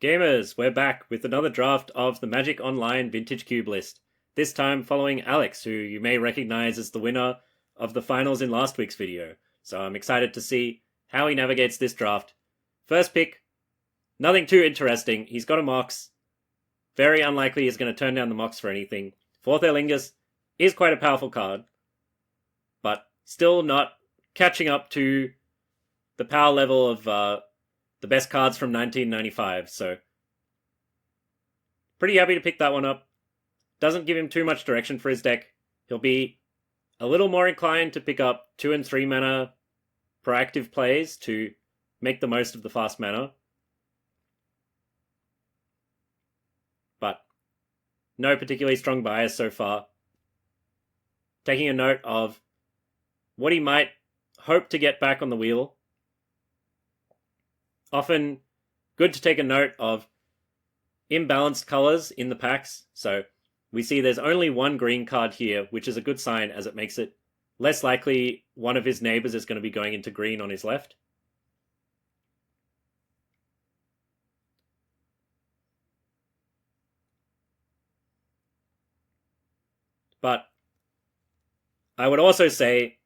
Gamers, we're back with another draft of the Magic Online Vintage Cube list. This time following Alex, who you may recognize as the winner of the finals in last week's video. So I'm excited to see how he navigates this draft. First pick, nothing too interesting. He's got a Mox. Very unlikely he's going to turn down the Mox for anything. Fourth Erlingus is quite a powerful card, but still not catching up to the power level of the best cards from 1995, so pretty happy to pick that one up. Doesn't give him too much direction for his deck. He'll be a little more inclined to pick up 2 and 3 mana proactive plays to make the most of the fast mana. But no particularly strong bias so far. Taking a note of what he might hope to get back on the wheel. Often good to take a note of imbalanced colors in the packs. So we see there's only one green card here, which is a good sign as it makes it less likely one of his neighbors is going to be going into green on his left. But I would also say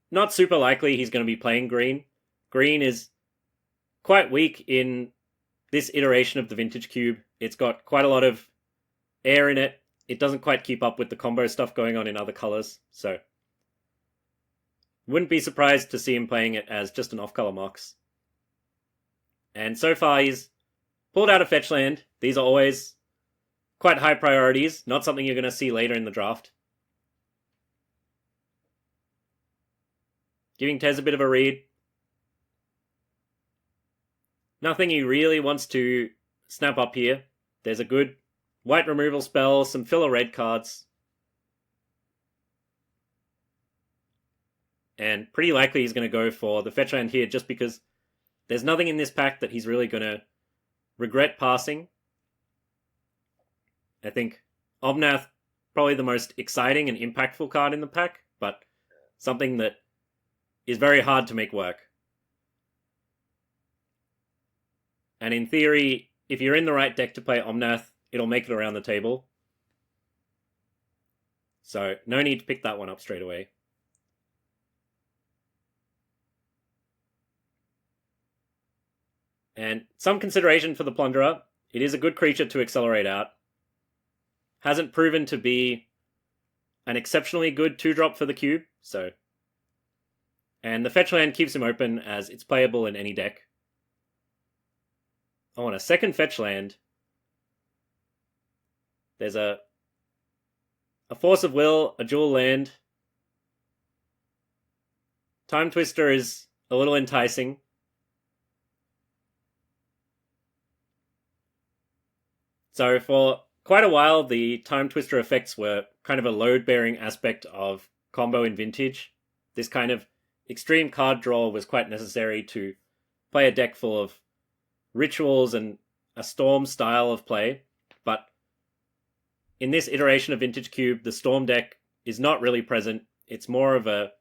not super likely he's going to be playing green. Green is quite weak in this iteration of the Vintage Cube. It's got quite a lot of air in it. It doesn't quite keep up with the combo stuff going on in other colors, so wouldn't be surprised to see him playing it as just an off-color Mox. And so far he's pulled out a fetch land. These are always quite high priorities, not something you're going to see later in the draft. Giving Tez a bit of a read. Nothing he really wants to snap up here. There's a good white removal spell, some filler red cards. And pretty likely he's going to go for the fetch land here just because there's nothing in this pack that he's really going to regret passing. I think Omnath, probably the most exciting and impactful card in the pack, but something that is very hard to make work. And in theory, if you're in the right deck to play Omnath, it'll make it around the table. So no need to pick that one up straight away. And some consideration for the Plunderer. It is a good creature to accelerate out. Hasn't proven to be an exceptionally good 2-drop for the cube, so. And the fetch land keeps him open as it's playable in any deck. Oh, and a second fetch land. There's a Force of Will, a dual land. Time Twister is a little enticing. So for quite a while, the Time Twister effects were kind of a load-bearing aspect of combo in Vintage. This kind of extreme card draw was quite necessary to play a deck full of rituals and a Storm style of play, but in this iteration of Vintage Cube, the Storm deck is not really present. It's more of a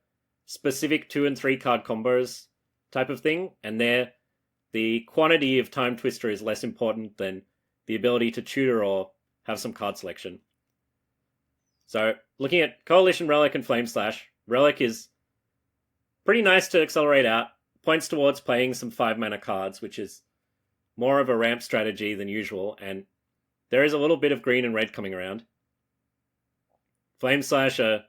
specific 2 and 3 card combos type of thing, and there the quantity of Time Twister is less important than the ability to tutor or have some card selection. So looking at Coalition Relic and Flame Slash, Relic is pretty nice to accelerate out, points towards playing some 5 mana cards, which is more of a ramp strategy than usual, and there is a little bit of green and red coming around. Flame Slash, a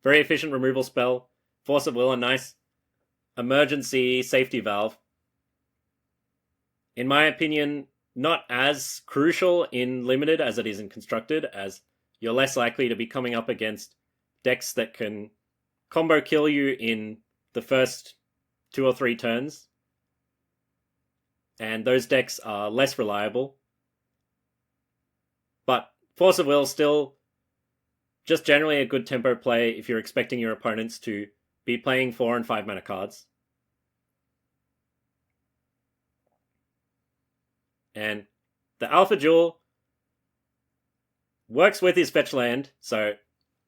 very efficient removal spell. Force of Will, a nice emergency safety valve. In my opinion, not as crucial in Limited as it is in Constructed, as you're less likely to be coming up against decks that can combo kill you in the first 2 or 3 turns. And those decks are less reliable. But Force of Will still just generally a good tempo play if you're expecting your opponents to be playing 4 and 5 mana cards. And the Alpha Jewel works with his fetch land, so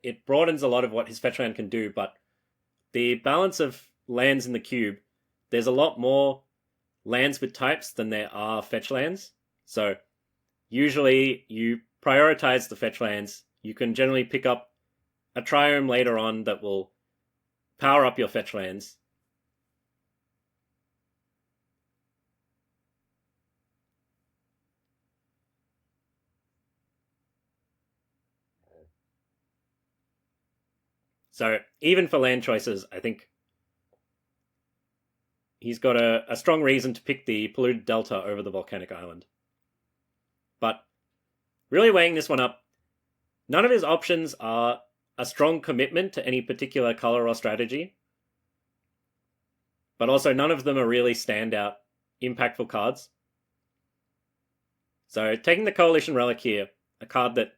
it broadens a lot of what his fetch land can do, but the balance of lands in the cube, there's a lot more lands with types than there are fetch lands. So usually you prioritize the fetch lands. You can generally pick up a triome later on that will power up your fetch lands. So even for land choices, I think he's got a strong reason to pick the Polluted Delta over the Volcanic Island. But really weighing this one up, none of his options are a strong commitment to any particular color or strategy, but also none of them are really standout, impactful cards. So taking the Coalition Relic here, a card that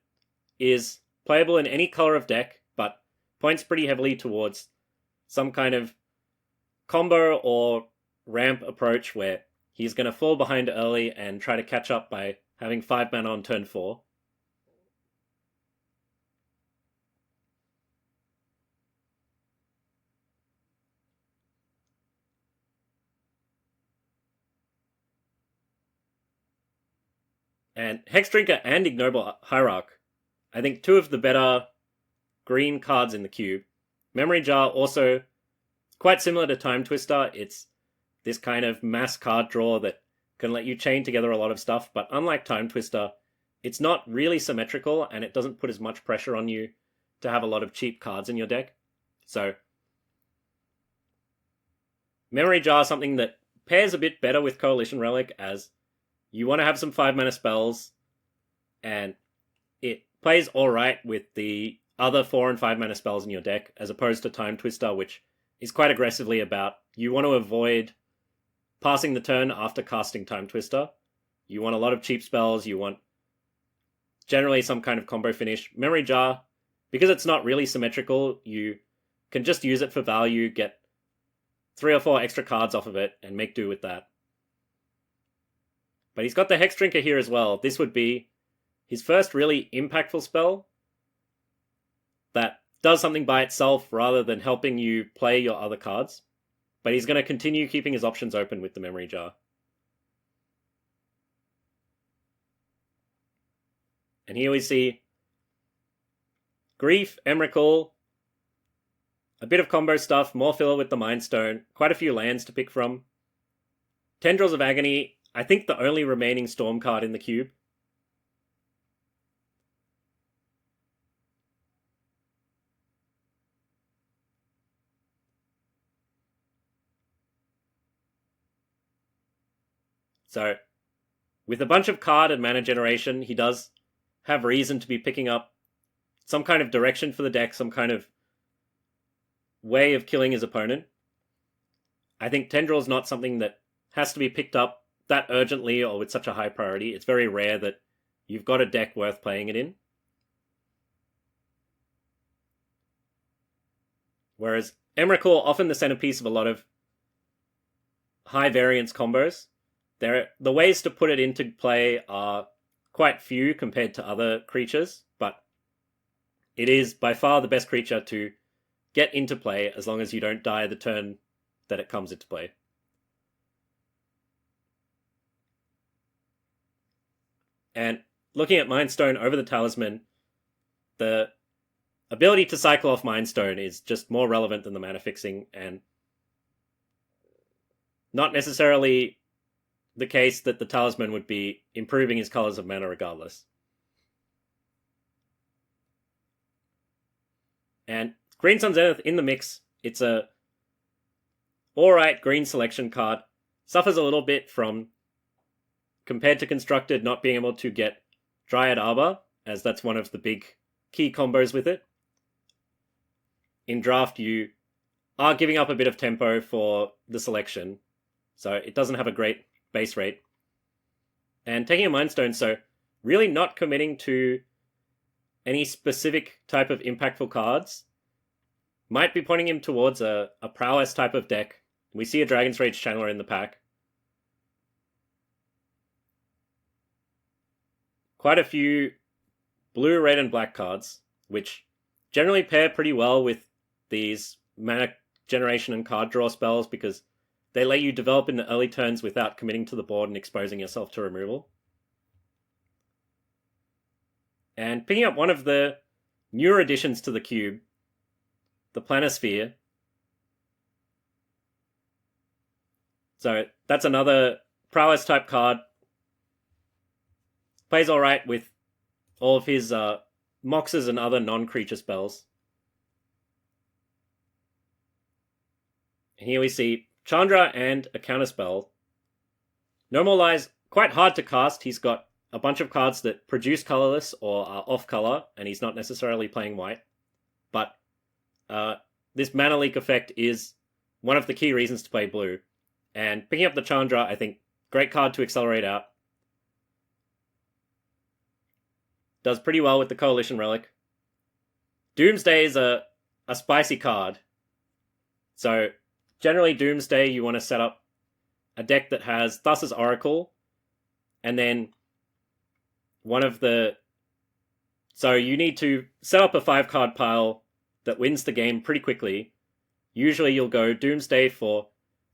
is playable in any color of deck, but points pretty heavily towards some kind of combo or ramp approach where he's going to fall behind early and try to catch up by having 5 mana on turn 4. And Hexdrinker and Ignoble Hierarch, I think two of the better green cards in the cube. Memory Jar also quite similar to Time Twister. It's this kind of mass card draw that can let you chain together a lot of stuff, but unlike Time Twister, it's not really symmetrical and it doesn't put as much pressure on you to have a lot of cheap cards in your deck. So Memory Jar is something that pairs a bit better with Coalition Relic, as you want to have some 5 mana spells, and it plays alright with the other 4 and 5 mana spells in your deck, as opposed to Time Twister, which is quite aggressively about you want to avoid passing the turn after casting Time Twister. You want a lot of cheap spells, you want generally some kind of combo finish. Memory Jar, because it's not really symmetrical, you can just use it for value, get 3 or 4 extra cards off of it, and make do with that. But he's got the Hexdrinker here as well. This would be his first really impactful spell that does something by itself rather than helping you play your other cards. But he's going to continue keeping his options open with the Memory Jar. And here we see Grief, Emrakul, a bit of combo stuff, more filler with the Mind Stone, quite a few lands to pick from. Tendrils of Agony, I think the only remaining Storm card in the cube. So, with a bunch of card and mana generation, he does have reason to be picking up some kind of direction for the deck, some kind of way of killing his opponent. I think Tendril is not something that has to be picked up that urgently or with such a high priority. It's very rare that you've got a deck worth playing it in. Whereas Emrakul, often the centerpiece of a lot of high variance combos. The ways to put it into play are quite few compared to other creatures, but it is by far the best creature to get into play as long as you don't die the turn that it comes into play. And looking at Mind Stone over the Talisman, the ability to cycle off Mind Stone is just more relevant than the mana fixing, and not necessarily the case that the Talisman would be improving his colors of mana regardless. And Green Sun Zenith in the mix, it's a alright green selection card. Suffers a little bit from, compared to Constructed, not being able to get Dryad Arbor, as that's one of the big key combos with it. In draft, you are giving up a bit of tempo for the selection, so it doesn't have a great base rate. And taking a Mind Stone, so really not committing to any specific type of impactful cards, might be pointing him towards a prowess type of deck. We see a Dragon's Rage Channeler in the pack. Quite a few blue, red, and black cards, which generally pair pretty well with these mana generation and card draw spells, because They let you develop in the early turns without committing to the board and exposing yourself to removal. And picking up one of the newer additions to the cube, the Planisphere. So that's another prowess type card. Plays alright with all of his Moxes and other non-creature spells. And here we see Chandra and a counterspell. Normalize, quite hard to cast. He's got a bunch of cards that produce colorless or are off color, and he's not necessarily playing white. But this mana leak effect is one of the key reasons to play blue. And picking up the Chandra, I think, great card to accelerate out. Does pretty well with the Coalition Relic. Doomsday is a spicy card. So, generally Doomsday, you want to set up a deck that has Thassa's Oracle, and then one of the... So you need to set up a 5-card pile that wins the game pretty quickly. Usually you'll go Doomsday for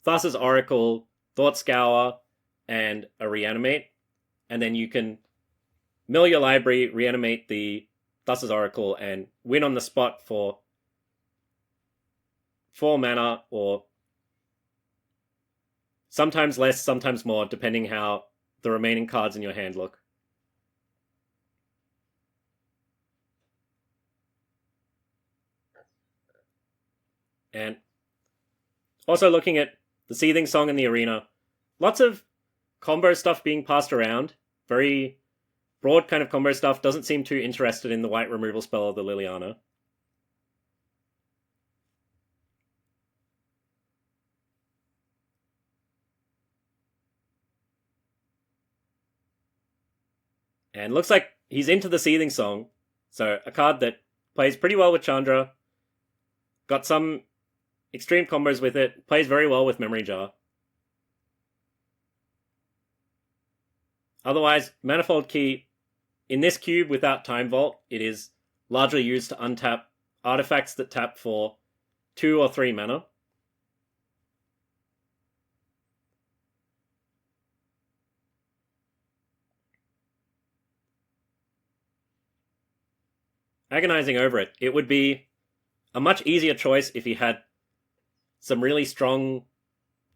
Thassa's Oracle, Thought Scour, and a Reanimate, and then you can mill your library, reanimate the Thassa's Oracle, and win on the spot for 4 mana, or sometimes less, sometimes more, depending how the remaining cards in your hand look. And also looking at the Seething Song in the arena, lots of combo stuff being passed around. Very broad kind of combo stuff. Doesn't seem too interested in the white removal spell of the Liliana. And looks like he's into the Seething Song. So a card that plays pretty well with Chandra. Got some extreme combos with it. Plays very well with Memory Jar. Otherwise, Manifold Key, in this cube without Time Vault, it is largely used to untap artifacts that tap for 2 or 3 mana. Agonizing over it. It would be a much easier choice if he had some really strong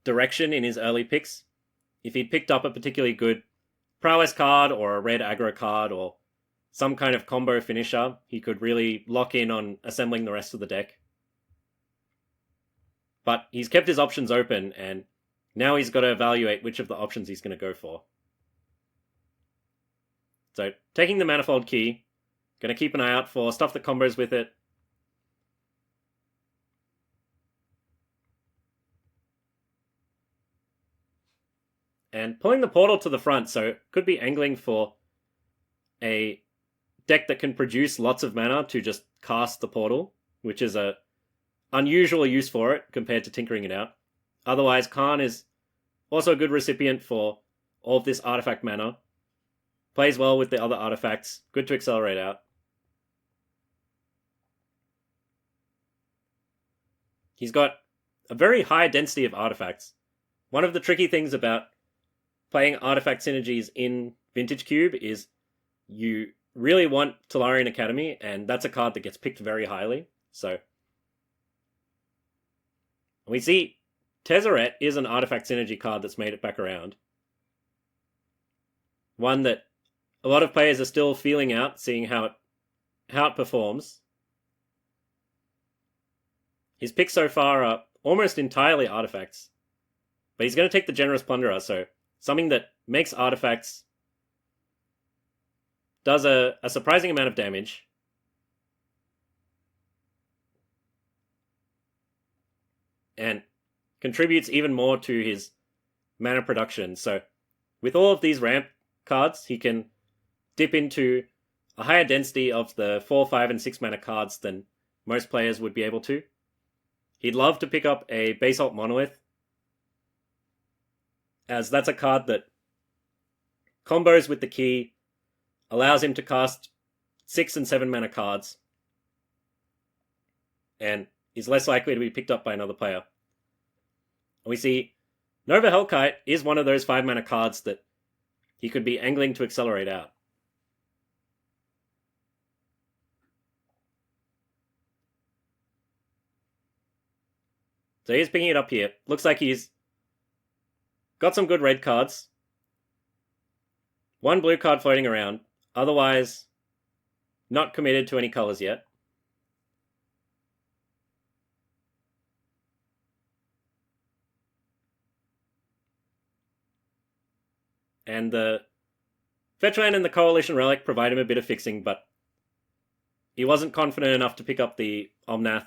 direction in his early picks. If he'd picked up a particularly good prowess card or a red aggro card or some kind of combo finisher, he could really lock in on assembling the rest of the deck. But he's kept his options open, and now he's got to evaluate which of the options he's going to go for. So, taking the Manifold Key, going to keep an eye out for stuff that combos with it. And pulling the Portal to the front, so could be angling for a deck that can produce lots of mana to just cast the Portal, which is a unusual use for it compared to tinkering it out. Otherwise, Khan is also a good recipient for all of this artifact mana. Plays well with the other artifacts, good to accelerate out. He's got a very high density of artifacts. One of the tricky things about playing artifact synergies in Vintage Cube is you really want Tolarian Academy, and that's a card that gets picked very highly. So we see Tezzeret is an artifact synergy card that's made it back around. One that a lot of players are still feeling out, seeing how it performs. His picks so far are almost entirely artifacts. But he's going to take the Generous Plunderer, so something that makes artifacts, does a surprising amount of damage. And contributes even more to his mana production. So with all of these ramp cards, he can dip into a higher density of the 4, 5, and 6 mana cards than most players would be able to. He'd love to pick up a Basalt Monolith, as that's a card that combos with the key, allows him to cast 6 and 7 mana cards, and is less likely to be picked up by another player. We see Nova Hellkite is one of those 5-mana cards that he could be angling to accelerate out. So he's picking it up here. Looks like he's got some good red cards. One blue card floating around. Otherwise, not committed to any colors yet. And the Fetchland and the Coalition Relic provide him a bit of fixing, but he wasn't confident enough to pick up the Omnath.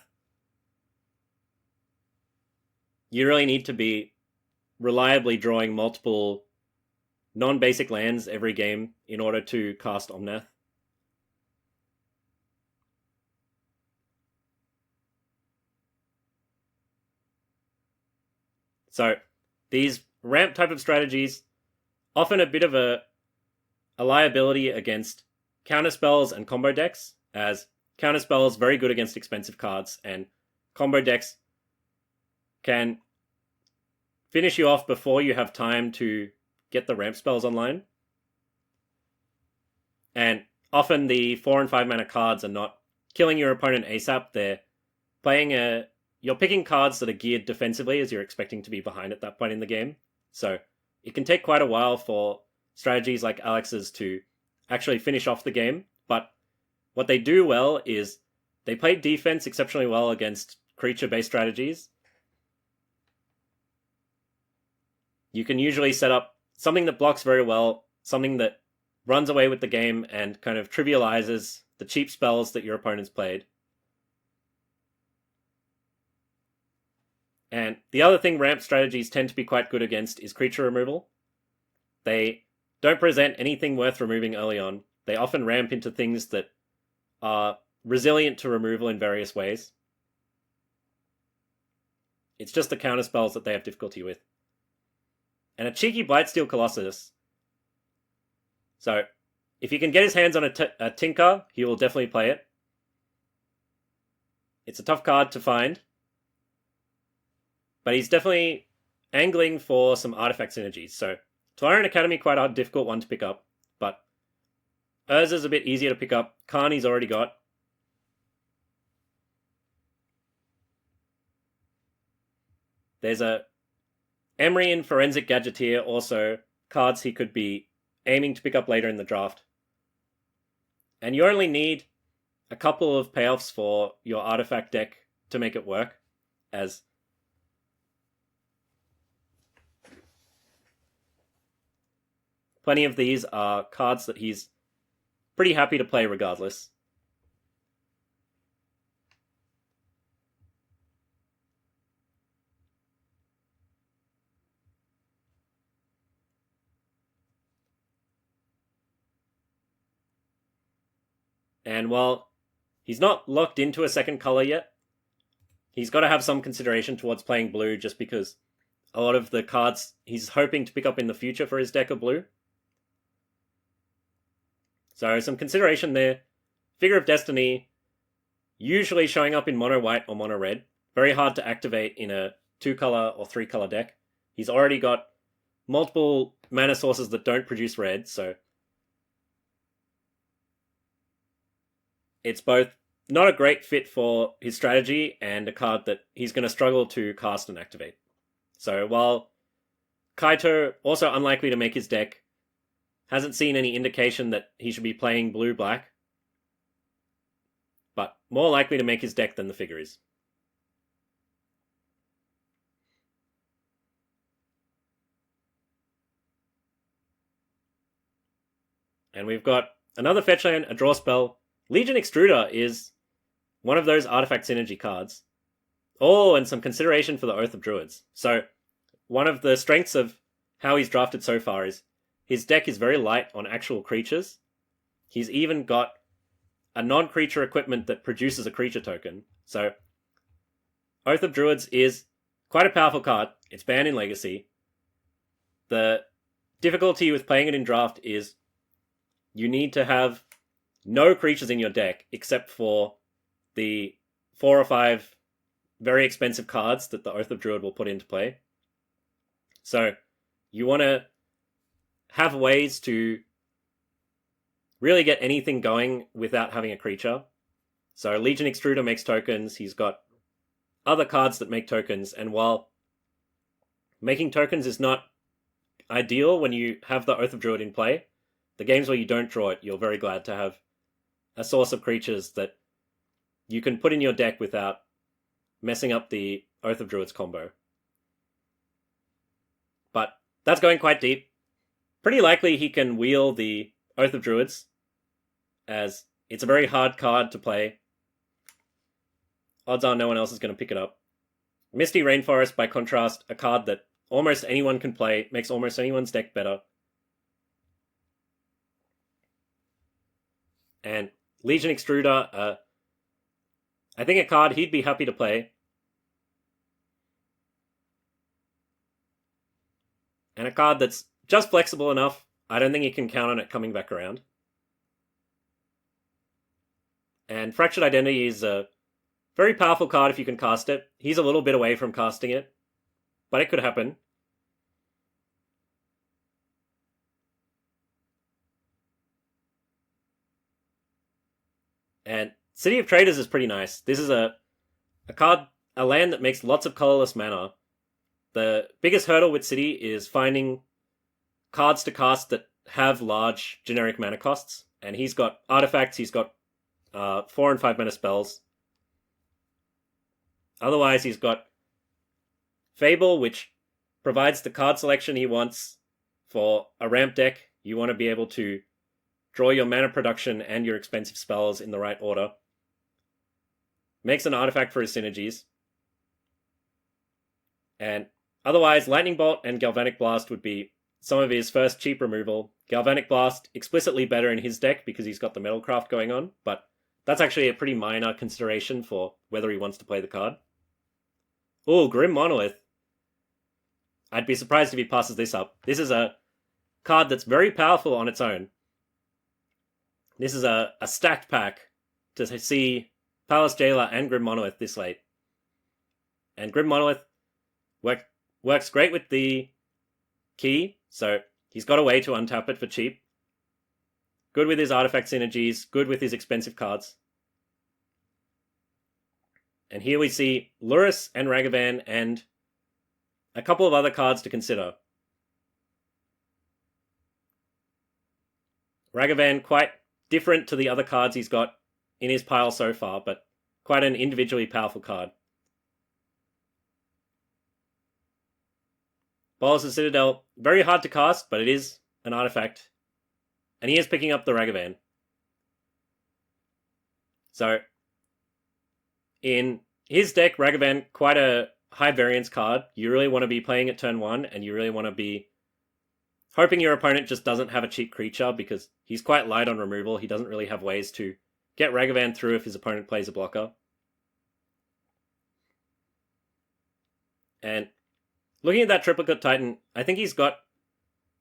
You really need to be reliably drawing multiple non-basic lands every game in order to cast Omnath. So these ramp type of strategies often a bit of a liability against counterspells and combo decks, as counterspells very good against expensive cards, and combo decks can finish you off before you have time to get the ramp spells online. And often the 4 and 5 mana cards are not killing your opponent ASAP. They're you're picking cards that are geared defensively, as you're expecting to be behind at that point in the game. So it can take quite a while for strategies like Alex's to actually finish off the game. But what they do well is they play defense exceptionally well against creature-based strategies. You can usually set up something that blocks very well, something that runs away with the game and kind of trivializes the cheap spells that your opponent's played. And the other thing ramp strategies tend to be quite good against is creature removal. They don't present anything worth removing early on. They often ramp into things that are resilient to removal in various ways. It's just the counter spells that they have difficulty with. And a cheeky Blightsteel Colossus. So, if he can get his hands on a Tinker, he will definitely play it. It's a tough card to find. But he's definitely angling for some artifact synergies. So, Tolarian Academy, quite a difficult one to pick up. But Urza's a bit easier to pick up. Carney's already got. There's a Emery and Forensic Gadgeteer, also cards he could be aiming to pick up later in the draft. And you only need a couple of payoffs for your artifact deck to make it work, as plenty of these are cards that he's pretty happy to play regardless. And while he's not locked into a second color yet, he's got to have some consideration towards playing blue, just because a lot of the cards he's hoping to pick up in the future for his deck are blue. So some consideration there. Figure of Destiny, usually showing up in mono white or mono red. Very hard to activate in a 2-color or 3-color deck. He's already got multiple mana sources that don't produce red, so it's both not a great fit for his strategy and a card that he's going to struggle to cast and activate. So while Kaito, also unlikely to make his deck, hasn't seen any indication that he should be playing blue-black, but more likely to make his deck than the figure is. And we've got another fetch land, a draw spell. Legion Extruder is one of those artifact synergy cards. Oh, and some consideration for the Oath of Druids. So, one of the strengths of how he's drafted so far is his deck is very light on actual creatures. He's even got a non-creature equipment that produces a creature token. So, Oath of Druids is quite a powerful card. It's banned in Legacy. The difficulty with playing it in draft is you need to have no creatures in your deck except for the 4 or 5 very expensive cards that the Oath of Druid will put into play. So you want to have ways to really get anything going without having a creature. So Legion Extruder makes tokens, he's got other cards that make tokens, and while making tokens is not ideal when you have the Oath of Druid in play, the games where you don't draw it, you're very glad to have a source of creatures that you can put in your deck without messing up the Oath of Druids combo. But that's going quite deep. Pretty likely he can wheel the Oath of Druids, as it's a very hard card to play. Odds are no one else is going to pick it up. Misty Rainforest, by contrast, a card that almost anyone can play, makes almost anyone's deck better. And Legion Extruder, I think a card he'd be happy to play. And a card that's just flexible enough, I don't think you can count on it coming back around. And Fractured Identity is a very powerful card if you can cast it. He's a little bit away from casting it, but it could happen. And City of Traders is pretty nice. This is a land that makes lots of colorless mana. The biggest hurdle with City is finding cards to cast that have large generic mana costs. And he's got artifacts, he's got 4 and 5 mana spells. Otherwise, he's got Fable, which provides the card selection he wants for a ramp deck. You want to be able to draw your mana production and your expensive spells in the right order. Makes an artifact for his synergies. And otherwise, Lightning Bolt and Galvanic Blast would be some of his first cheap removal. Galvanic Blast, explicitly better in his deck because he's got the Metalcraft going on, but that's actually a pretty minor consideration for whether he wants to play the card. Oh, Grim Monolith. I'd be surprised if he passes this up. This is a card that's very powerful on its own. This is a stacked pack to see Palace Jailer and Grim Monolith this late. And Grim Monolith works great with the key, so he's got a way to untap it for cheap. Good with his artifact synergies, good with his expensive cards. And here we see Lurrus and Ragavan and a couple of other cards to consider. Ragavan, quite different to the other cards he's got in his pile so far, but quite an individually powerful card. Bolas of Citadel, very hard to cast, but it is an artifact. And he is picking up the Ragavan. So, in his deck, Ragavan, quite a high variance card. You really want to be playing at turn 1, and you really want to be hoping your opponent just doesn't have a cheap creature, because he's quite light on removal. He doesn't really have ways to get Ragavan through if his opponent plays a blocker. And looking at that Triplicate Titan, I think he's got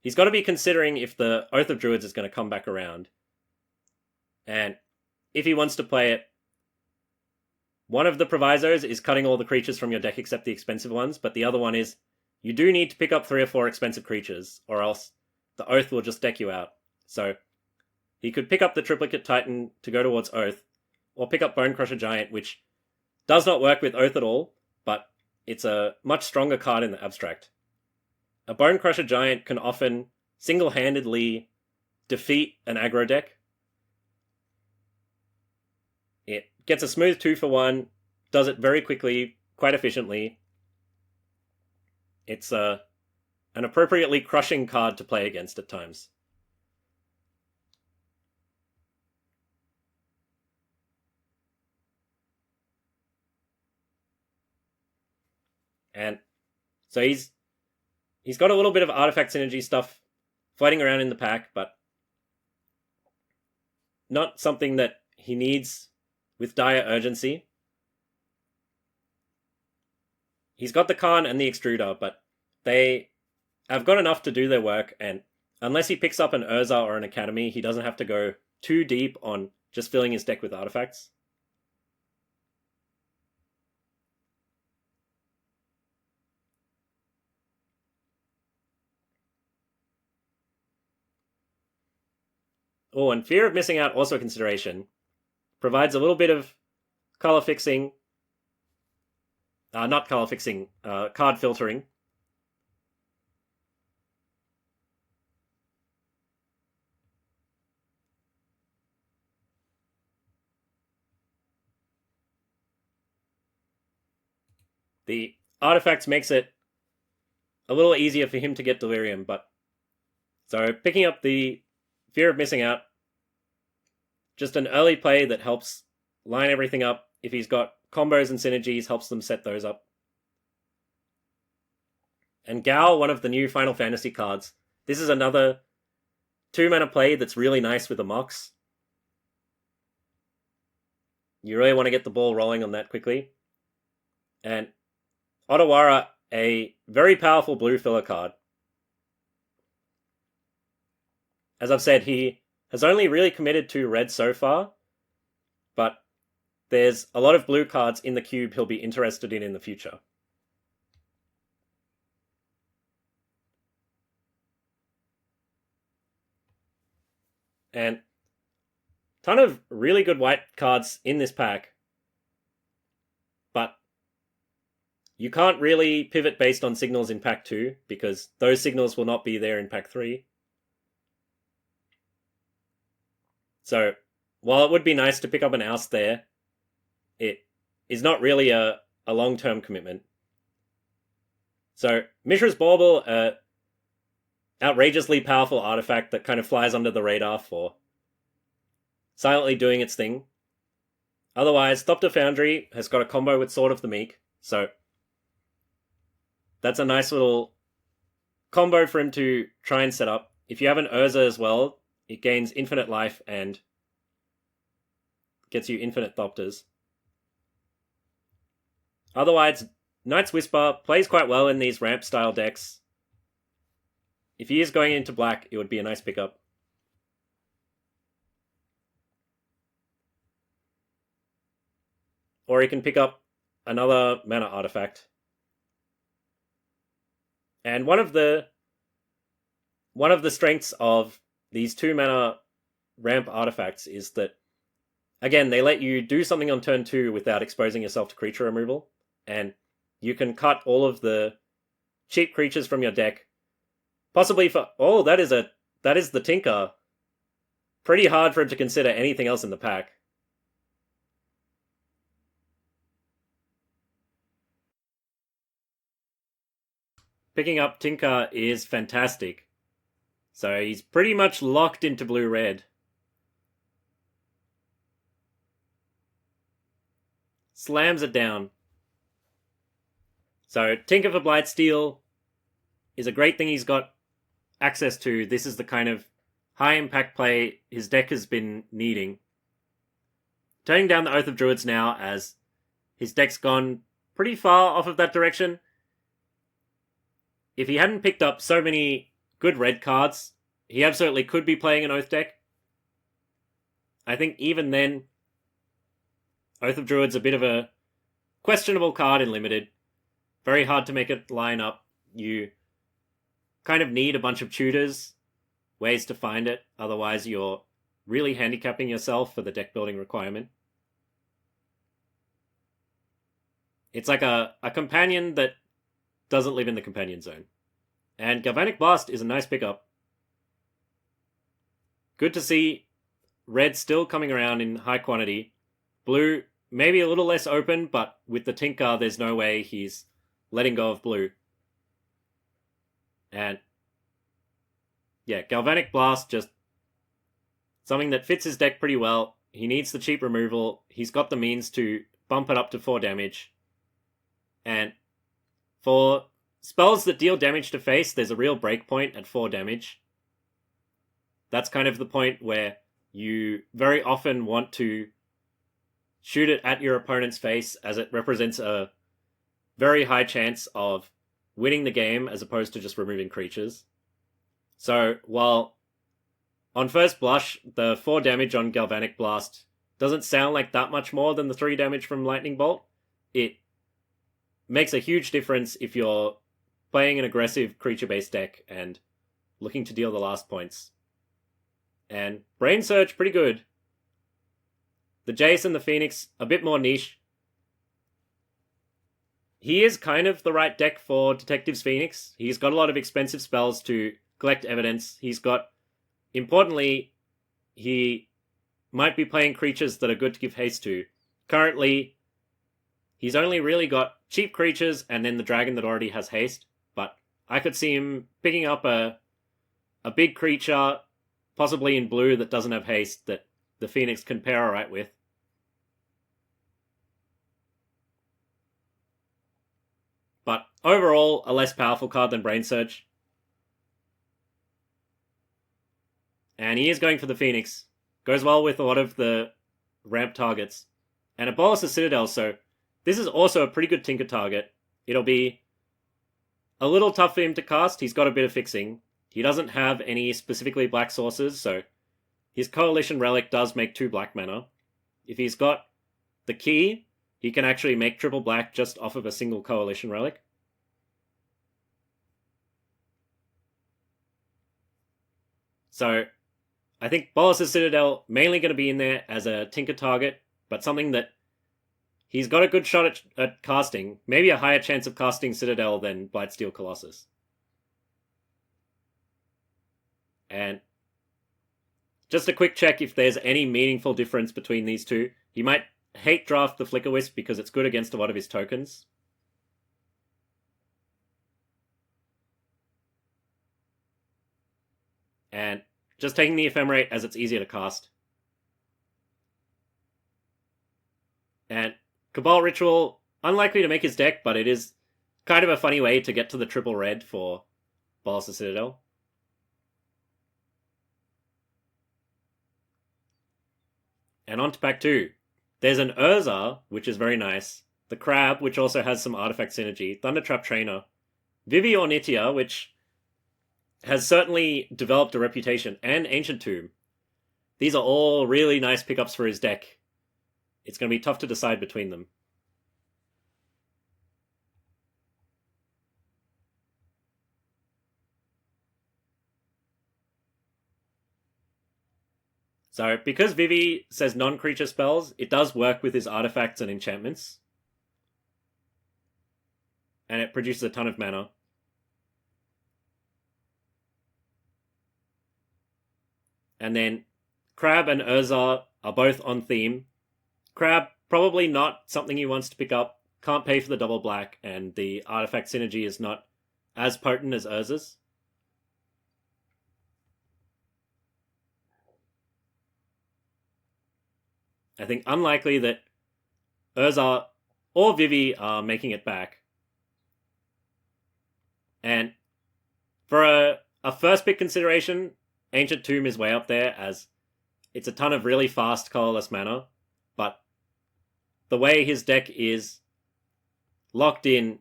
to be considering if the Oath of Druids is going to come back around. And if he wants to play it, one of the provisos is cutting all the creatures from your deck except the expensive ones, but the other one is you do need to pick up 3 or 4 expensive creatures, or else the Oath will just deck you out. So he could pick up the Triplicate Titan to go towards Oath, or pick up Bone Crusher Giant, which does not work with Oath at all, but it's a much stronger card in the abstract. A Bone Crusher Giant can often single-handedly defeat an aggro deck. It gets a smooth 2-for-1, does it very quickly, quite efficiently. It's an appropriately crushing card to play against at times. And so he's got a little bit of artifact synergy stuff floating around in the pack, but not something that he needs with dire urgency. He's got the Khan and the Extruder, but they have got enough to do their work, and unless he picks up an Urza or an Academy, he doesn't have to go too deep on just filling his deck with artifacts. Oh, and fear of missing out, also a consideration. Provides a little bit of color fixing. Not color fixing, card filtering. The artifacts makes it a little easier for him to get delirium, but so picking up the fear of missing out, just an early play that helps line everything up. If he's got combos and synergies, helps them set those up. And Gao, one of the new Final Fantasy cards. This is another 2-mana play that's really nice with the Mox. You really want to get the ball rolling on that quickly. And Otawara, a very powerful blue filler card. As I've said, he has only really committed to red so far, but there's a lot of blue cards in the cube he'll be interested in the future. And ton of really good white cards in this pack, but you can't really pivot based on signals in pack 2 because those signals will not be there in pack 3. So while it would be nice to pick up an Oust there, it is not really a long-term commitment. So Mishra's Bauble, outrageously powerful artifact that kind of flies under the radar for silently doing its thing. Otherwise, Thopter Foundry has got a combo with Sword of the Meek, so that's a nice little combo for him to try and set up. If you have an Urza as well, it gains infinite life and gets you infinite Thopters. Otherwise, Knight's Whisper plays quite well in these ramp-style decks. If he is going into black, it would be a nice pickup. Or he can pick up another mana artifact. And one of the strengths of these 2-mana ramp artifacts is that, again, they let you do something on turn 2 without exposing yourself to creature removal, and you can cut all of the cheap creatures from your deck. Possibly for... Oh, that is the Tinker. Pretty hard for him to consider anything else in the pack. Picking up Tinker is fantastic. So he's pretty much locked into blue-red. Slams it down. So Tinker for Blightsteel is a great thing he's got access to. This is the kind of high-impact play his deck has been needing. Turning down the Oath of Druids now, as his deck's gone pretty far off of that direction. If he hadn't picked up so many good red cards, he absolutely could be playing an Oath deck. I think even then, Oath of Druids a bit of a questionable card in Limited. Very hard to make it line up. You kind of need a bunch of tutors, ways to find it. Otherwise, you're really handicapping yourself for the deck building requirement. It's like a companion that doesn't live in the companion zone. And Galvanic Blast is a nice pickup. Good to see red still coming around in high quantity. Blue, maybe a little less open, but with the Tinker, there's no way he's letting go of blue. And yeah, Galvanic Blast, just something that fits his deck pretty well. He needs the cheap removal. He's got the means to bump it up to 4 damage. And for spells that deal damage to face, there's a real breakpoint at 4 damage. That's kind of the point where you very often want to shoot it at your opponent's face, as it represents a very high chance of winning the game as opposed to just removing creatures. So while on first blush, the 4 damage on Galvanic Blast doesn't sound like that much more than the 3 damage from Lightning Bolt, it makes a huge difference if you're playing an aggressive creature-based deck and looking to deal the last points. And Brain Surge, pretty good. The Jace and the Phoenix, a bit more niche. He is kind of the right deck for Detective's Phoenix. He's got a lot of expensive spells to collect evidence. He's got, importantly, he might be playing creatures that are good to give haste to. Currently, he's only really got cheap creatures and then the dragon that already has haste. But I could see him picking up a big creature, possibly in blue, that doesn't have haste, that the Phoenix can pair alright with. But overall, a less powerful card than Brain Surge. And he is going for the Phoenix. Goes well with a lot of the ramp targets. And it bolas the Citadel, so this is also a pretty good Tinker target. It'll be a little tough for him to cast. He's got a bit of fixing. He doesn't have any specifically black sources, so his Coalition Relic does make 2 black mana. If he's got the key, he can actually make triple black just off of a single Coalition Relic. So I think Bolas' Citadel mainly going to be in there as a Tinker target, but something that he's got a good shot at casting. Maybe a higher chance of casting Citadel than Blightsteel Colossus. And just a quick check if there's any meaningful difference between these two. He might hate draft the Flicker Wisp because it's good against a lot of his tokens. And just taking the Ephemerate as it's easier to cast. And Cabal Ritual, unlikely to make his deck, but it is kind of a funny way to get to the triple red for Bolas' Citadel. And on to pack 2. There's an Urza, which is very nice. The Crab, which also has some artifact synergy. Thundertrap Trainer. Vivi Ornithia, which has certainly developed a reputation. And Ancient Tomb. These are all really nice pickups for his deck. It's going to be tough to decide between them. So, because Vivi says non-creature spells, it does work with his artifacts and enchantments. And it produces a ton of mana. And then Crab and Urza are both on theme. Crab, probably not something he wants to pick up. Can't pay for the double black, and the artifact synergy is not as potent as Urza's. I think unlikely that Urza or Vivi are making it back. And for a first pick consideration, Ancient Tomb is way up there as it's a ton of really fast colorless mana, but the way his deck is locked in,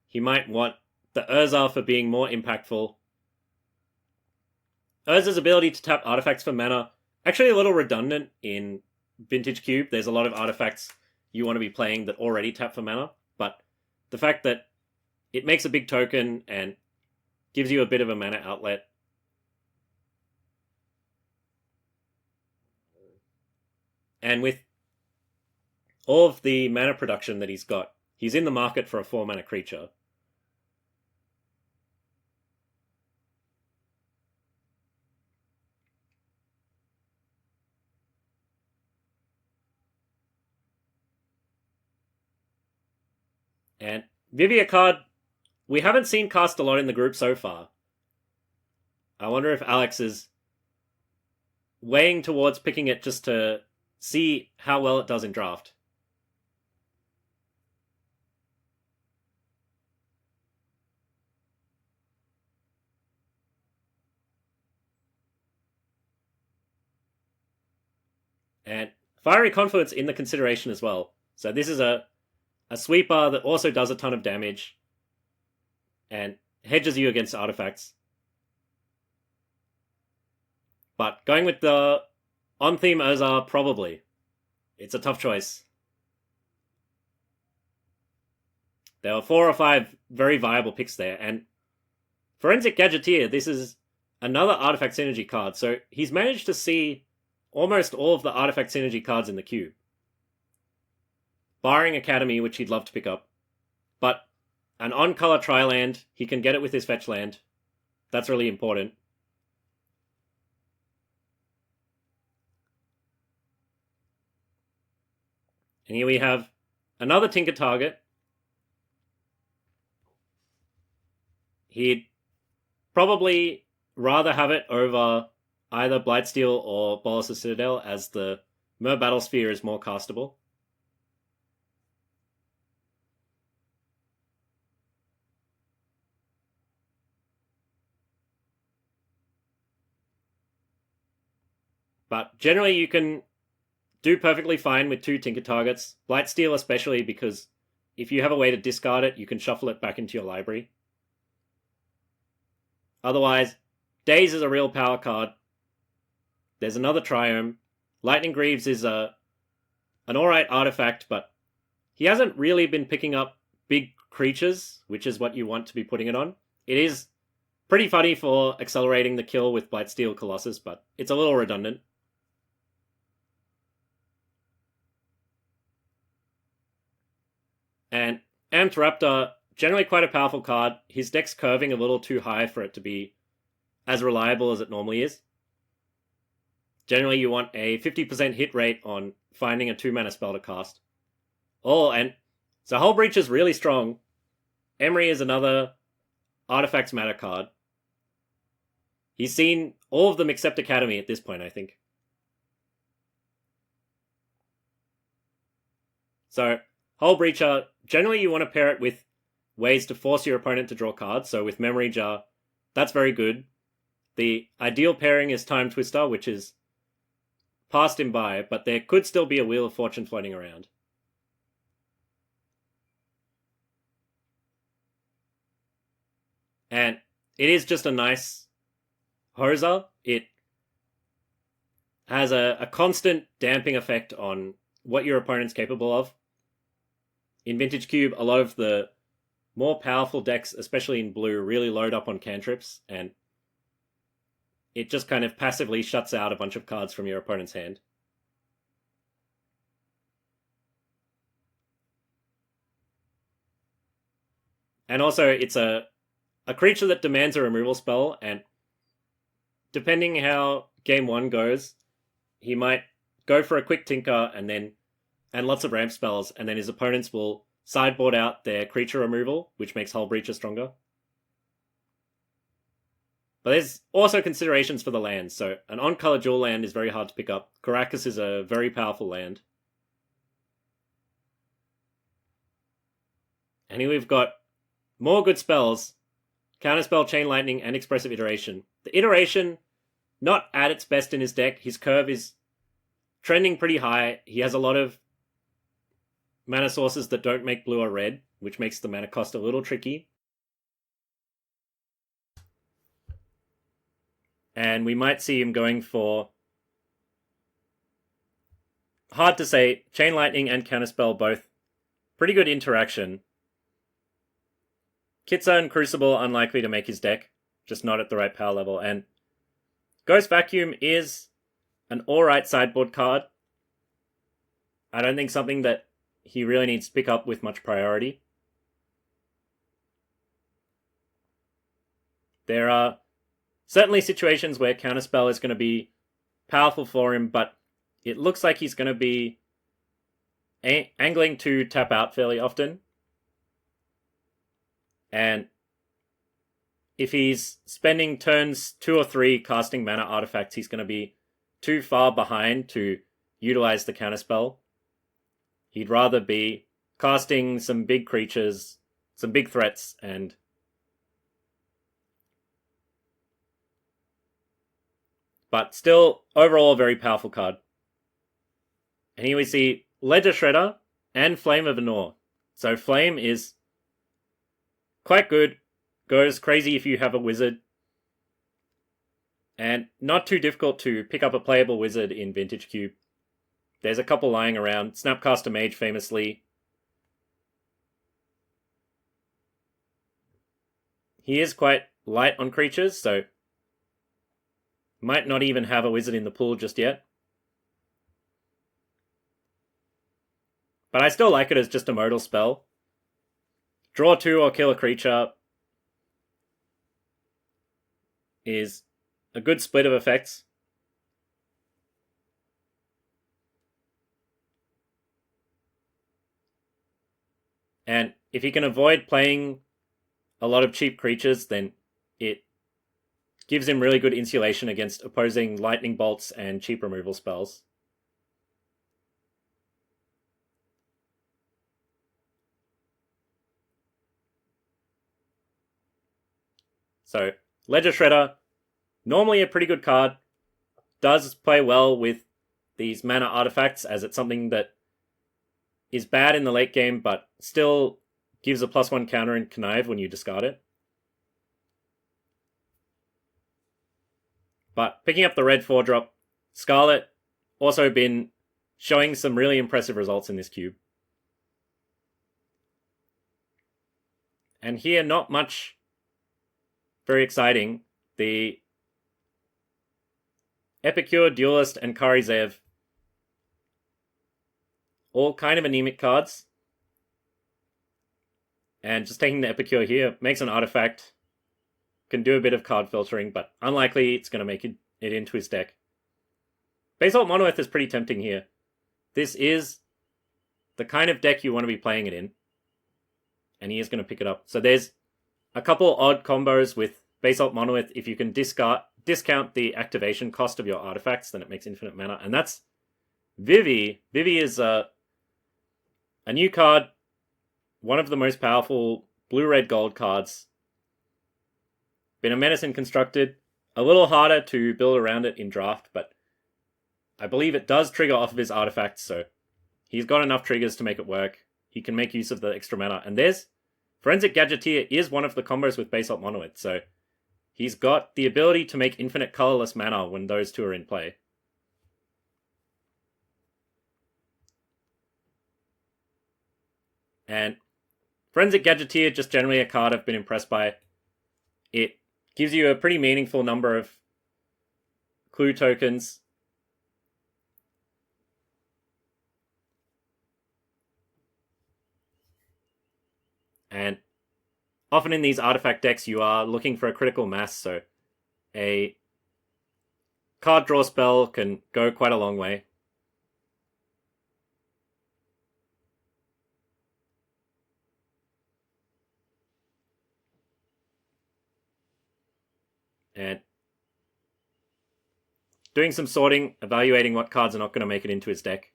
he might want the Urza for being more impactful. Urza's ability to tap artifacts for mana, actually a little redundant in Vintage Cube. There's a lot of artifacts you want to be playing that already tap for mana, but the fact that it makes a big token and gives you a bit of a mana outlet. And with all of the mana production that he's got, he's in the market for a 4-mana creature. And Vivi, a card we haven't seen cast a lot in the group so far. I wonder if Alex is weighing towards picking it just to see how well it does in draft. And Fiery Confluence in the consideration as well. So this is a sweeper that also does a ton of damage and hedges you against artifacts. But going with the on-theme Urza, probably. It's a tough choice. There were 4 or 5 very viable picks there, and Forensic Gadgeteer, this is another Artifact Synergy card. So he's managed to see almost all of the Artifact Synergy cards in the cube. Barring Academy, which he'd love to pick up. But an on-color tri-land, he can get it with his fetch land. That's really important. And here we have another Tinker target. He'd probably rather have it over either Blightsteel or Bolas' Citadel, as the Mer Battlesphere is more castable. But generally you can do perfectly fine with 2 Tinker targets. Blightsteel especially, because if you have a way to discard it, you can shuffle it back into your library. Otherwise, Daze is a real power card. There's another Triome. Lightning Greaves is an alright artifact, but he hasn't really been picking up big creatures, which is what you want to be putting it on. It is pretty funny for accelerating the kill with Blightsteel Colossus, but it's a little redundant. And Amped Raptor, generally quite a powerful card. His deck's curving a little too high for it to be as reliable as it normally is. Generally, you want a 50% hit rate on finding a 2-mana spell to cast. Oh, and so Hull Breach is really strong. Emery is another Artifacts Matter card. He's seen all of them except Academy at this point, I think. So, Hull Breacher, generally you want to pair it with ways to force your opponent to draw cards. So with Memory Jar, that's very good. The ideal pairing is Time Twister, which is passed him by, but there could still be a Wheel of Fortune floating around. And it is just a nice hoser. It has a constant damping effect on what your opponent's capable of. In Vintage Cube, a lot of the more powerful decks, especially in blue, really load up on cantrips, and it just kind of passively shuts out a bunch of cards from your opponent's hand. And also, it's a creature that demands a removal spell, and depending how game 1 goes, he might go for a quick Tinker and lots of ramp spells, and then his opponents will sideboard out their creature removal, which makes Hull Breacher stronger. But there's also considerations for the lands. So an on-color dual land is very hard to pick up. Caracas is a very powerful land. And here we've got more good spells. Counterspell, Chain Lightning, and Expressive Iteration. The Iteration, not at its best in his deck. His curve is trending pretty high. He has a lot of mana sources that don't make blue or red, which makes the mana cost a little tricky. And we might see him going for, hard to say, Chain Lightning and Counterspell both pretty good interaction. Kitsa and Crucible unlikely to make his deck, just not at the right power level. And Ghost Vacuum is an alright sideboard card. I don't think something that he really needs to pick up with much priority. There are certainly situations where Counterspell is going to be powerful for him, but it looks like he's going to be angling to tap out fairly often. And if he's spending turns 2 or 3 casting mana artifacts, he's going to be too far behind to utilize the Counterspell. He'd rather be casting some big creatures, some big threats, but still, overall, a very powerful card. And here we see Ledger Shredder and Flame of Anor. So Flame is quite good, goes crazy if you have a wizard, and not too difficult to pick up a playable wizard in Vintage Cube. There's a couple lying around. Snapcaster Mage, famously. He is quite light on creatures, so Might not even have a wizard in the pool just yet. But I still like it as just a modal spell. Draw 2 or kill a creature is a good split of effects. And if you can avoid playing a lot of cheap creatures, then it gives him really good insulation against opposing lightning bolts and cheap removal spells. So, Ledger Shredder, normally a pretty good card, does play well with these mana artifacts as it's something that is bad in the late game, but still gives a +1 counter in Connive when you discard it. But picking up the red 4-drop, Scarlet also been showing some really impressive results in this cube. And here, not much very exciting. The Epicure, Duelist, and Karizev, all kind of anemic cards. And just taking the Epicure here makes an artifact. Can do a bit of card filtering, but unlikely it's going to make it into his deck. Basalt Monolith is pretty tempting here. This is the kind of deck you want to be playing it in. And he is going to pick it up. So there's a couple odd combos with Basalt Monolith. If you can discount the activation cost of your artifacts, then it makes infinite mana. And that's Vivi. Vivi is a new card, one of the most powerful blue-red gold cards. Been a menace in Constructed. A little harder to build around it in Draft, but I believe it does trigger off of his artifacts, so he's got enough triggers to make it work. He can make use of the extra mana. And there's Forensic Gadgeteer is one of the combos with Basalt Monolith, so he's got the ability to make infinite colorless mana when those two are in play. And Forensic Gadgeteer, just generally a card I've been impressed by. It gives you a pretty meaningful number of clue tokens. And often in these artifact decks, you are looking for a critical mass, so a card draw spell can go quite a long way. And doing some sorting, evaluating what cards are not going to make it into his deck.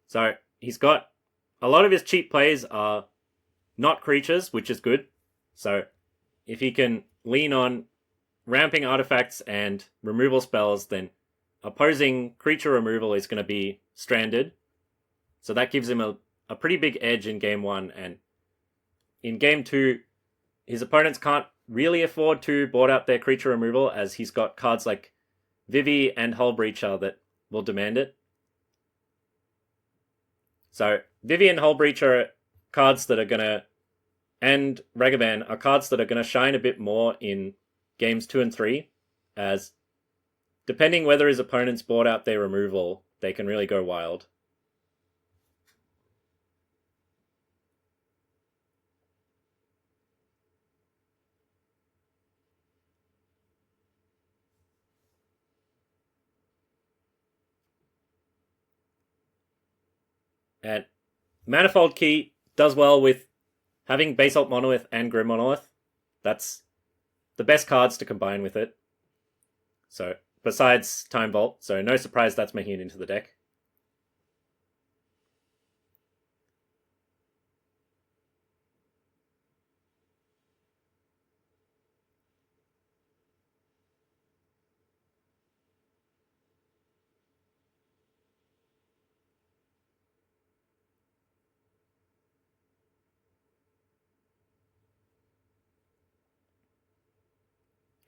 So he's got a lot of his cheap plays are not creatures, which is good. So if he can lean on ramping artifacts and removal spells, then opposing creature removal is going to be stranded. So that gives him a pretty big edge in game 1. And in game 2, his opponents can't really afford to board out their creature removal, as he's got cards like Vivi and Hull Breacher that will demand it. So Vivi and Hull Breacher are cards that are going to, and Ragavan are cards that are going to shine a bit more in games 2 and 3, as depending whether his opponents board out their removal, they can really go wild. And Manifold Key does well with having Basalt Monolith and Grim Monolith. That's the best cards to combine with it. So, besides Time Vault, so no surprise that's making it into the deck.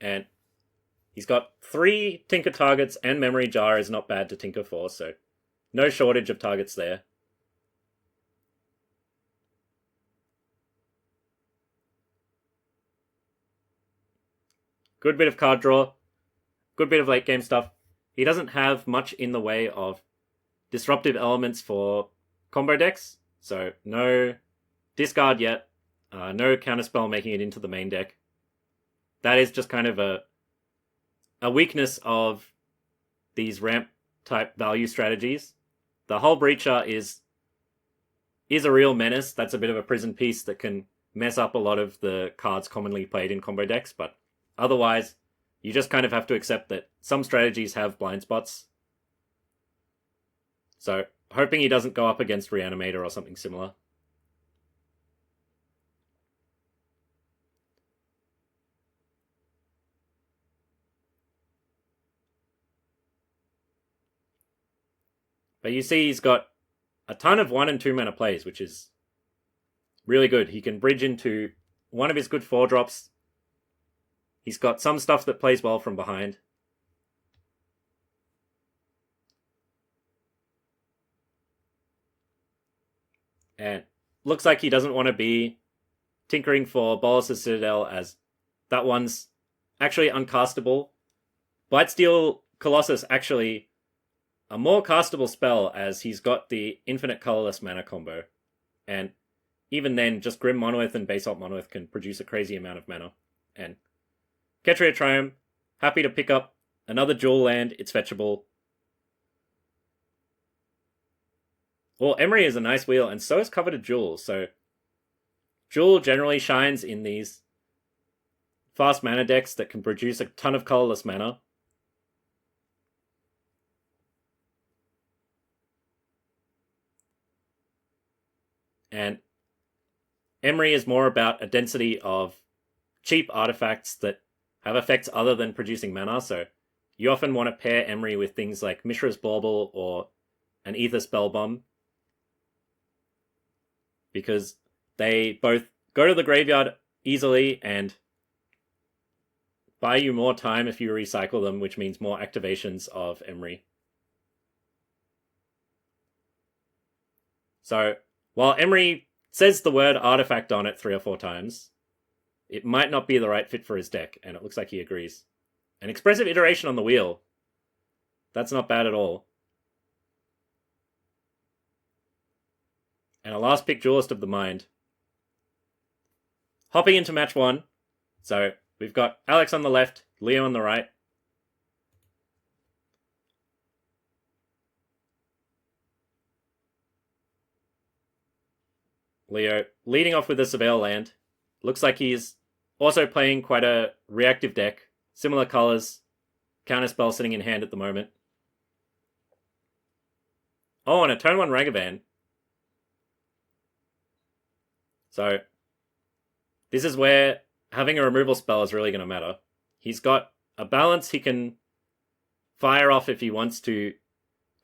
And He's got 3 tinker targets, and memory jar is not bad to tinker for, so no shortage of targets there. Good bit of card draw, good bit of late game stuff. He doesn't have much in the way of disruptive elements for combo decks, so no discard yet, no counterspell making it into the main deck. That is just kind of a weakness of these ramp type value strategies. The Hull Breacher is a real menace. That's a bit of a prison piece that can mess up a lot of the cards commonly played in combo decks, but otherwise, you just kind of have to accept that some strategies have blind spots. So, hoping he doesn't go up against Reanimator or something similar. But you see he's got a ton of 1 and 2 mana plays, which is really good. He can bridge into one of his good 4-drops. He's got some stuff that plays well from behind. And looks like he doesn't want to be tinkering for Bolas' Citadel, as that one's actually uncastable. Blightsteel Colossus actually a more castable spell, as he's got the infinite colorless mana combo. And even then, just Grim Monolith and Basalt Monolith can produce a crazy amount of mana. And Ketria Triumph, happy to pick up another Jewel land, it's fetchable. Well, Emery is a nice wheel, and so is Coveted Jewel, so Jewel generally shines in these fast mana decks that can produce a ton of colorless mana. And Emery is more about a density of cheap artifacts that have effects other than producing mana, so you often want to pair Emery with things like Mishra's Bauble or an Ether Spellbomb, because they both go to the graveyard easily and buy you more time if you recycle them, which means more activations of Emery. So, while Emery says the word artifact on it 3 or 4 times, it might not be the right fit for his deck, and it looks like he agrees. An expressive iteration on the wheel. That's not bad at all. And a last pick Duelist of the Mind. Hopping into match 1. So, we've got Alex on the left, Leo on the right. Leo leading off with a Surveil land. Looks like he's also playing quite a reactive deck. Similar colors. Counterspell sitting in hand at the moment. Oh, and a turn 1 Ragavan. So, this is where having a removal spell is really going to matter. He's got a balance he can fire off if he wants to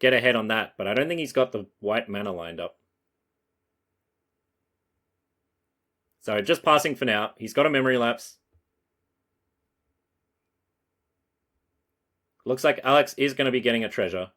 get ahead on that, but I don't think he's got the white mana lined up. So just passing for now. He's got a Memory Lapse. Looks like Alex is going to be getting a treasure.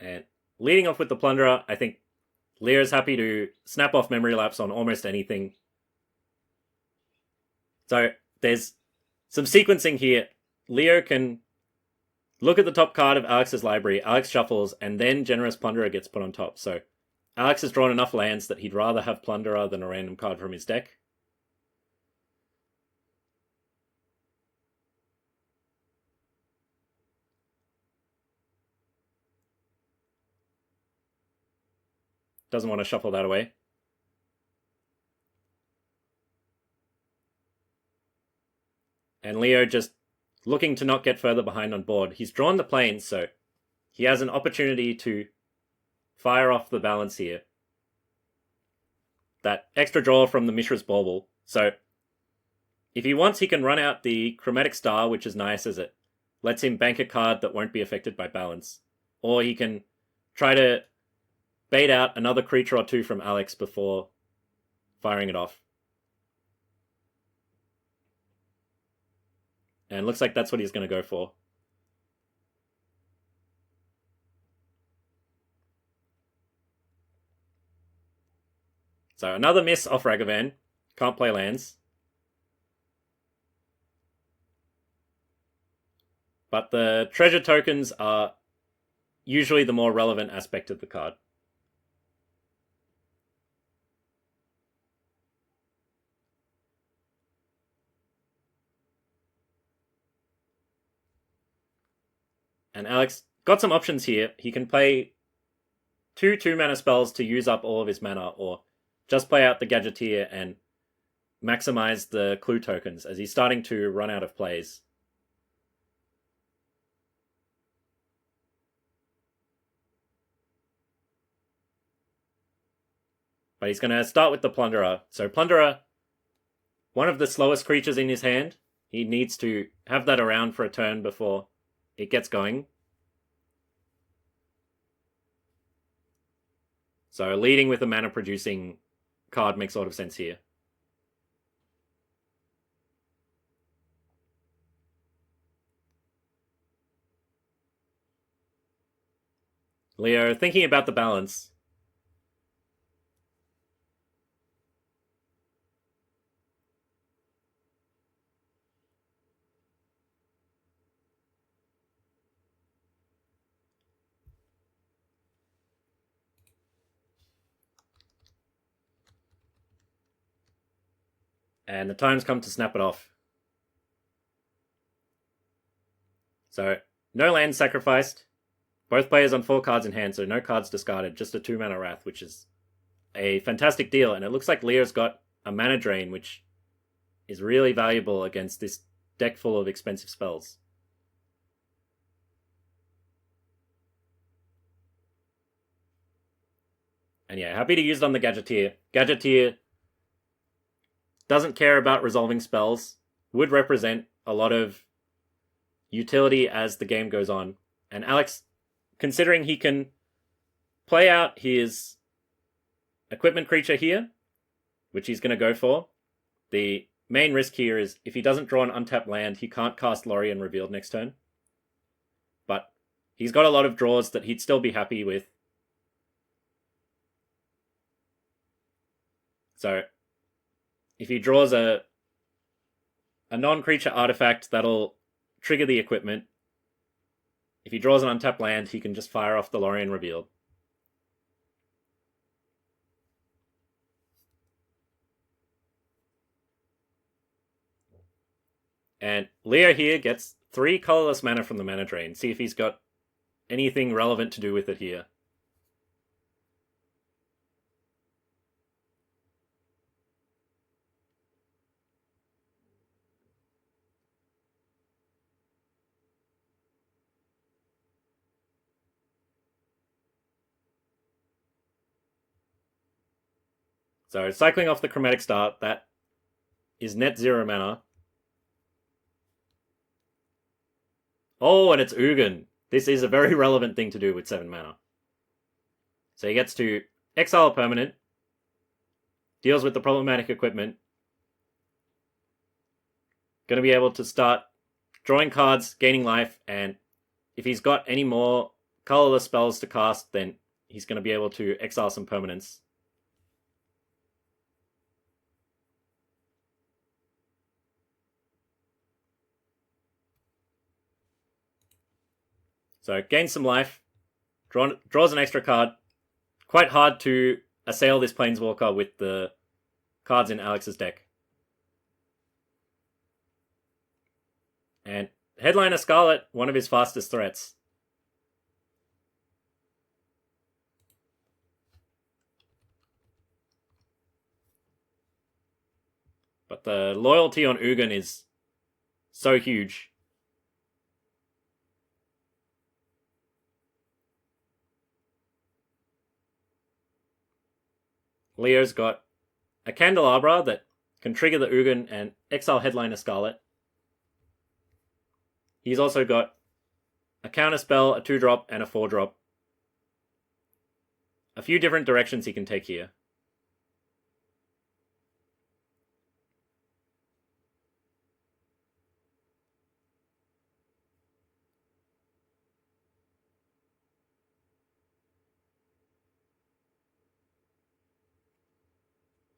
And leading off with the Plunderer, I think Leo's happy to snap off Memory Lapse on almost anything. So there's some sequencing here. Leo can look at the top card of Alex's library, Alex shuffles, and then Generous Plunderer gets put on top. So Alex has drawn enough lands that he'd rather have Plunderer than a random card from his deck. Doesn't want to shuffle that away. And Leo just looking to not get further behind on board. He's drawn the plains, so he has an opportunity to fire off the balance here. That extra draw from the Mishra's Bauble. So if he wants, he can run out the Chromatic Star, which is nice as it lets him bank a card that won't be affected by balance. Or he can try to bait out another creature or two from Alex before firing it off. And looks like that's what he's going to go for. So another miss off Ragavan. Can't play lands. But the treasure tokens are usually the more relevant aspect of the card. And Alex got some options here. He can play 2 2-mana spells to use up all of his mana, or just play out the Gadgeteer and maximize the clue tokens as he's starting to run out of plays. But he's going to start with the Plunderer. So Plunderer, one of the slowest creatures in his hand. He needs to have that around for a turn before it gets going. So leading with a mana producing card makes a lot of sense here. Leo thinking about the balance. And the time's come to snap it off. So, no land sacrificed. Both players on 4 cards in hand, so no cards discarded. Just a 2-mana Wrath, which is a fantastic deal. And it looks like Leo's got a mana drain, which is really valuable against this deck full of expensive spells. And yeah, happy to use it on the Gadgeteer. Gadgeteer doesn't care about resolving spells, would represent a lot of utility as the game goes on. And Alex, considering he can play out his equipment creature here, which he's going to go for, the main risk here is if he doesn't draw an untapped land, he can't cast Lorien Revealed next turn. But he's got a lot of draws that he'd still be happy with. So if he draws a non-creature artifact, that'll trigger the equipment. If he draws an untapped land, he can just fire off the Lorien Revealed. And Leo here gets 3 colorless mana from the mana drain. See if he's got anything relevant to do with it here. So cycling off the Chromatic Star, that is net 0 mana. Oh, and it's Ugin. This is a very relevant thing to do with 7 mana. So he gets to exile a permanent, deals with the problematic equipment, going to be able to start drawing cards, gaining life, and if he's got any more colorless spells to cast, then he's going to be able to exile some permanents. So gains some life, draws an extra card. Quite hard to assail this Planeswalker with the cards in Alex's deck. And Headliner Scarlet, one of his fastest threats. But the loyalty on Ugin is so huge. Leo's got a Candelabra that can trigger the Ugin and exile Headliner Scarlet. He's also got a counterspell, a 2-drop, and a 4-drop. A few different directions he can take here.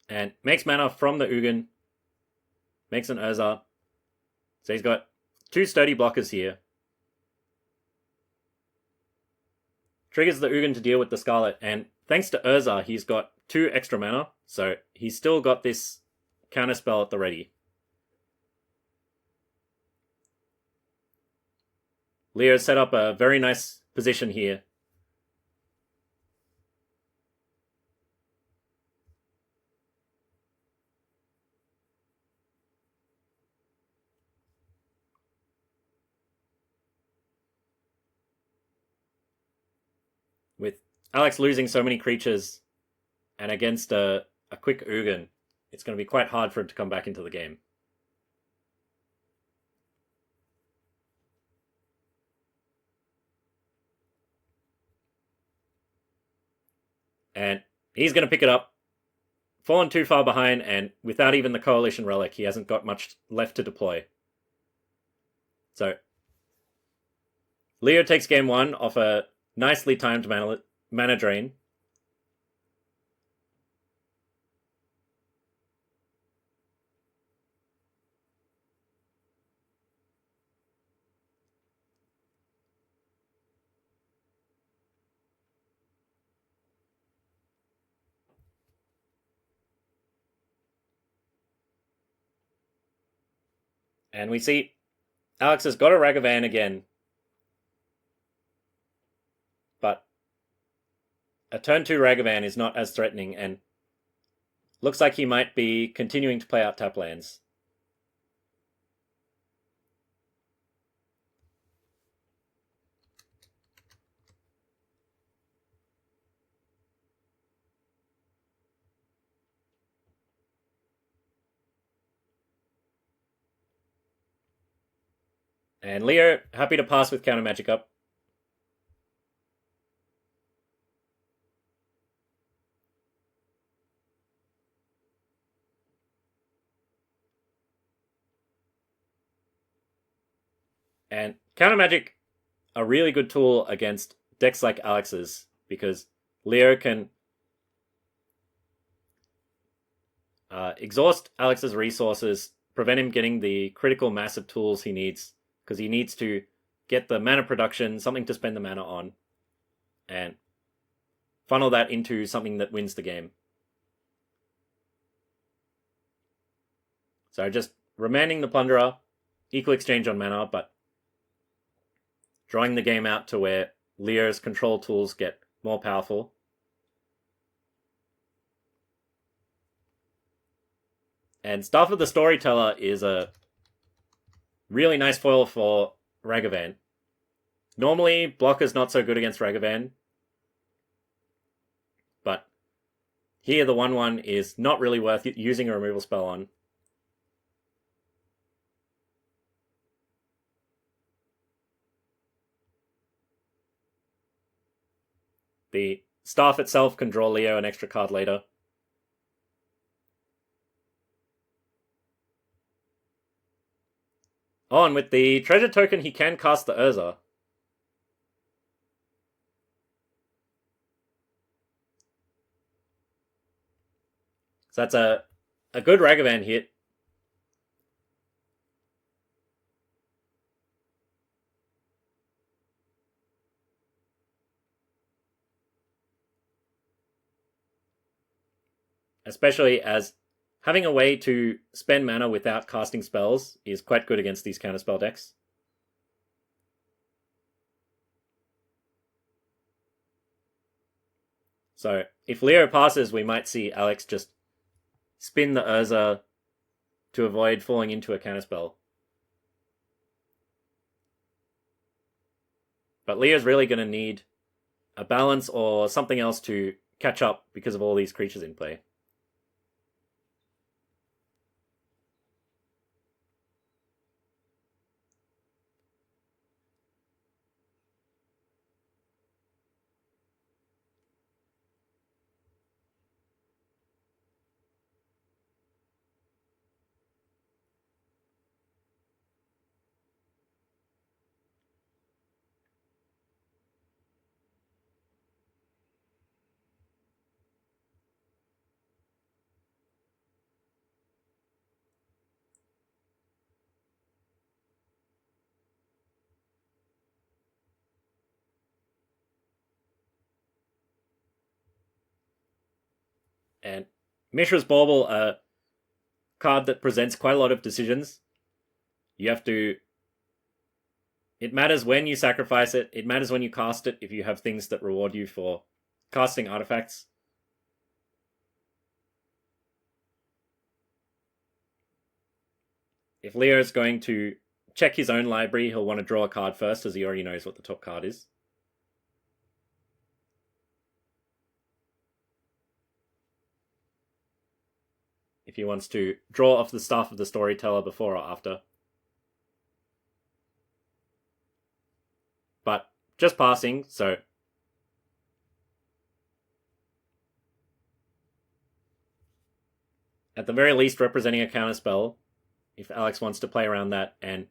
And makes mana from the Ugin. Makes an Urza. So he's got 2 sturdy blockers here. Triggers the Ugin to deal with the Scarlet, and thanks to Urza, he's got 2 extra mana, so he's still got this counterspell at the ready. Leo set up a very nice position here. With Alex losing so many creatures and against a quick Ugin, it's going to be quite hard for him to come back into the game. And he's going to pick it up. Fallen too far behind, and without even the Coalition Relic, he hasn't got much left to deploy. So, Leo takes game 1 off a nicely timed mana drain. And we see Alex has got a Ragavan again. But a turn 2 Ragavan is not as threatening, and looks like he might be continuing to play out tap lands. And Leo, happy to pass with counter magic up. And counter magic, a really good tool against decks like Alex's, because Leo can exhaust Alex's resources, prevent him getting the critical massive tools he needs, because he needs to get the mana production, something to spend the mana on, and funnel that into something that wins the game. So just remanding the Plunderer, equal exchange on mana, but drawing the game out to where Leo's control tools get more powerful. And Staff of the Storyteller is a really nice foil for Ragavan. Normally, blocker's not so good against Ragavan, but here the 1/1 is not really worth using a removal spell on. The staff itself can draw Leo an extra card later. Oh, and with the treasure token, he can cast the Urza. So that's a good Ragavan hit. Especially as having a way to spend mana without casting spells is quite good against these counterspell decks. So if Leo passes, we might see Alex just spin the Urza to avoid falling into a counterspell. But Leo's really going to need a balance or something else to catch up because of all these creatures in play. And Mishra's Bauble, a card that presents quite a lot of decisions. You have to... It matters when you sacrifice it. It matters when you cast it if you have things that reward you for casting artifacts. If Leo's going to check his own library, he'll want to draw a card first, as he already knows what the top card is. If he wants to draw off the Staff of the Storyteller before or after. But just passing, so... At the very least, representing a counterspell, if Alex wants to play around that. And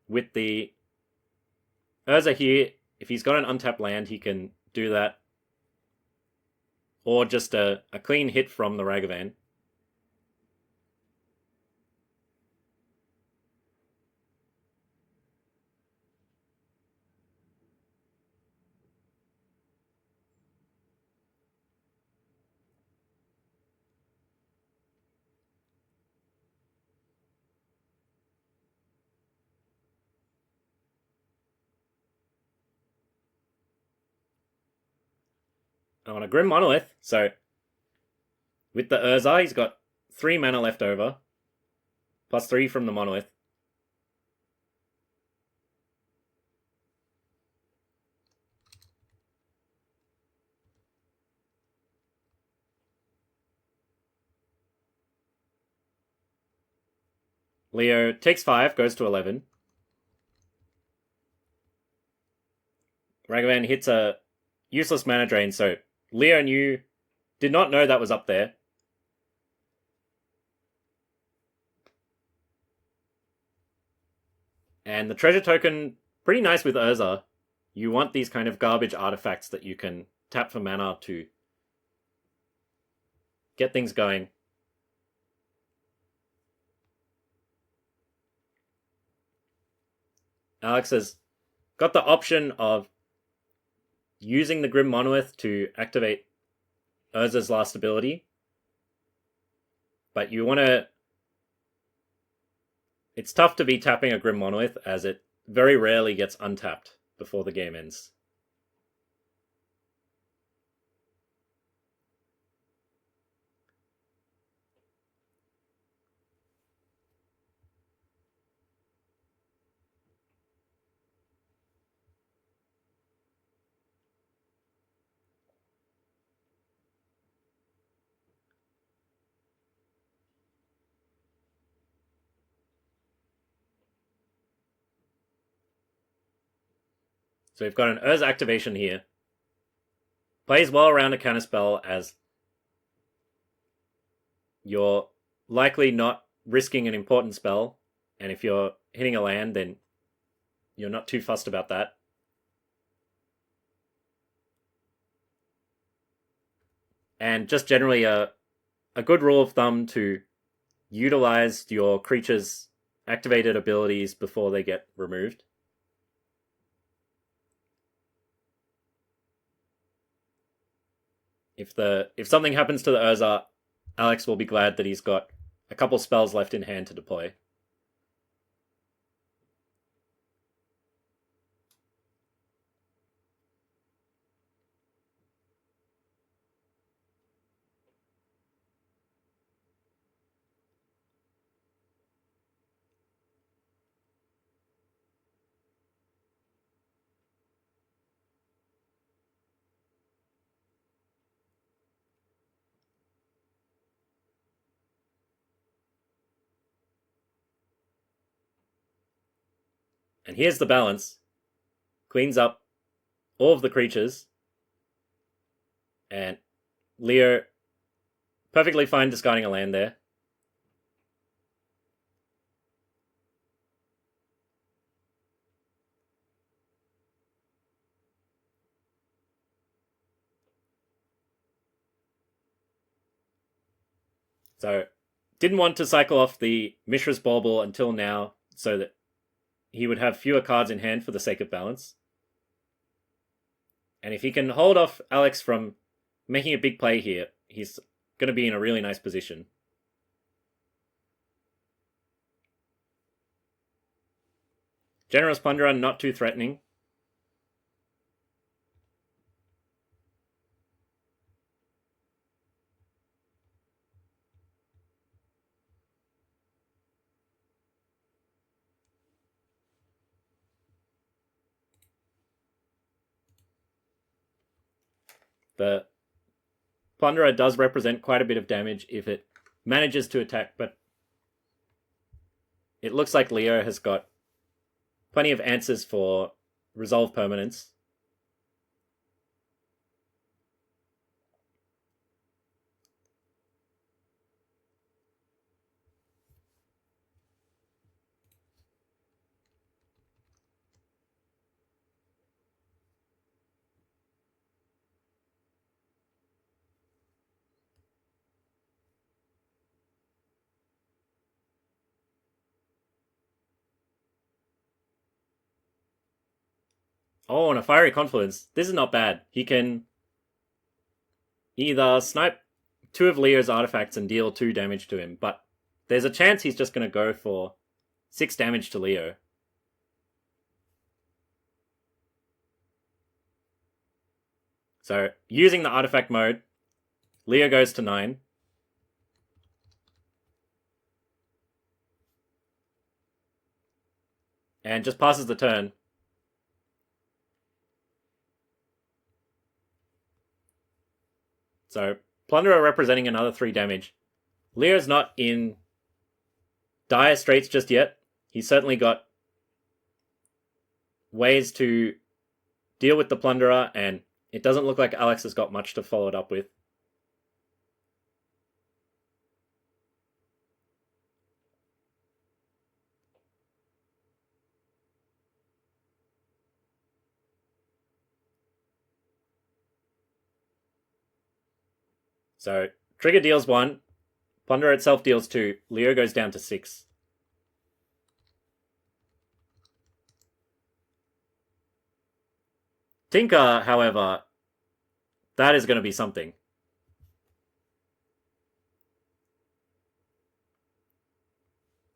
with the Urza here, if he's got an untapped land, he can do that. Or just a clean hit from the Ragavan. On a Grim Monolith, so with the Urza, he's got 3 mana left over, plus 3 from the Monolith. Leo takes 5, goes to 11. Ragavan hits a useless mana drain, so Leo did not know that was up there. And the treasure token, pretty nice with Urza. You want these kind of garbage artifacts that you can tap for mana to get things going. Alex has got the option of using the Grim Monolith to activate Urza's last ability. But you want to... It's tough to be tapping a Grim Monolith, as it very rarely gets untapped before the game ends. So we've got an Urza activation here. Plays well around a counterspell, as you're likely not risking an important spell, and if you're hitting a land, then you're not too fussed about that. And just generally a good rule of thumb to utilize your creature's activated abilities before they get removed. If something happens to the Urza, Alex will be glad that he's got a couple spells left in hand to deploy. And here's the balance. Cleans up all of the creatures. And Leo, perfectly fine discarding a land there. So, didn't want to cycle off the Mishra's Bauble until now, so that he would have fewer cards in hand for the sake of balance. And if he can hold off Alex from making a big play here, he's going to be in a really nice position. Generous Plunderer, not too threatening. The Plunderer does represent quite a bit of damage if it manages to attack, but it looks like Leo has got plenty of answers for resolve permanents. Oh, and a Fiery Confluence. This is not bad. He can either snipe 2 of Leo's artifacts and deal 2 damage to him, but there's a chance he's just going to go for 6 damage to Leo. So, using the artifact mode, Leo goes to 9. And just passes the turn. So, Plunderer representing another 3 damage. Leo's not in dire straits just yet. He's certainly got ways to deal with the Plunderer, and it doesn't look like Alex has got much to follow it up with. So, Trigger deals 1, Plunderer itself deals 2, Leo goes down to 6. Tinker, however, that is going to be something.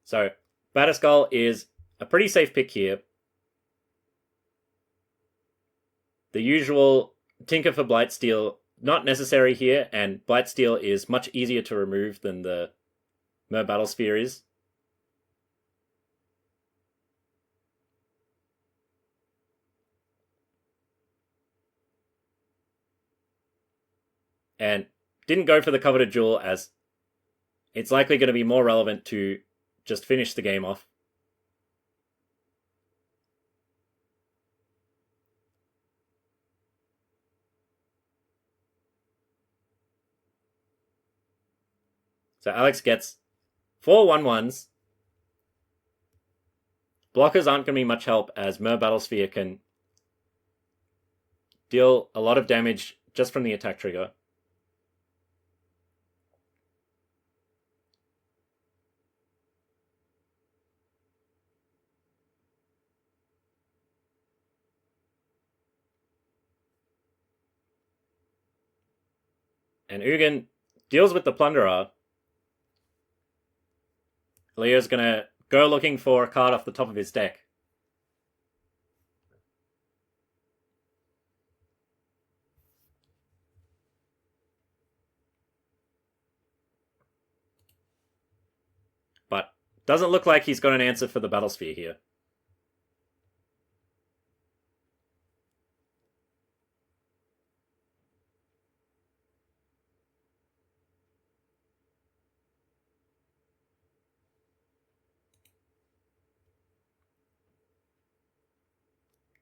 So, Batterskull is a pretty safe pick here. The usual Tinker for Blightsteel, not necessary here, and Blightsteel is much easier to remove than the Mer Battlesphere is. And didn't go for the Coveted Jewel as it's likely going to be more relevant to just finish the game off. So Alex gets 4 1/1s. Blockers aren't going to be much help as Mer Battlesphere can deal a lot of damage just from the attack trigger. And Ugin deals with the Plunderer. Leo's going to go looking for a card off the top of his deck. But doesn't look like he's got an answer for the Battlesphere here.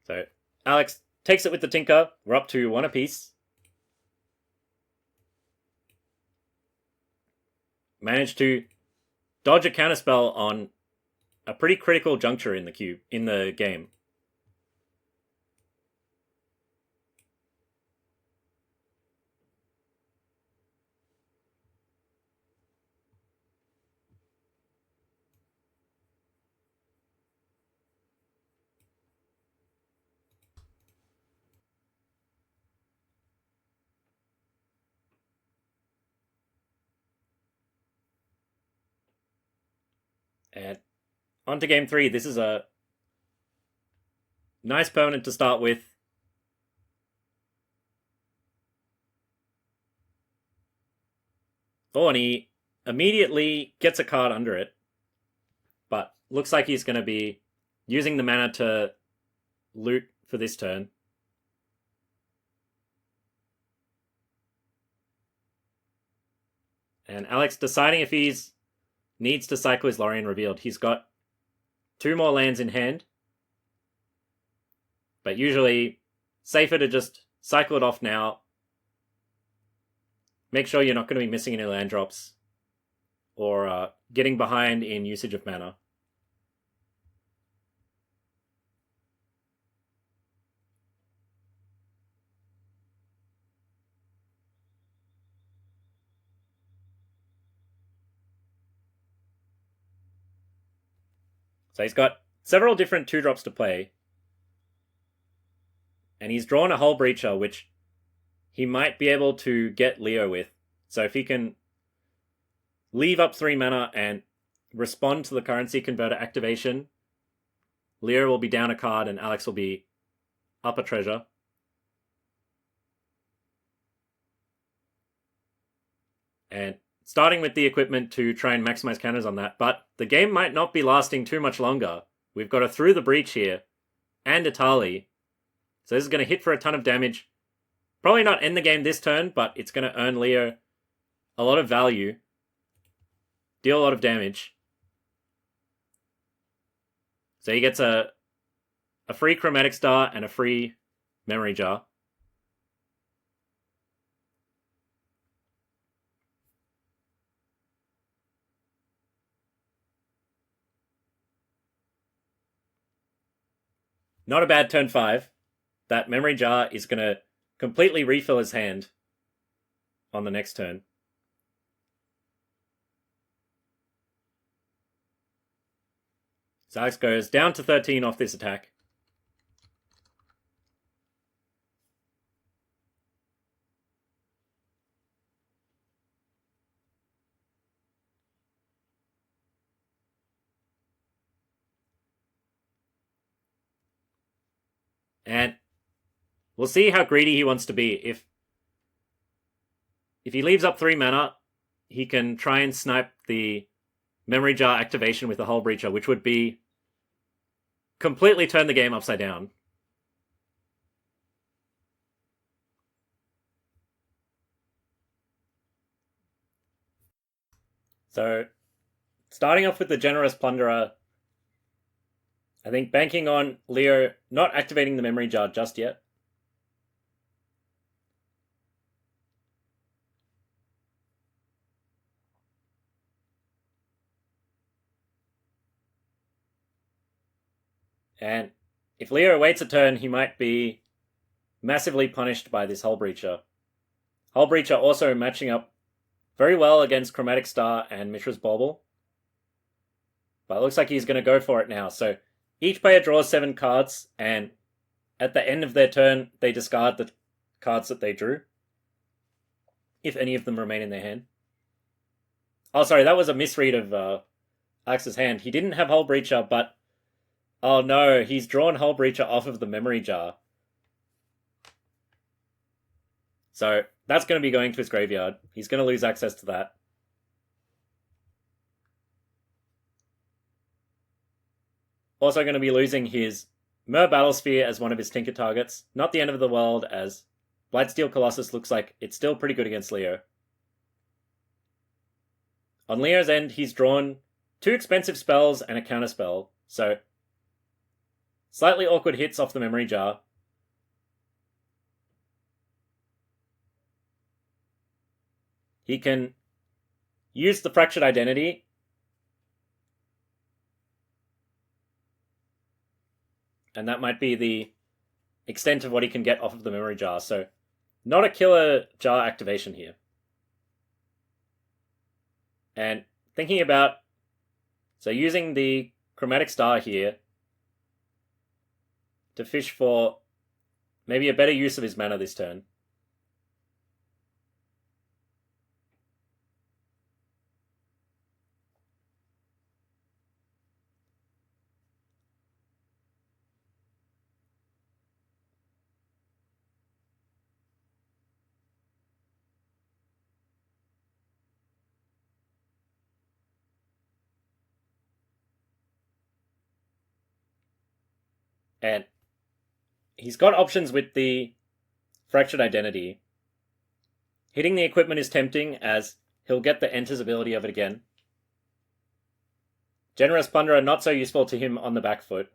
So Alex takes it with the Tinker. We're up to 1 apiece. Managed to dodge a counterspell on a pretty critical juncture in the game. And on to game 3. This is a nice permanent to start with. Oh, and he immediately gets a card under it. But looks like he's going to be using the mana to loot for this turn. And Alex deciding if he needs to cycle his Lorien Revealed. He's got 2 more lands in hand. But usually safer to just cycle it off now. Make sure you're not going to be missing any land drops or getting behind in usage of mana. So he's got several different 2-drops to play. And he's drawn a Hull Breacher, which he might be able to get Leo with. So if he can leave up 3 mana and respond to the currency converter activation, Leo will be down a card and Alex will be up a treasure. And starting with the equipment to try and maximize counters on that, but the game might not be lasting too much longer. We've got a Through the Breach here, and Itali. So this is going to hit for a ton of damage. Probably not end the game this turn, but it's going to earn Leo a lot of value. Deal a lot of damage. So he gets a free Chromatic Star and a free Memory Jar. Not a bad turn 5. That Memory Jar is going to completely refill his hand on the next turn. So Alex goes down to 13 off this attack. And we'll see how greedy he wants to be. If he leaves up 3 mana, he can try and snipe the Memory Jar activation with the Hull Breacher, which would be completely turn the game upside down. So, starting off with the Generous Plunderer, I think banking on Leo not activating the Memory Jar just yet. And if Leo waits a turn, he might be massively punished by this Hull Breacher. Hull Breacher also matching up very well against Chromatic Star and Mishra's Bauble. But it looks like he's going to go for it now. So each player draws 7 cards, and at the end of their turn, they discard the cards that they drew, if any of them remain in their hand. Oh, sorry, that was a misread of Alex's hand. He didn't have Hull Breacher, but oh no, he's drawn Hull Breacher off of the Memory Jar. So that's going to be going to his graveyard. He's going to lose access to that. Also going to be losing his Myr Battlesphere as one of his Tinker targets. Not the end of the world, as Blightsteel Colossus looks like it's still pretty good against Leo. On Leo's end, he's drawn 2 expensive spells and a counterspell, so slightly awkward hits off the Memory Jar. He can use the Fractured Identity and that might be the extent of what he can get off of the Memory Jar. So not a killer jar activation here. And thinking about, so using the Chromatic Star here to fish for maybe a better use of his mana this turn. And he's got options with the Fractured Identity. Hitting the equipment is tempting, as he'll get the Enters ability of it again. Generous Plunderer not so useful to him on the back foot.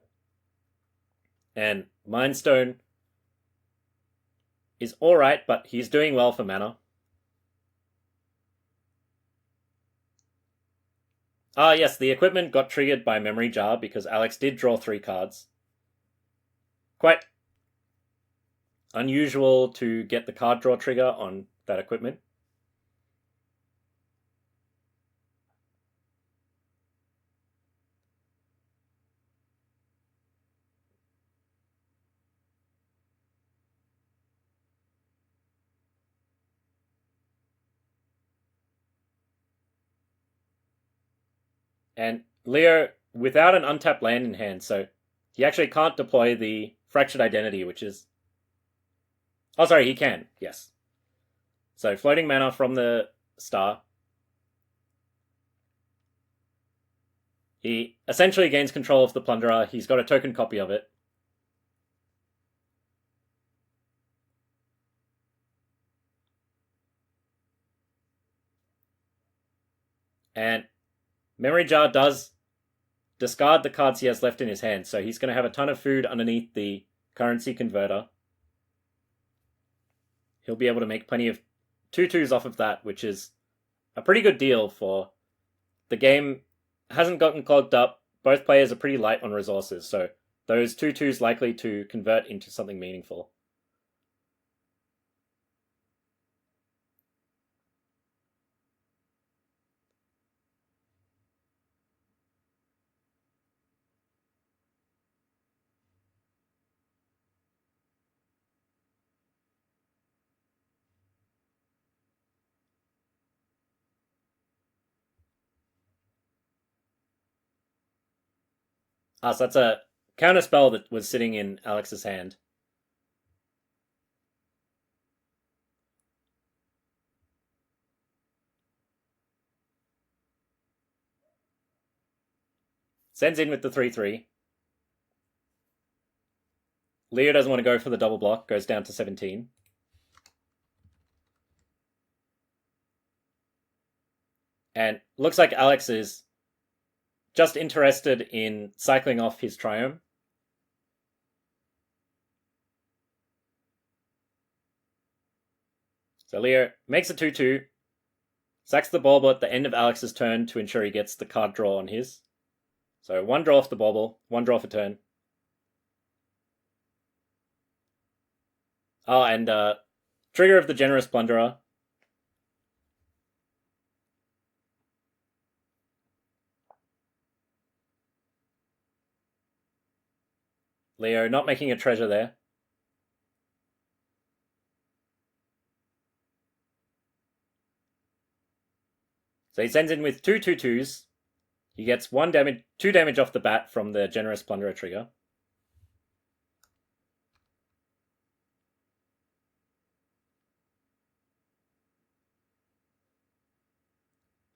And Mind Stone is alright, but he's doing well for mana. Ah, yes, the equipment got triggered by Memory Jar because Alex did draw 3 cards. Quite unusual to get the card draw trigger on that equipment. And Leo, without an untapped land in hand, so he actually can't deploy the Fractured Identity, which is... Oh, sorry, he can, yes. So floating mana from the star. He essentially gains control of the Plunderer. He's got a token copy of it. And Memory Jar does discard the cards he has left in his hand, so he's going to have a ton of food underneath the currency converter. He'll be able to make plenty of 2/2s off of that, which is a pretty good deal for the game. Hasn't gotten clogged up. Both players are pretty light on resources, so those 2/2s likely to convert into something meaningful. Ah, so that's a counter spell that was sitting in Alex's hand. Sends in with the 3/3. Leo doesn't want to go for the double block, goes down to 17. And looks like Alex is just interested in cycling off his Triome. So Leo makes a 2/2, sacks the bauble at the end of Alex's turn to ensure he gets the card draw on his. So 1 draw off the bauble, 1 draw for turn. Oh, and trigger of the Generous Plunderer. Leo not making a treasure there. So he sends in with 2/2/2s. He gets 2 damage off the bat from the Generous Plunderer trigger.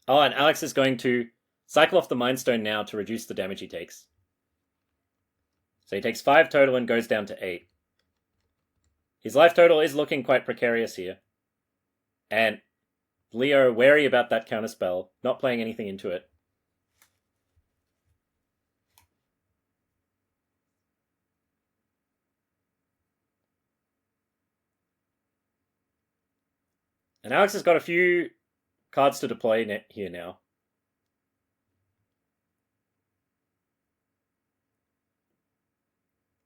Oh, and Alex is going to cycle off the Mind Stone now to reduce the damage he takes. So he takes 5 total and goes down to 8. His life total is looking quite precarious here. And Leo wary about that counterspell, not playing anything into it. And Alex has got a few cards to deploy here now.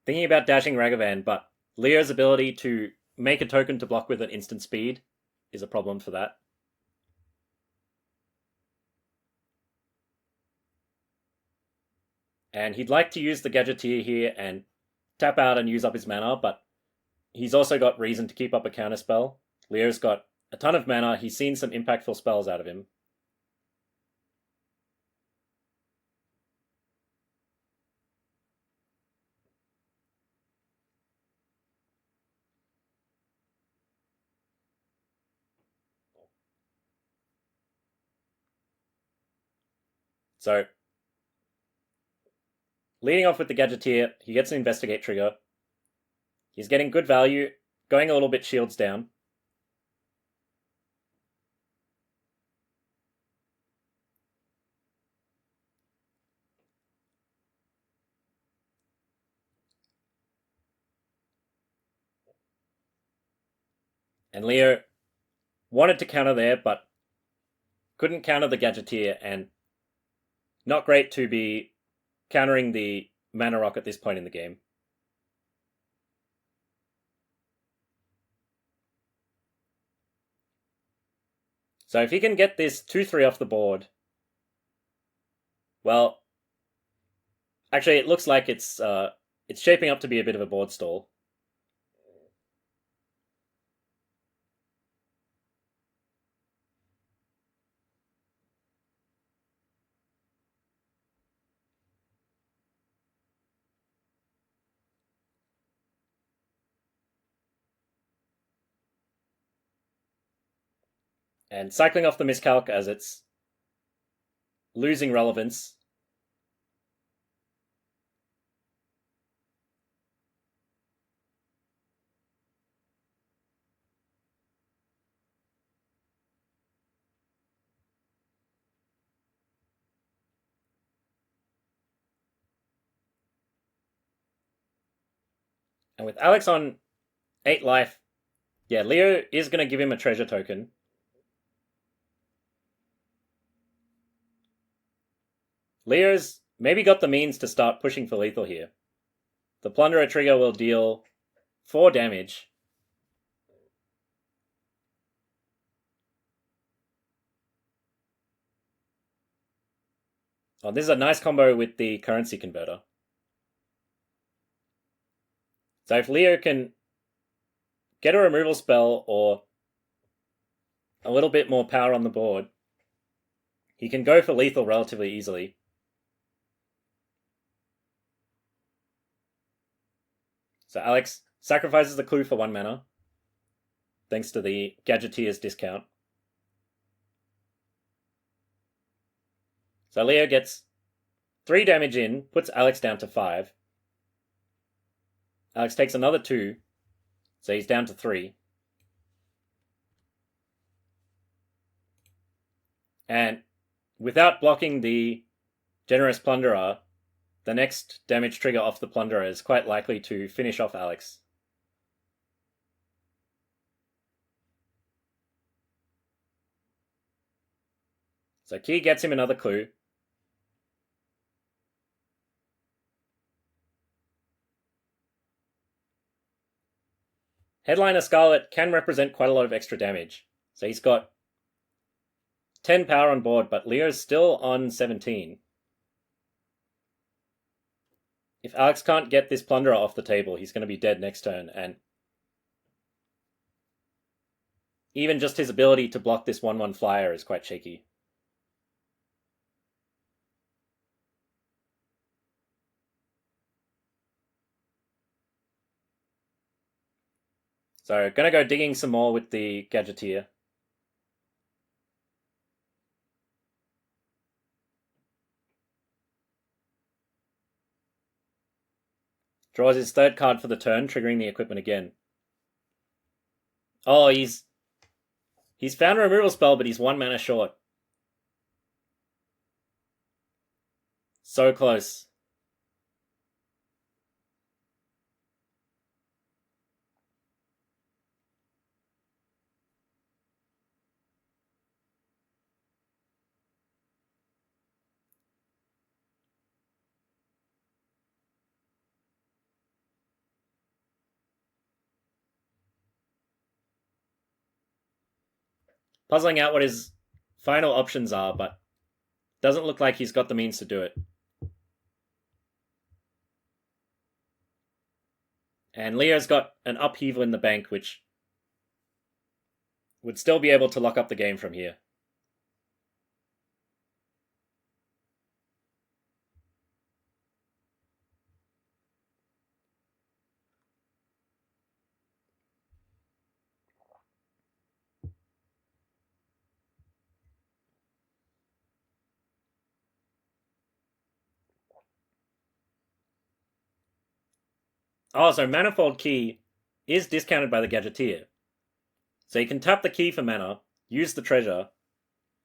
Thinking about dashing Ragavan, but Leo's ability to make a token to block with at instant speed is a problem for that. And he'd like to use the Gadgeteer here and tap out and use up his mana, but he's also got reason to keep up a counterspell. Leo's got a ton of mana. He's seen some impactful spells out of him. So leading off with the Gadgeteer, he gets an Investigate trigger. He's getting good value, going a little bit shields down. And Leo wanted to counter there, but couldn't counter the Gadgeteer, and not great to be countering the Mana Rock at this point in the game. So if he can get this 2-3 off the board, well, actually it looks like it's shaping up to be a bit of a board stall. And cycling off the miscalc as it's losing relevance. And with Alex on 8 life, yeah, Leo is going to give him a treasure token. Leo's maybe got the means to start pushing for lethal here. The Plunderer trigger will deal 4 damage. Oh, this is a nice combo with the currency converter. So if Leo can get a removal spell or a little bit more power on the board, he can go for lethal relatively easily. So Alex sacrifices the clue for 1 mana, thanks to the Gadgeteer's discount. So Leo gets 3 damage in, puts Alex down to 5. Alex takes another 2, so he's down to 3. And without blocking the Generous Plunderer, the next damage trigger off the Plunderer is quite likely to finish off Alex. So Key gets him another clue. Headliner Scarlet can represent quite a lot of extra damage. So he's got 10 power on board, but Leo's still on 17. If Alex can't get this Plunderer off the table, he's going to be dead next turn, and even just his ability to block this 1/1 flyer is quite shaky. So, gonna go digging some more with the Gadgeteer. Draws his 3rd card for the turn, triggering the equipment again. Oh, he's found a removal spell, but he's 1 mana short. So close. Puzzling out what his final options are, but doesn't look like he's got the means to do it. And Leo's got an upheaval in the bank, which would still be able to lock up the game from here. Oh, so Manifold Key is discounted by the Gadgeteer. So you can tap the key for mana, use the treasure,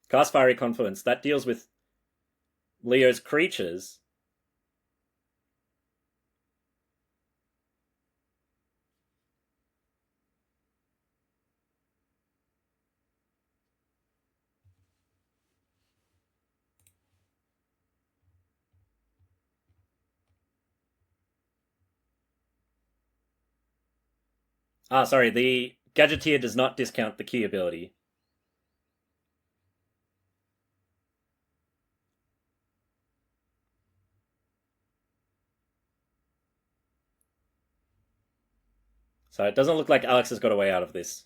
cast Fiery Confluence. That deals with Leo's creatures. Ah, sorry, the Gadgeteer does not discount the key ability. So it doesn't look like Alex has got a way out of this.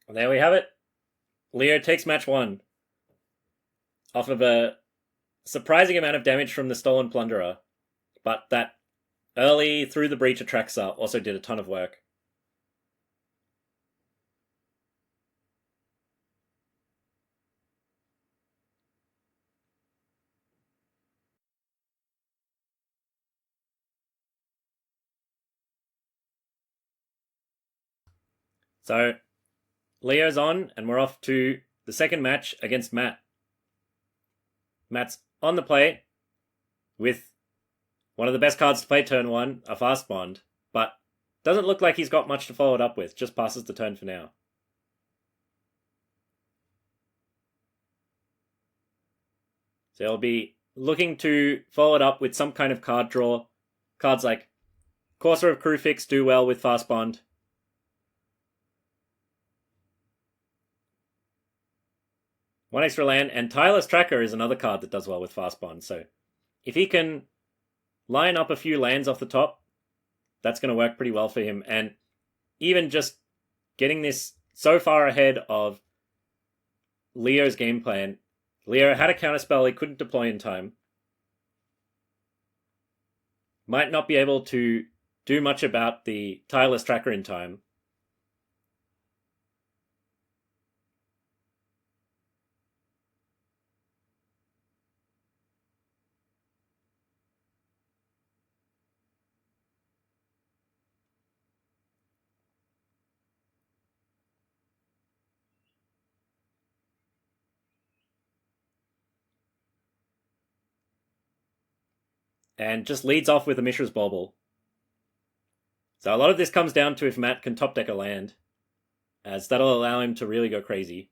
And there we have it. Leo takes match 1 off of a surprising amount of damage from the Stolen Plunderer, but that early through the breach Atraxa also did a ton of work. So Leo's on, and we're off to the second match against Matt. Matt's on the play with one of the best cards to play turn 1, a Fast Bond, but doesn't look like he's got much to follow it up with, just passes the turn for now. So he'll be looking to follow it up with some kind of card draw. Cards like Courser of Crufix do well with Fast Bond. One extra land, and Tireless Tracker is another card that does well with Fast Bond. So if he can line up a few lands off the top, that's going to work pretty well for him. And even just getting this so far ahead of Leo's game plan, Leo had a counterspell he couldn't deploy in time. Might not be able to do much about the Tireless Tracker in time. And just leads off with a Mishra's Bauble. So a lot of this comes down to if Matt can top deck a land, as that'll allow him to really go crazy.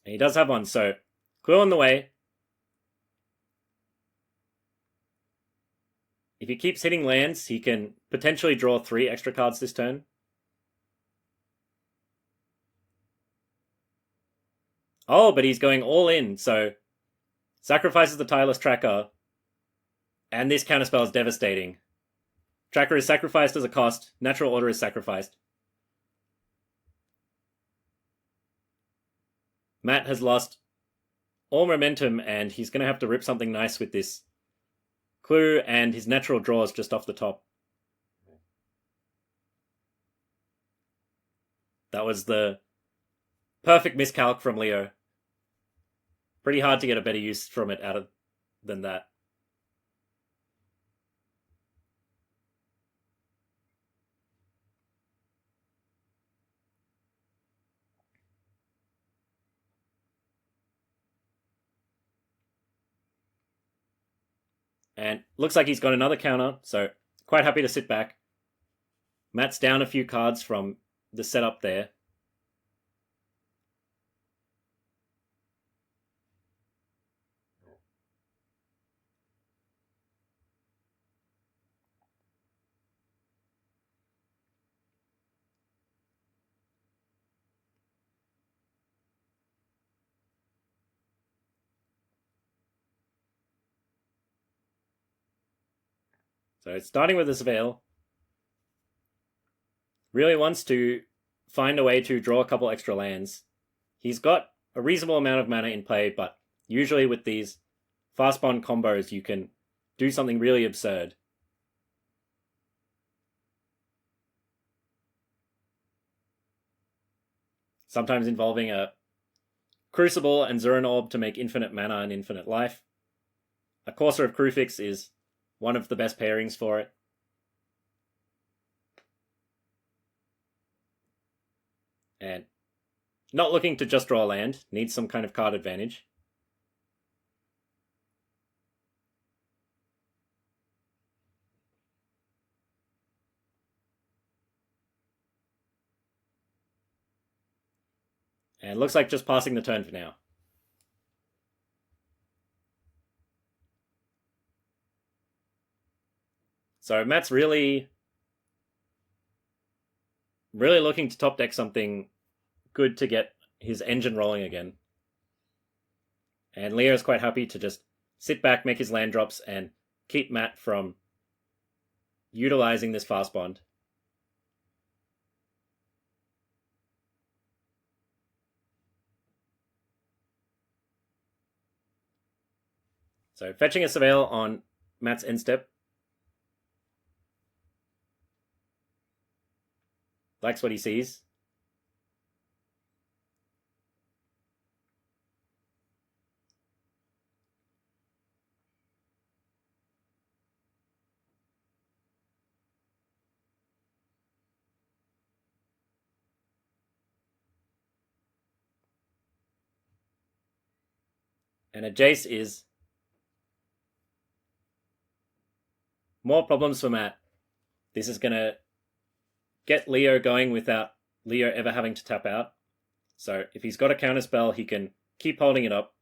And he does have one, so Quill on the way. If he keeps hitting lands, he can potentially draw 3 extra cards this turn. Oh, but he's going all in, so sacrifices the Tireless Tracker, and this counterspell is devastating. Tracker is sacrificed as a cost, Natural Order is sacrificed. Matt has lost all momentum, and he's going to have to rip something nice with this clue, and his natural draws just off the top. That was the perfect miscalc from Leo. Pretty hard to get a better use from it than that. And looks like he's got another counter, so quite happy to sit back. Matt's down a few cards from the setup there. So starting with this Veil, really wants to find a way to draw a couple extra lands. He's got a reasonable amount of mana in play, but usually with these fast bond combos, you can do something really absurd. Sometimes involving a Crucible and Zuran Orb to make infinite mana and infinite life. A Courser of Kruphix is one of the best pairings for it. And not looking to just draw land, needs some kind of card advantage. And looks like just passing the turn for now. So Matt's really looking to top deck something good to get his engine rolling again. And Leo's quite happy to just sit back, make his land drops, and keep Matt from utilizing this fast bond. So fetching a Surveil on Matt's end step. Likes what he sees. And a Jace is more problems for Matt. This is going to get Leo going without Leo ever having to tap out. So if he's got a counter spell, he can keep holding it up.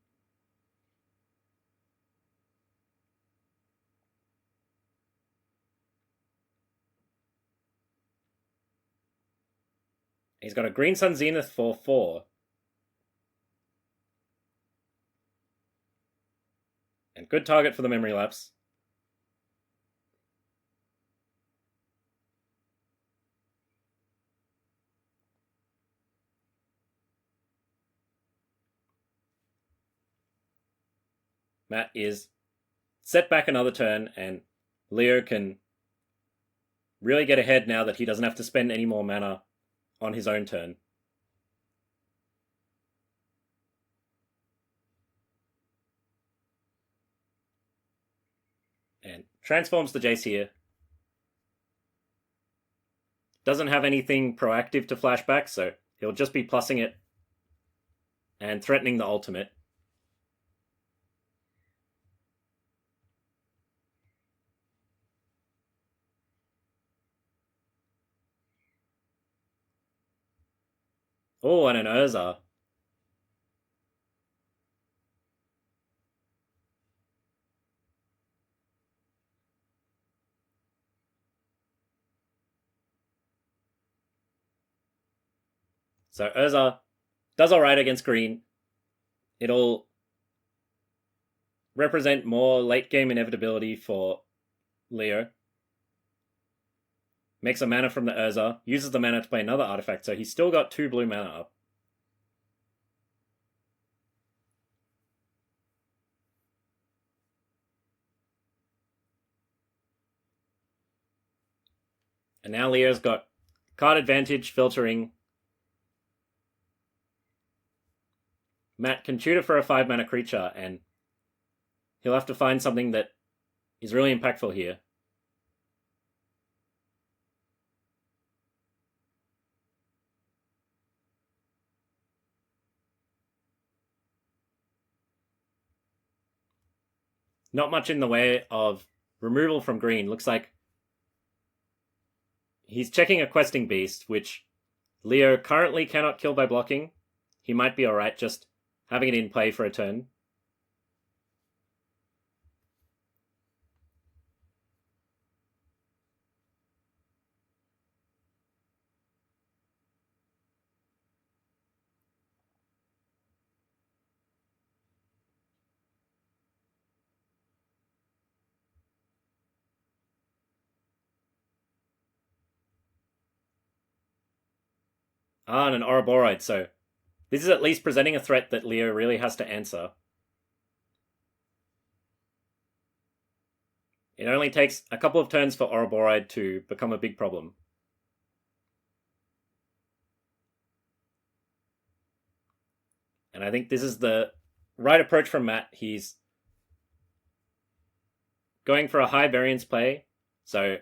He's got a Green Sun Zenith for 4. And good target for the Memory Lapse. Matt is set back another turn, and Leo can really get ahead now that he doesn't have to spend any more mana on his own turn. And transforms the Jace here. Doesn't have anything proactive to flashback, so he'll just be plussing it and threatening the ultimate. Oh, and an Urza. So Urza does alright against green. It'll represent more late game inevitability for Leo. Makes a mana from the Urza, uses the mana to play another artifact, so he's still got 2 blue mana up. And now Leo's got card advantage, filtering. Matt can tutor for a 5 mana creature, and he'll have to find something that is really impactful here. not much in the way of removal from green. Looks like he's checking a questing beast, which Leo currently cannot kill by blocking. He might be alright just having it in play for a turn. And an Ouroboride, so this is at least presenting a threat that Leo really has to answer. It only takes a couple of turns for Ouroboride to become a big problem. And I think this is the right approach from Matt. He's going for a high variance play, so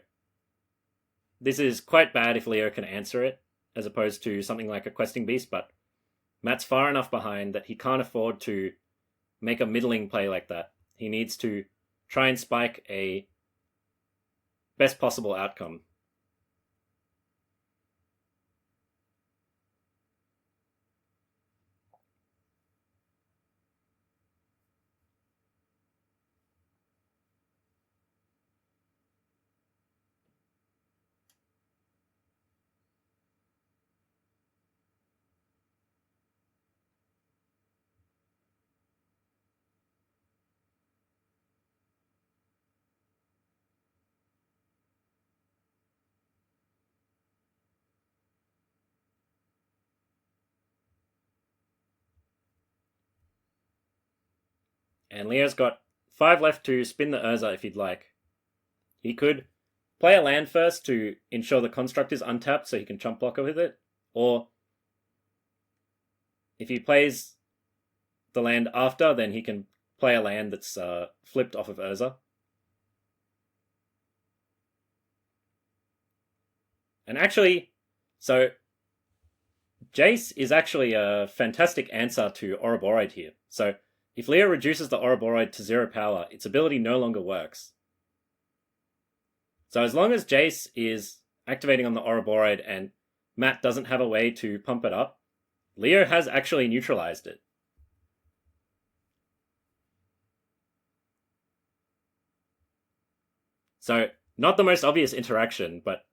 this is quite bad if Leo can answer it, as opposed to something like a questing beast, but Matt's far enough behind that he can't afford to make a middling play like that. He needs to try and spike a best possible outcome. And Leo's got 5 left to spin the Urza if he'd like. He could play a land first to ensure the construct is untapped so he can chump blocker with it, or if he plays the land after, then he can play a land that's flipped off of Urza. And actually, so Jace is actually a fantastic answer to Ouroboride here. So if Leo reduces the Ouroboride to 0 power, its ability no longer works. So as long as Jace is activating on the Ouroboride and Matt doesn't have a way to pump it up, Leo has actually neutralized it. So not the most obvious interaction, but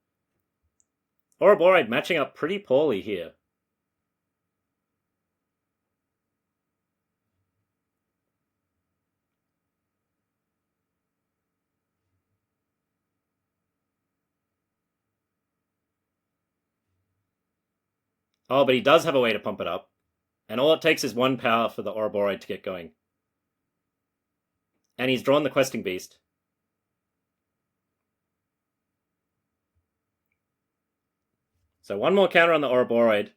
Ouroboride matching up pretty poorly here. Oh, but he does have a way to pump it up. And all it takes is 1 power for the Ouroboride to get going. And he's drawn the questing beast. So 1 more counter on the Ouroboride.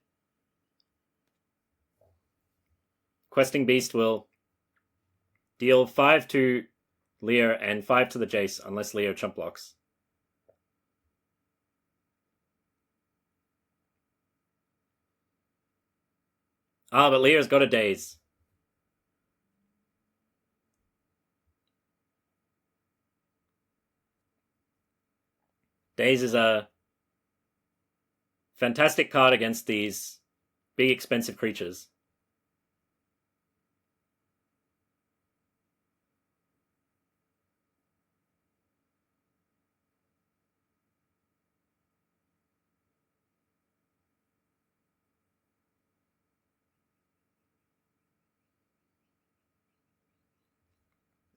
Questing beast will deal 5 to Leo and 5 to the Jace unless Leo chump blocks. But Leo's got a daze. Daze is a fantastic card against these big expensive creatures.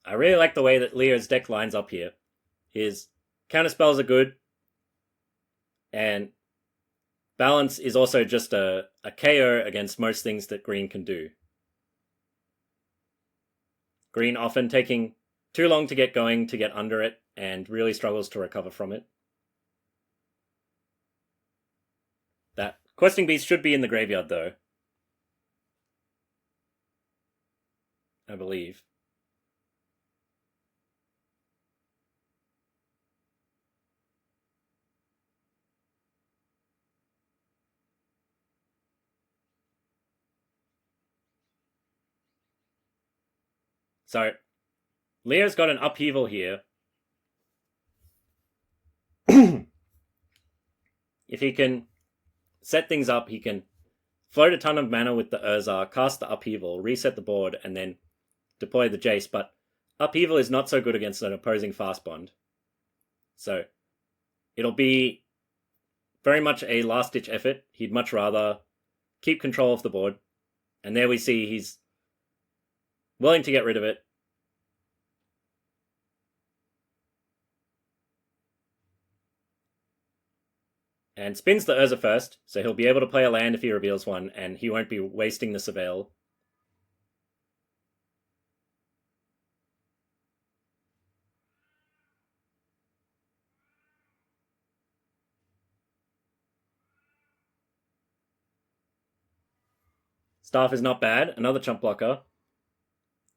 I really like the way that Leo's deck lines up here. His counterspells are good, and balance is also just a KO against most things that green can do. Green often taking too long to get going to get under it and really struggles to recover from it. That questing beast should be in the graveyard though, I believe. So Leo's got an upheaval here. If he can set things up, he can float a ton of mana with the Urza, cast the upheaval, reset the board, and then deploy the Jace. But upheaval is not so good against an opposing fast bond. So it'll be very much a last-ditch effort. He'd much rather keep control of the board. And there we see he's willing to get rid of it. And spins the Urza first, so he'll be able to play a land if he reveals one, and he won't be wasting the Surveil. Staff is not bad, another chump blocker.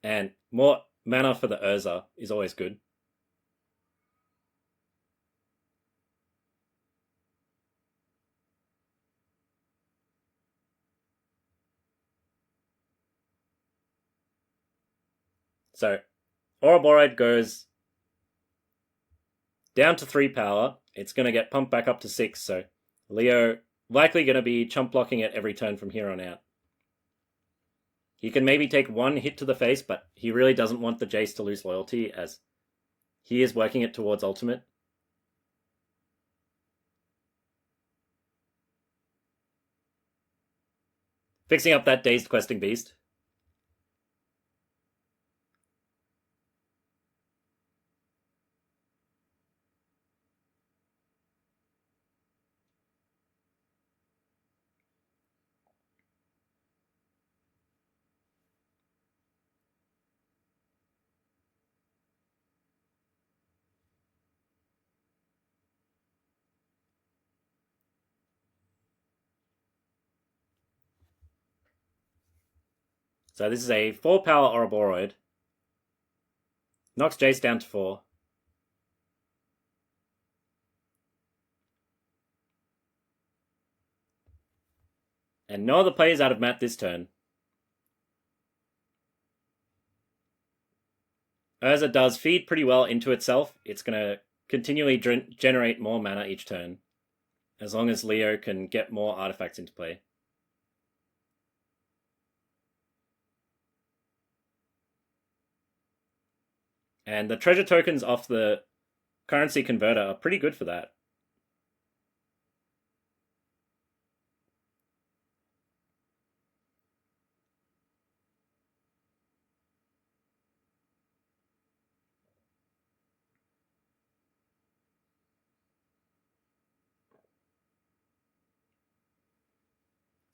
And more mana for the Urza is always good. So, Ouroboros goes down to 3 power. It's going to get pumped back up to 6, so Leo likely going to be chump blocking it every turn from here on out. He can maybe take one hit to the face, but he really doesn't want the Jace to lose loyalty, as he is working it towards ultimate. Fixing up that Dazed Questing Beast. So this is a 4 power Ouroboros. Knocks Jace down to 4. And no other players out of Matt this turn. Urza does feed pretty well into itself. It's going to continually generate more mana each turn, as long as Leo can get more artifacts into play. And the treasure tokens off the currency converter are pretty good for that.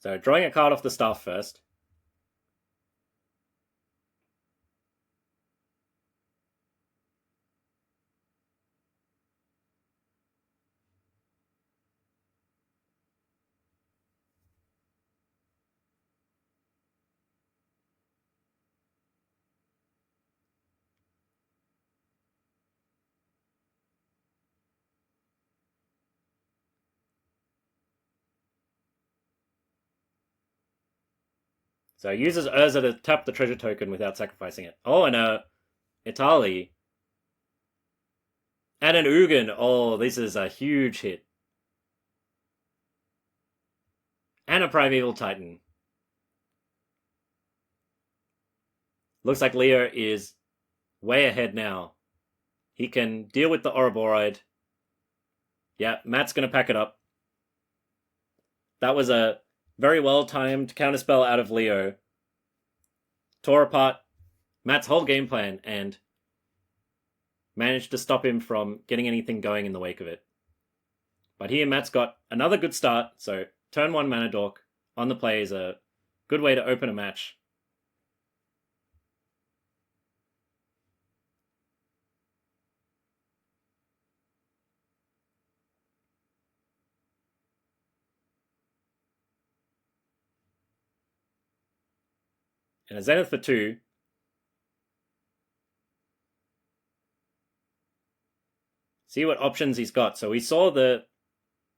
So drawing a card off the staff first. So uses Urza to tap the treasure token without sacrificing it. Oh, and Itali. And an Ugin. Oh, this is a huge hit. And a Primeval Titan. Looks like Leo is way ahead now. He can deal with the Ouroboros. Yeah, Matt's going to pack it up. That was a very well-timed counterspell out of Leo. Tore apart Matt's whole game plan and managed to stop him from getting anything going in the wake of it. But here Matt's got another good start, so turn 1 Mana Dork on the play is a good way to open a match. And a Zenith for 2. See what options he's got. So we saw the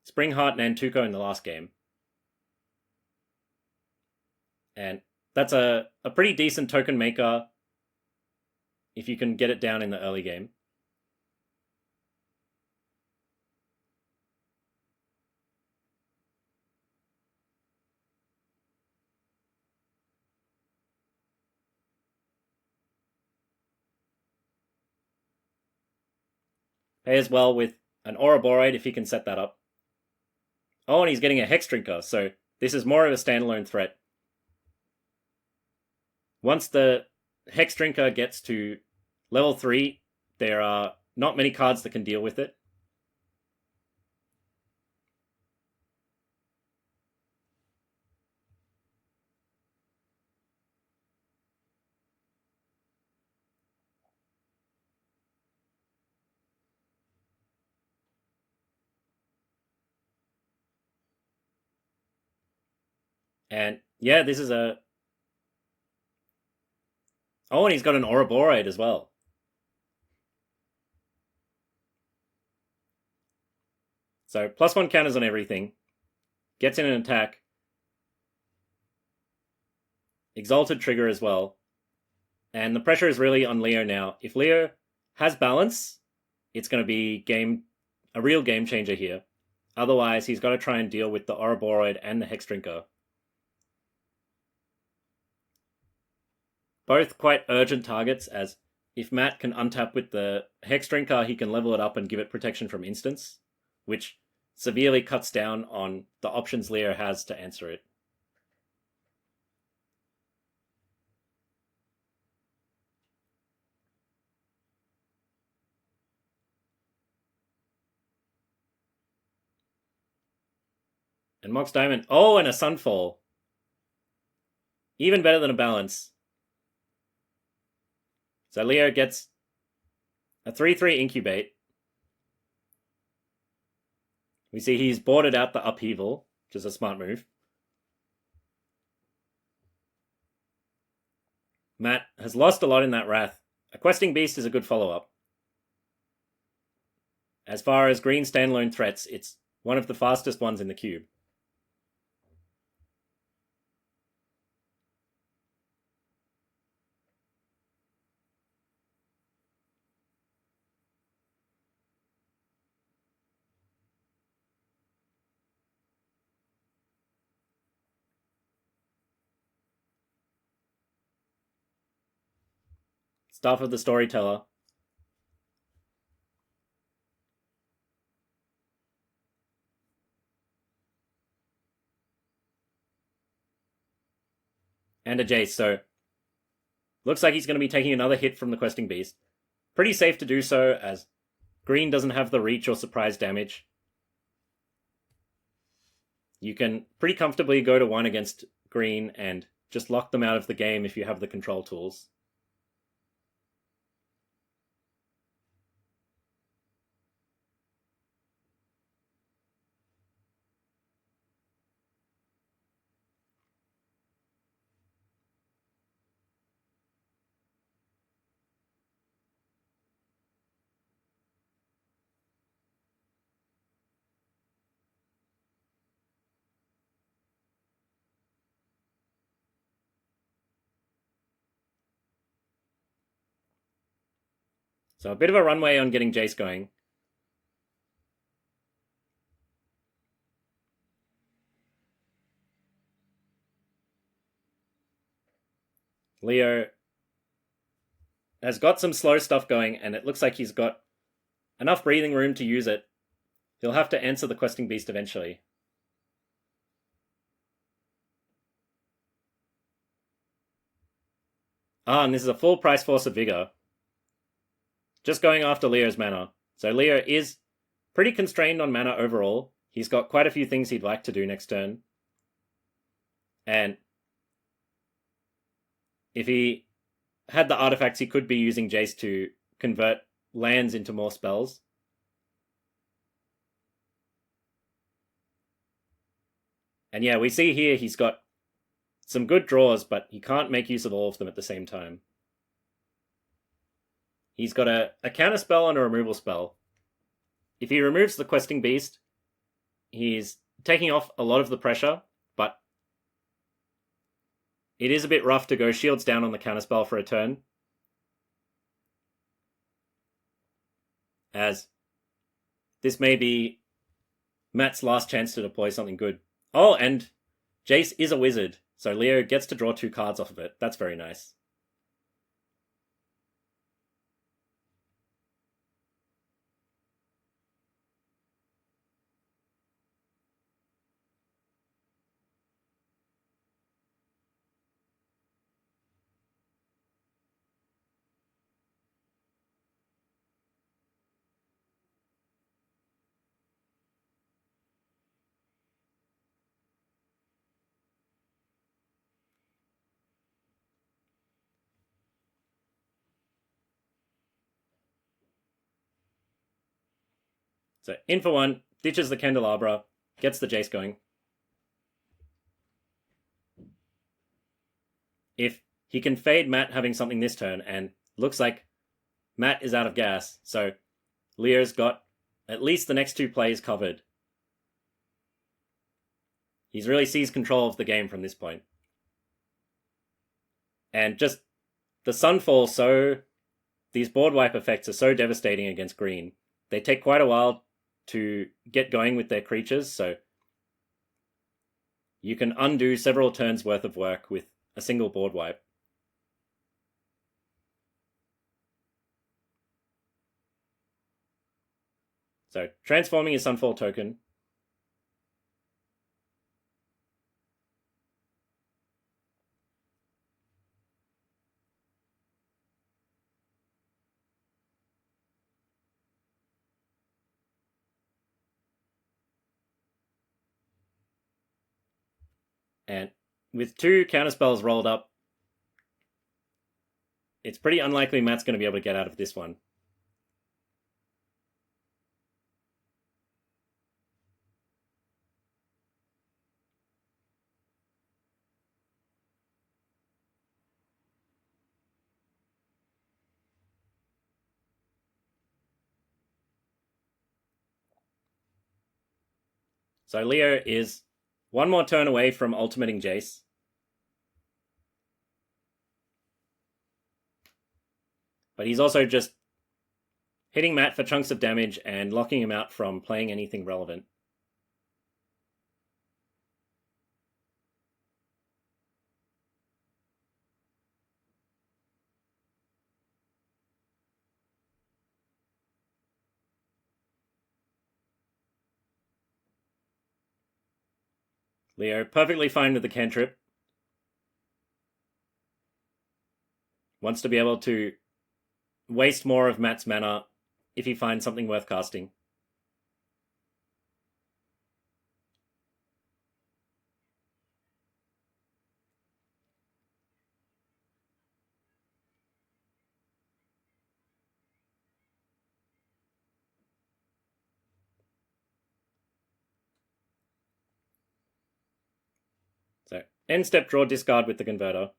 Springheart Nantuko in the last game. And that's a pretty decent token maker if you can get it down in the early game. Pay as well with an Ouroboros if he can set that up. Oh, and he's getting a Hex Drinker, so this is more of a standalone threat. Once the Hex Drinker gets to level 3, there are not many cards that can deal with it. And yeah, this is a... Oh, and he's got an Ouroboros as well. So +1 counters on everything. Gets in an attack. Exalted trigger as well. And the pressure is really on Leo now. If Leo has balance, it's going to be a real game changer here. Otherwise, he's got to try and deal with the Ouroboros and the Hex Drinker. Both quite urgent targets, as if Matt can untap with the Hex Drinker, he can level it up and give it protection from instants, which severely cuts down on the options Leo has to answer it. And Mox Diamond, oh, and a Sunfall. Even better than a balance. So Leo gets a 3/3 Incubate. We see he's boarded out the Upheaval, which is a smart move. Matt has lost a lot in that Wrath. A Questing Beast is a good follow-up. As far as green standalone threats, it's one of the fastest ones in the cube. Staff of the Storyteller. And a Jace, so looks like he's going to be taking another hit from the Questing Beast. Pretty safe to do so, as green doesn't have the reach or surprise damage. You can pretty comfortably go to 1 against green and just lock them out of the game if you have the control tools. So a bit of a runway on getting Jace going. Leo has got some slow stuff going, and it looks like he's got enough breathing room to use it. He'll have to answer the Questing Beast eventually. Ah, and this is a full price Force of Vigor. Just going after Leo's mana. So Leo is pretty constrained on mana overall. He's got quite a few things he'd like to do next turn. And if he had the artifacts, he could be using Jace to convert lands into more spells. And yeah, we see here he's got some good draws, but he can't make use of all of them at the same time. He's got a counter spell and a removal spell. If he removes the Questing Beast, he's taking off a lot of the pressure, but it is a bit rough to go shields down on the counterspell for a turn. as this may be Matt's last chance to deploy something good. Oh, and Jace is a wizard, so Leo gets to draw 2 cards off of it. That's very nice. So in for 1, ditches the Candelabra, gets the Jace going. If he can fade Matt having something this turn, and looks like Matt is out of gas, so Leo's got at least the next 2 plays covered. He's really seized control of the game from this point. And just the Sunfall, so these board wipe effects are so devastating against green. They take quite a while to get going with their creatures, so you can undo several turns worth of work with a single board wipe. So transforming his Sunfall token. And with 2 counterspells rolled up, it's pretty unlikely Matt's going to be able to get out of this one. So Leo is 1 more turn away from ultimating Jace. But he's also just hitting Matt for chunks of damage and locking him out from playing anything relevant. Leo perfectly fine with the cantrip. Wants to be able to waste more of Matt's mana if he finds something worth casting. So end step, draw, discard with the converter.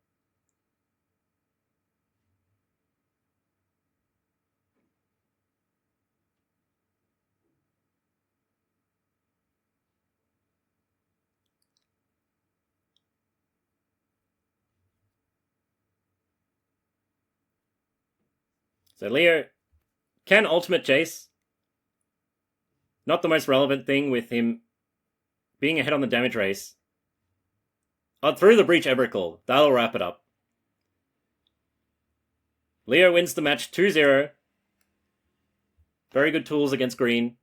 So Leo can ultimate Jace. Not the most relevant thing with him being ahead on the damage race. Through the Breach Ebrical. That'll wrap it up. Leo wins the match 2-0. Very good tools against green.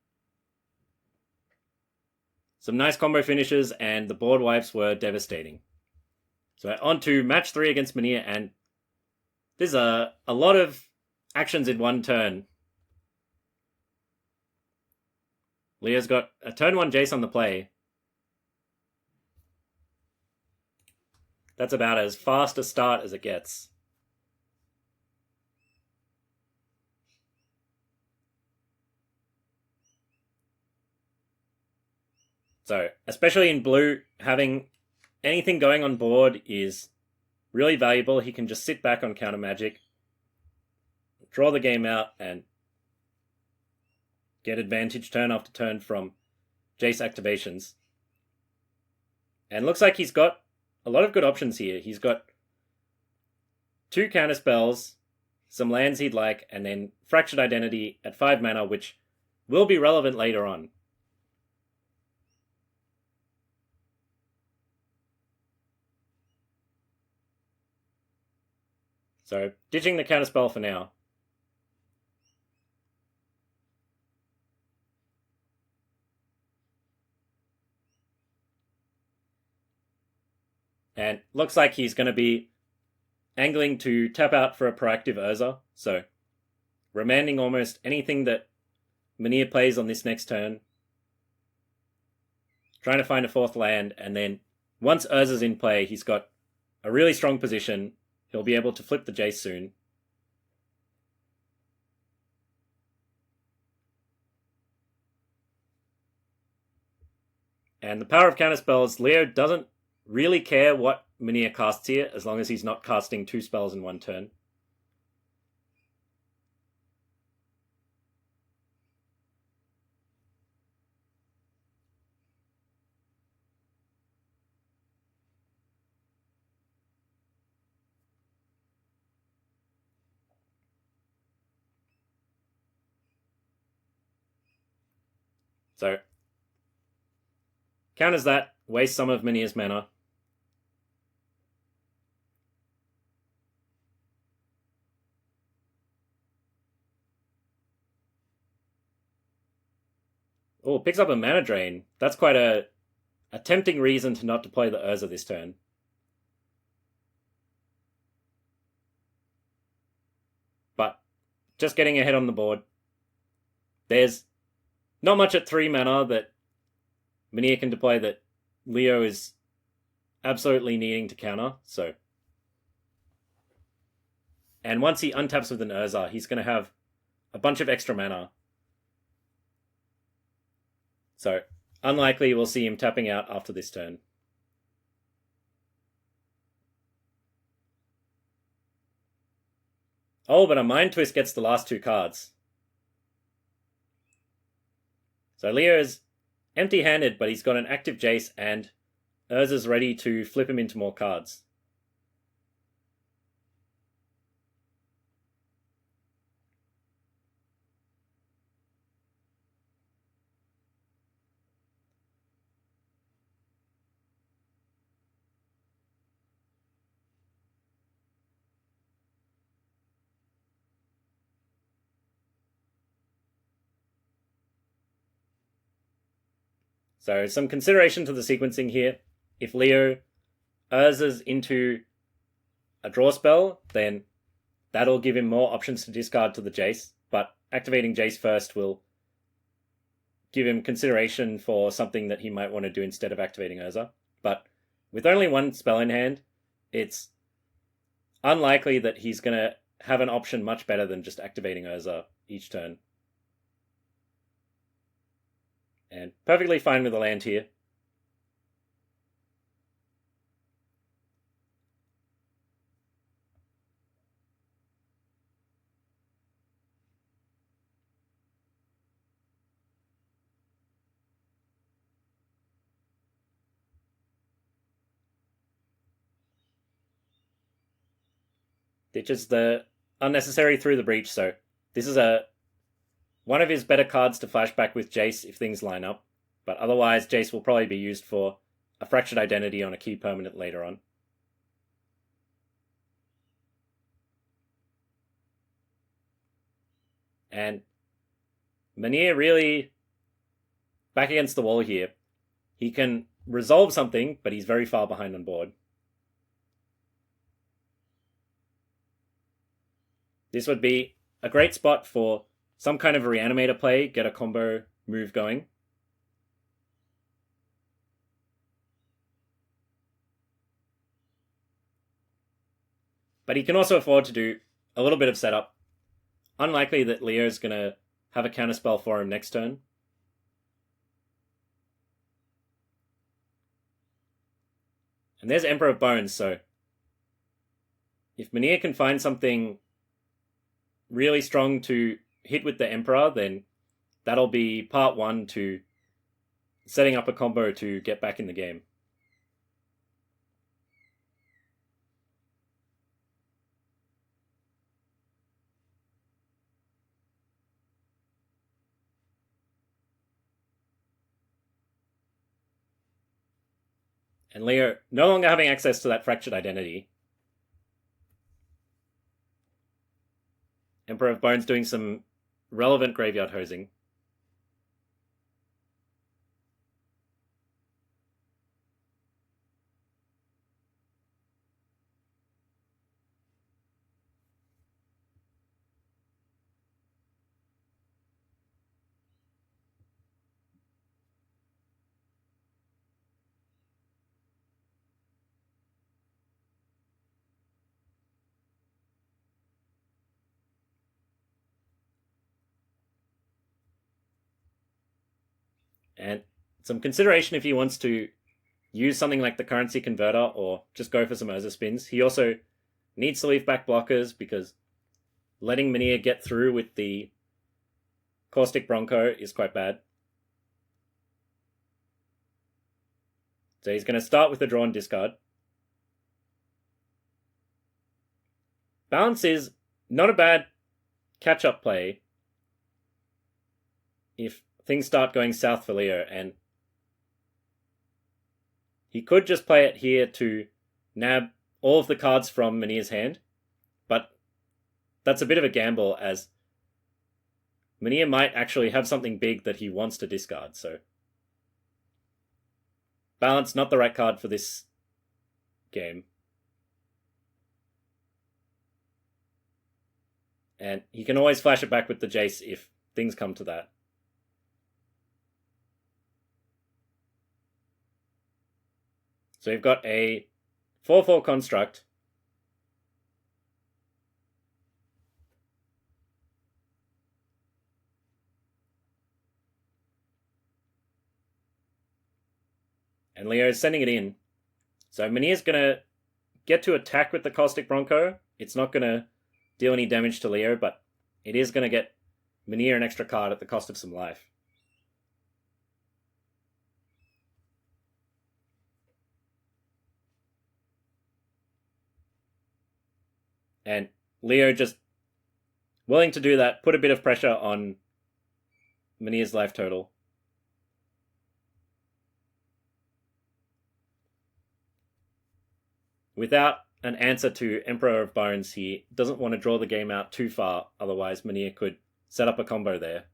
Some nice combo finishes, and the board wipes were devastating. So on to match 3 against Mania, and there's a lot of actions in one turn. Leo's got a turn 1 Jace on the play. That's about as fast a start as it gets. So, especially in blue, having anything going on board is really valuable. He can just sit back on counter magic, draw the game out, and get advantage turn after turn from Jace activations. And looks like he's got a lot of good options here. He's got 2 counter spells, some lands he'd like, and then Fractured Identity at 5 mana, which will be relevant later on. So, ditching the counterspell for now. And looks like he's going to be angling to tap out for a proactive Urza, so remanding almost anything that Manir plays on this next turn. Trying to find a 4th land, and then once Urza's in play, he's got a really strong position. He'll be able to flip the Jace soon. And the power of counterspells, Leo doesn't really care what Manir casts here, as long as he's not casting 2 spells in one turn. So, counters that, waste some of Manir's mana. Oh, picks up a mana drain. That's quite a tempting reason to not deploy the Urza this turn. But just getting ahead on the board. There's not much at 3 mana that Manir can deploy that Leo is absolutely needing to counter, so. And once he untaps with an Urza, he's going to have a bunch of extra mana. So, unlikely we'll see him tapping out after this turn. Oh, but a Mind Twist gets the last 2 cards. So Leo is empty-handed, but he's got an active Jace, and Urza's ready to flip him into more cards. So some consideration to the sequencing here. If Leo Urza's into a draw spell, then that'll give him more options to discard to the Jace, but activating Jace first will give him consideration for something that he might want to do instead of activating Urza. But with only 1 spell in hand, it's unlikely that he's going to have an option much better than just activating Urza each turn. And perfectly fine with the land here. Ditches the unnecessary Through the Breach, so this is one of his better cards to flashback with Jace if things line up, but otherwise Jace will probably be used for a Fractured Identity on a key permanent later on. And Manir really back against the wall here. He can resolve something, but he's very far behind on board. This would be a great spot for some kind of a Reanimator play, get a combo move going. But he can also afford to do a little bit of setup. Unlikely that Leo's going to have a counterspell for him next turn. And there's Emperor of Bones, so if Manir can find something really strong to hit with the Emperor, then that'll be part 1 to setting up a combo to get back in the game. And Leo no longer having access to that fractured identity. Emperor of Bones doing some relevant graveyard hosing. And some consideration if he wants to use something like the currency converter or just go for some Urza spins. He also needs to leave back blockers because letting Minia get through with the Caustic Bronco is quite bad. So he's going to start with a drawn discard. Balance is not a bad catch-up play if things start going south for Leo, and he could just play it here to nab all of the cards from Minia's hand, but that's a bit of a gamble as Minia might actually have something big that he wants to discard, so Balance, not the right card for this game. And he can always flash it back with the Jace if things come to that. So we've got a 4/4 construct. And Leo is sending it in. So Minia's going to get to attack with the Caustic Bronco. It's not going to deal any damage to Leo, but it is going to get Minia an extra card at the cost of some life. And Leo just willing to do that, put a bit of pressure on Minia's life total. Without an answer to Emperor of Bones, he doesn't want to draw the game out too far, otherwise Minia could set up a combo there.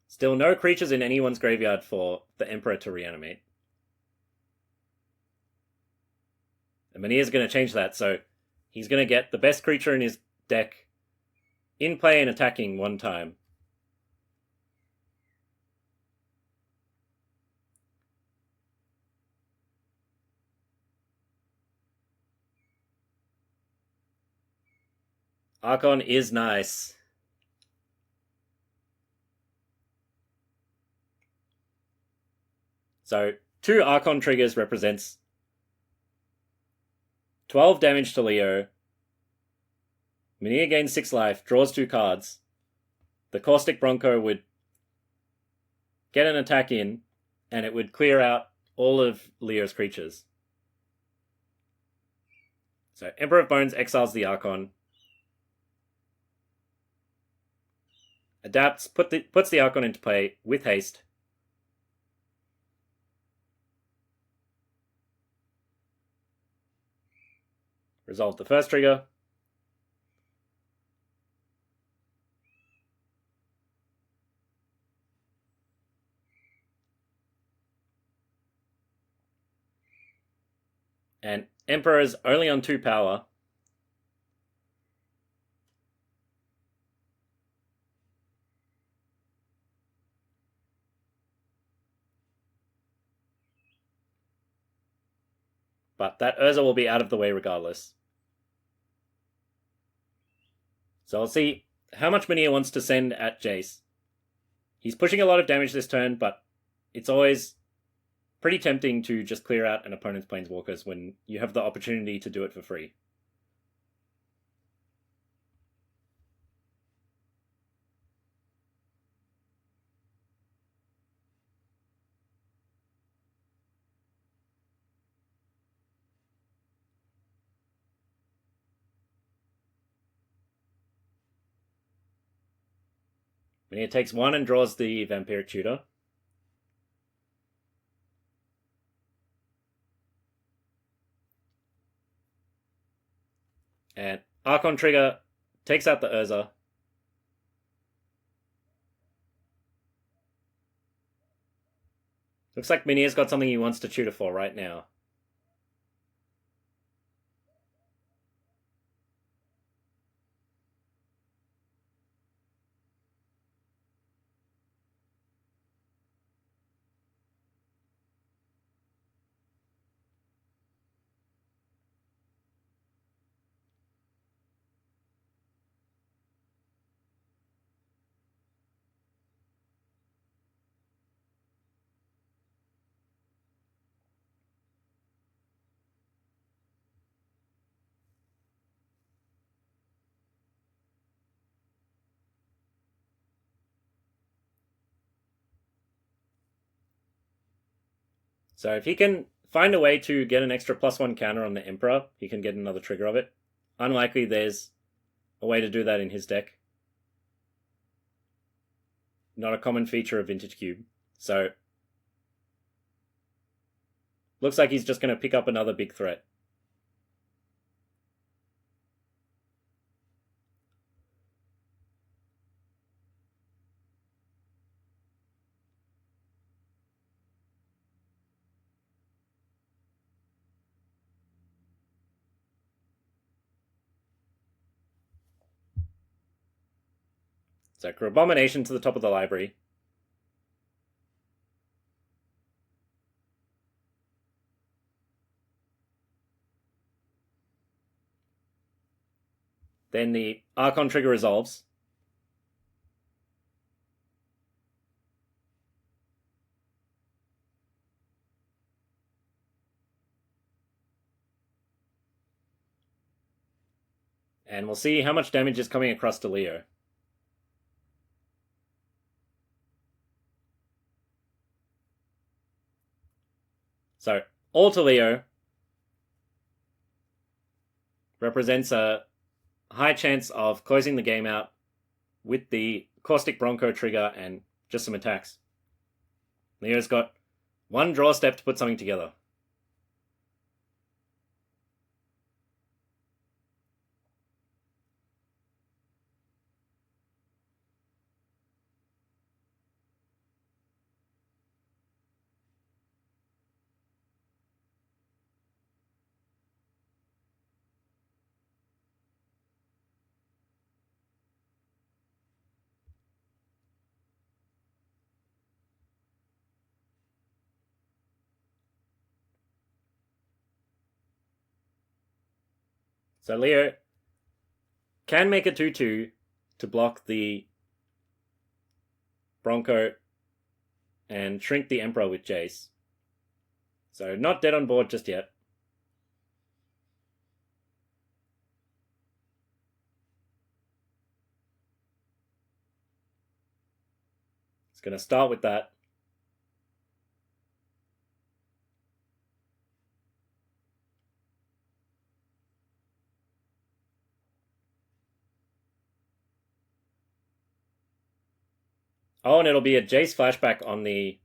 Still no creatures in anyone's graveyard for the Emperor to reanimate. And Minia's going to change that, so he's going to get the best creature in his deck in play and attacking one time. Archon is nice. So 2 Archon triggers represents 12 damage to Leo. Minia gains 6 life, draws 2 cards. The Caustic Bronco would get an attack in, and it would clear out all of Leo's creatures. So Emperor of Bones exiles the Archon. Adapts, puts the Archon into play with haste. Resolve the first trigger. And Emperor is only on 2 power. But that Urza will be out of the way regardless. So I'll see how much Minia wants to send at Jace. He's pushing a lot of damage this turn, but it's always pretty tempting to just clear out an opponent's Planeswalkers when you have the opportunity to do it for free. Minia takes 1 and draws the Vampiric Tutor. And Archon Trigger takes out the Urza. Looks like Minia's got something he wants to tutor for right now. So if he can find a way to get an extra +1 counter on the Emperor, he can get another trigger of it. Unlikely there's a way to do that in his deck. Not a common feature of Vintage Cube. So looks like he's just going to pick up another big threat. So Abomination to the top of the library. Then the Archon trigger resolves. And we'll see how much damage is coming across to Leo. So, all to Leo represents a high chance of closing the game out with the Caustic Bronco trigger and just some attacks. Leo's got 1 draw step to put something together. So Leo can make a 2-2 to block the Bronco and shrink the Emperor with Jace. So not dead on board just yet. It's going to start with that. Oh, and it'll be a Jace flashback on the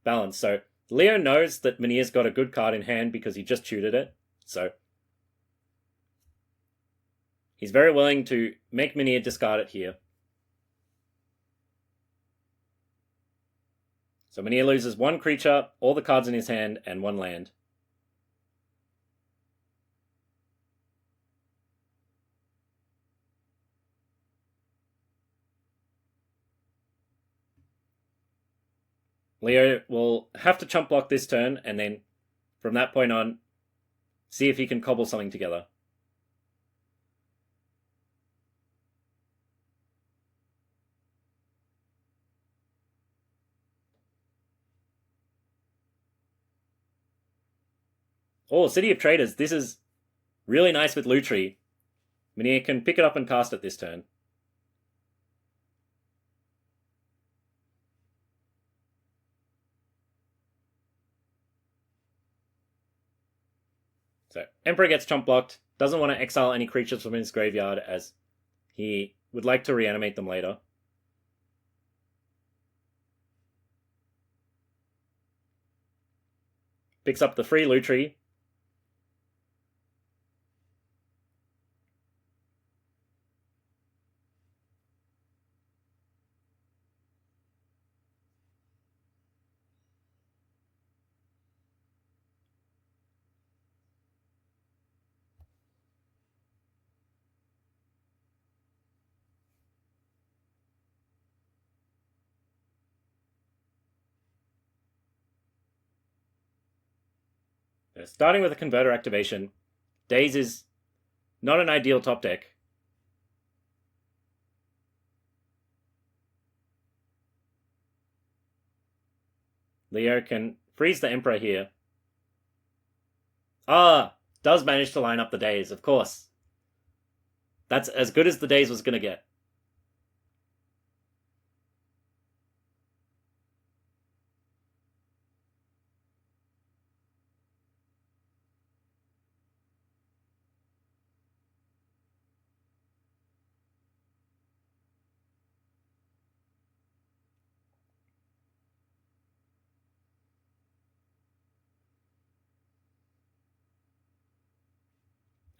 balance. So Leo knows that Minia's got a good card in hand because he just tutored it. So he's very willing to make Minia discard it here. So Minia loses 1 creature, all the cards in his hand, and 1 land. Leo will have to chump block this turn, and then from that point on, see if he can cobble something together. Oh, City of Traders. This is really nice with Lutri. Minia can pick it up and cast it this turn. So Emperor gets chump blocked, doesn't want to exile any creatures from his graveyard as he would like to reanimate them later. Picks up the free Lutri. Starting with a converter activation, Daze is not an ideal top deck. Leo can freeze the Emperor here. Does manage to line up the Daze, of course. That's as good as the Daze was going to get.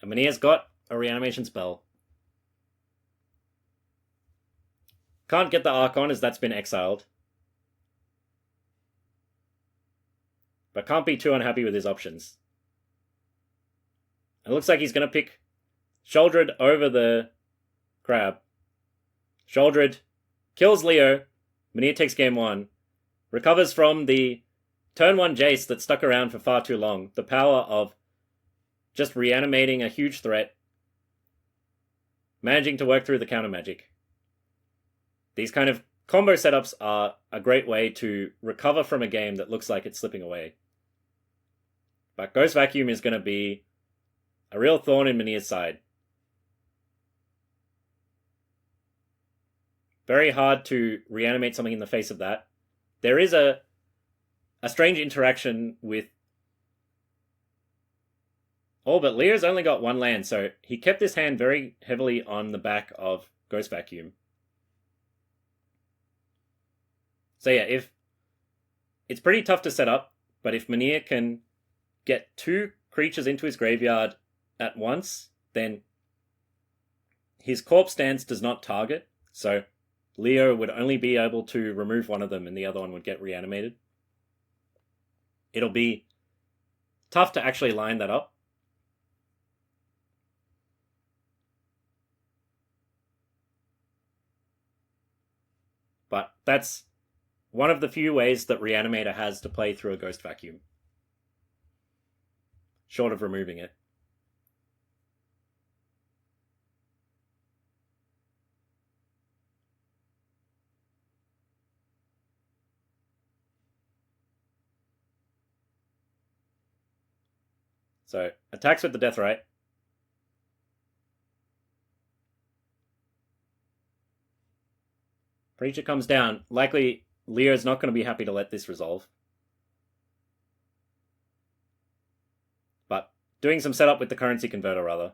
And Mania's got a reanimation spell. Can't get the Archon as that's been exiled. But can't be too unhappy with his options. It looks like he's going to pick Sheoldred over the Crab. Sheoldred kills Leo. Mania takes game 1. Recovers from the turn 1 Jace that stuck around for far too long. The power of just reanimating a huge threat. Managing to work through the counter magic. These kind of combo setups are a great way to recover from a game that looks like it's slipping away. But Ghost Vacuum is going to be a real thorn in Mania's side. Very hard to reanimate something in the face of that. There is a strange interaction with... Oh, but Leo's only got 1 land, so he kept his hand very heavily on the back of Ghost Vacuum. So yeah, it's pretty tough to set up, but if Mania can get 2 creatures into his graveyard at once, then his corpse stance does not target, so Leo would only be able to remove one of them and the other one would get reanimated. It'll be tough to actually line that up. But that's one of the few ways that Reanimator has to play through a Ghost Vacuum. Short of removing it. So, attacks with the Deathrite. Preacher comes down. Likely, Leo's not going to be happy to let this resolve. But, doing some setup with the currency converter, rather.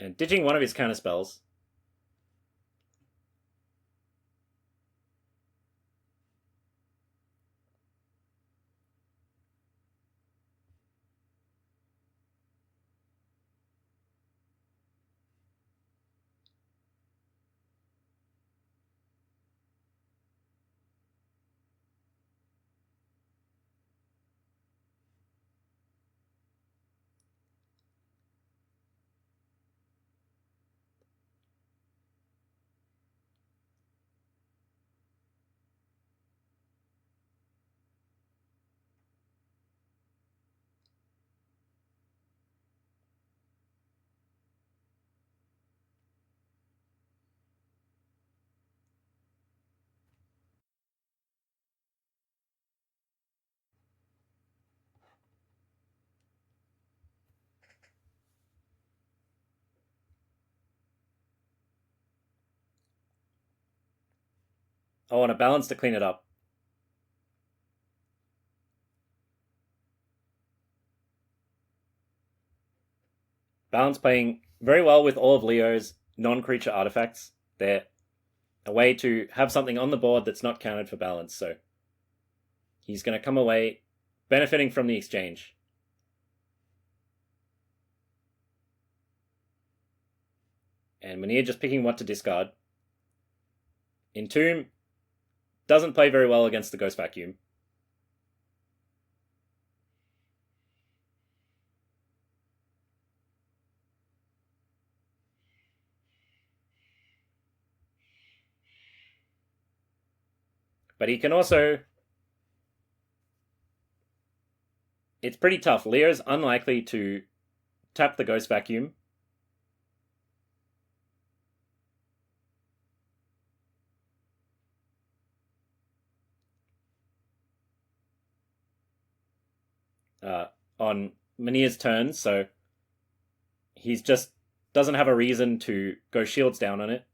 And ditching one of his counter spells. Oh, and a balance to clean it up. Balance playing very well with all of Leo's non-creature artifacts. They're a way to have something on the board that's not counted for balance, so he's going to come away benefiting from the exchange. And Manir just picking what to discard. Entomb doesn't play very well against the Ghost Vacuum. But he can also... It's pretty tough. Leo's unlikely to tap the Ghost Vacuum. On Manir's turn, so he's just doesn't have a reason to go shields down on it.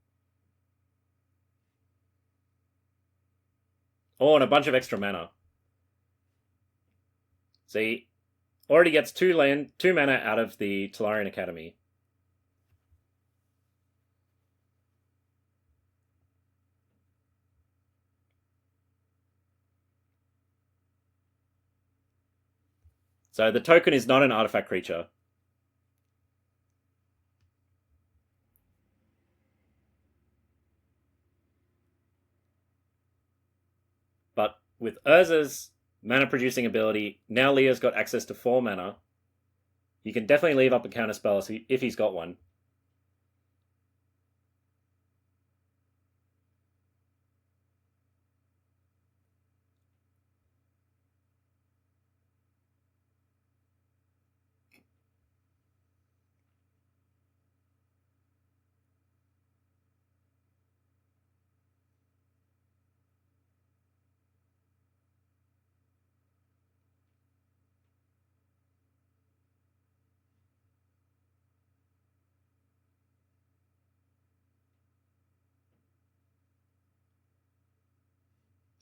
Oh, and a bunch of extra mana. So he already gets 2 mana out of the Tolarian Academy. So the token is not an artifact creature. But with Urza's mana producing ability, now Leo's got access to 4 mana. You can definitely leave up a counter spell if he's got one.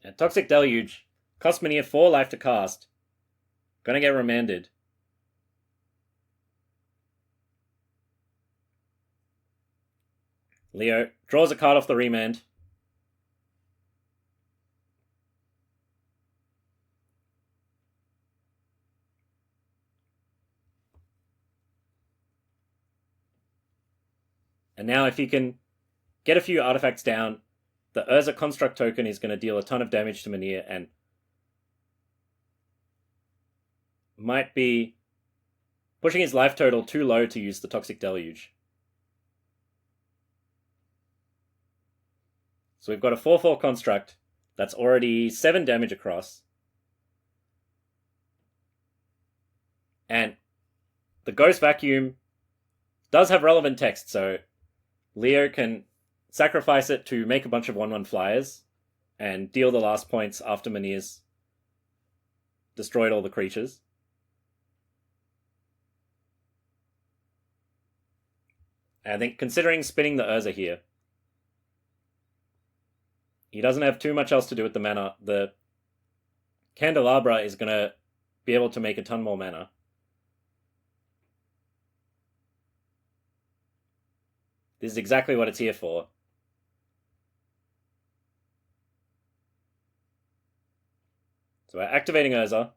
And Toxic Deluge cost Manir 4 life to cast. Gonna get remanded. Leo draws a card off the remand. And now if he can get a few artifacts down, the Urza Construct token is going to deal a ton of damage to Manir and might be pushing his life total too low to use the Toxic Deluge. So we've got a 4/4 construct that's already 7 damage across. And the Ghost Vacuum does have relevant text, so Leo can sacrifice it to make a bunch of 1/1 flyers and deal the last points after Manir's destroyed all the creatures. I think considering spinning the Urza here, he doesn't have too much else to do with the mana. The Candelabra is going to be able to make a ton more mana. This is exactly what it's here for. So we're activating Urza.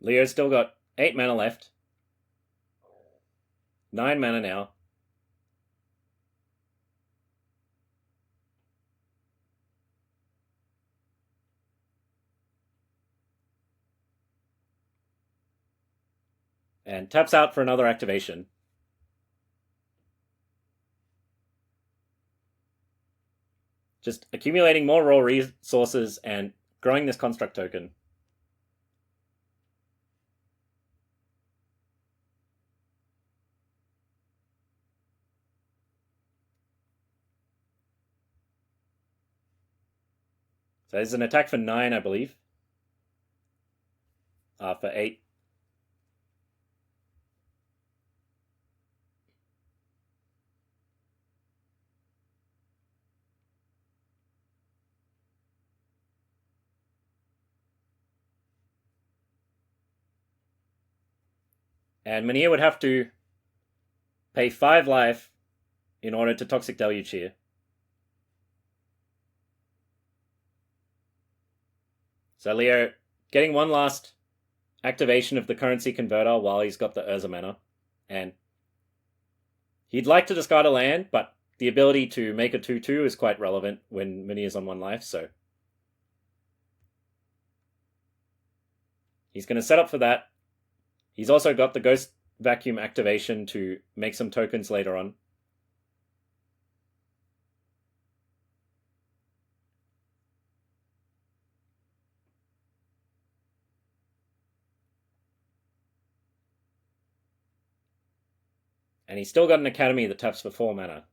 Leo's still got 8 mana left. 9 mana now. And taps out for another activation. Just accumulating more raw resources and growing this construct token. So there's an attack for 9, I believe. For 8. And Manir would have to pay 5 life in order to Toxic Deluge here. So Leo getting one last activation of the currency converter while he's got the Urza mana. And he'd like to discard a land, but the ability to make a 2/2 is quite relevant when Manir's on 1 life, so he's going to set up for that. He's also got the Ghost Vacuum activation to make some tokens later on. And he's still got an Academy that taps for 4 mana.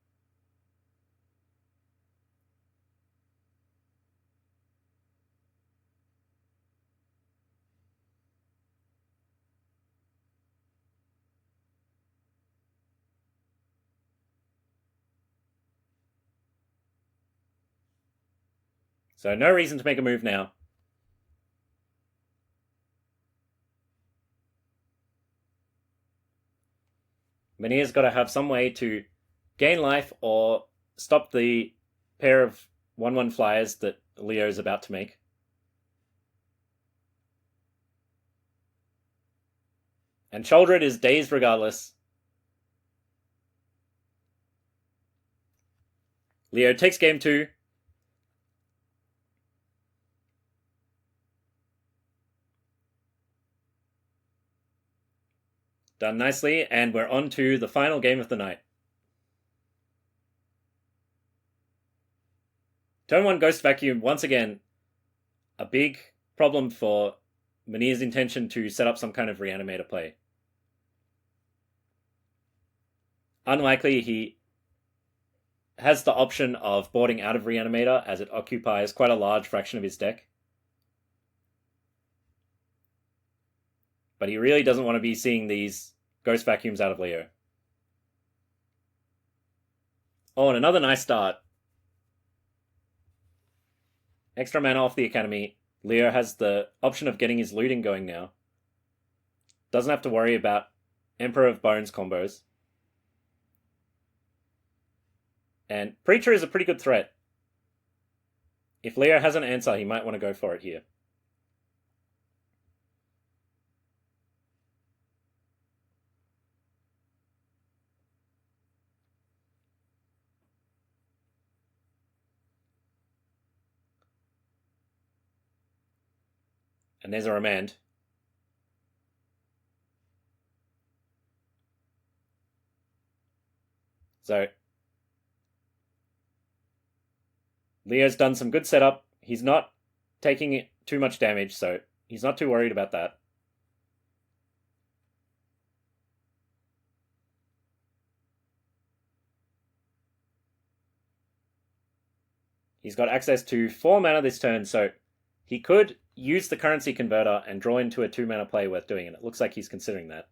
So no reason to make a move now. Manir's got to have some way to gain life or stop the pair of 1/1 flyers that Leo's about to make. And Chaldred is dazed regardless. Leo takes game 2. Done nicely, and we're on to the final game of the night. Turn 1 Ghost Vacuum, once again, a big problem for Manir's intention to set up some kind of Reanimator play. Unlikely he has the option of boarding out of Reanimator, as it occupies quite a large fraction of his deck. But he really doesn't want to be seeing these Ghost Vacuums out of Leo. Oh, and another nice start. Extra mana off the Academy. Leo has the option of getting his looting going now. Doesn't have to worry about Emperor of Bones combos. And Preacher is a pretty good threat. If Leo has an answer, he might want to go for it here. And there's a Remand. So Leo's done some good setup. He's not taking too much damage, so he's not too worried about that. He's got access to 4 mana this turn, so he could use the currency converter and draw into a 2 mana play worth doing, and it looks like he's considering that.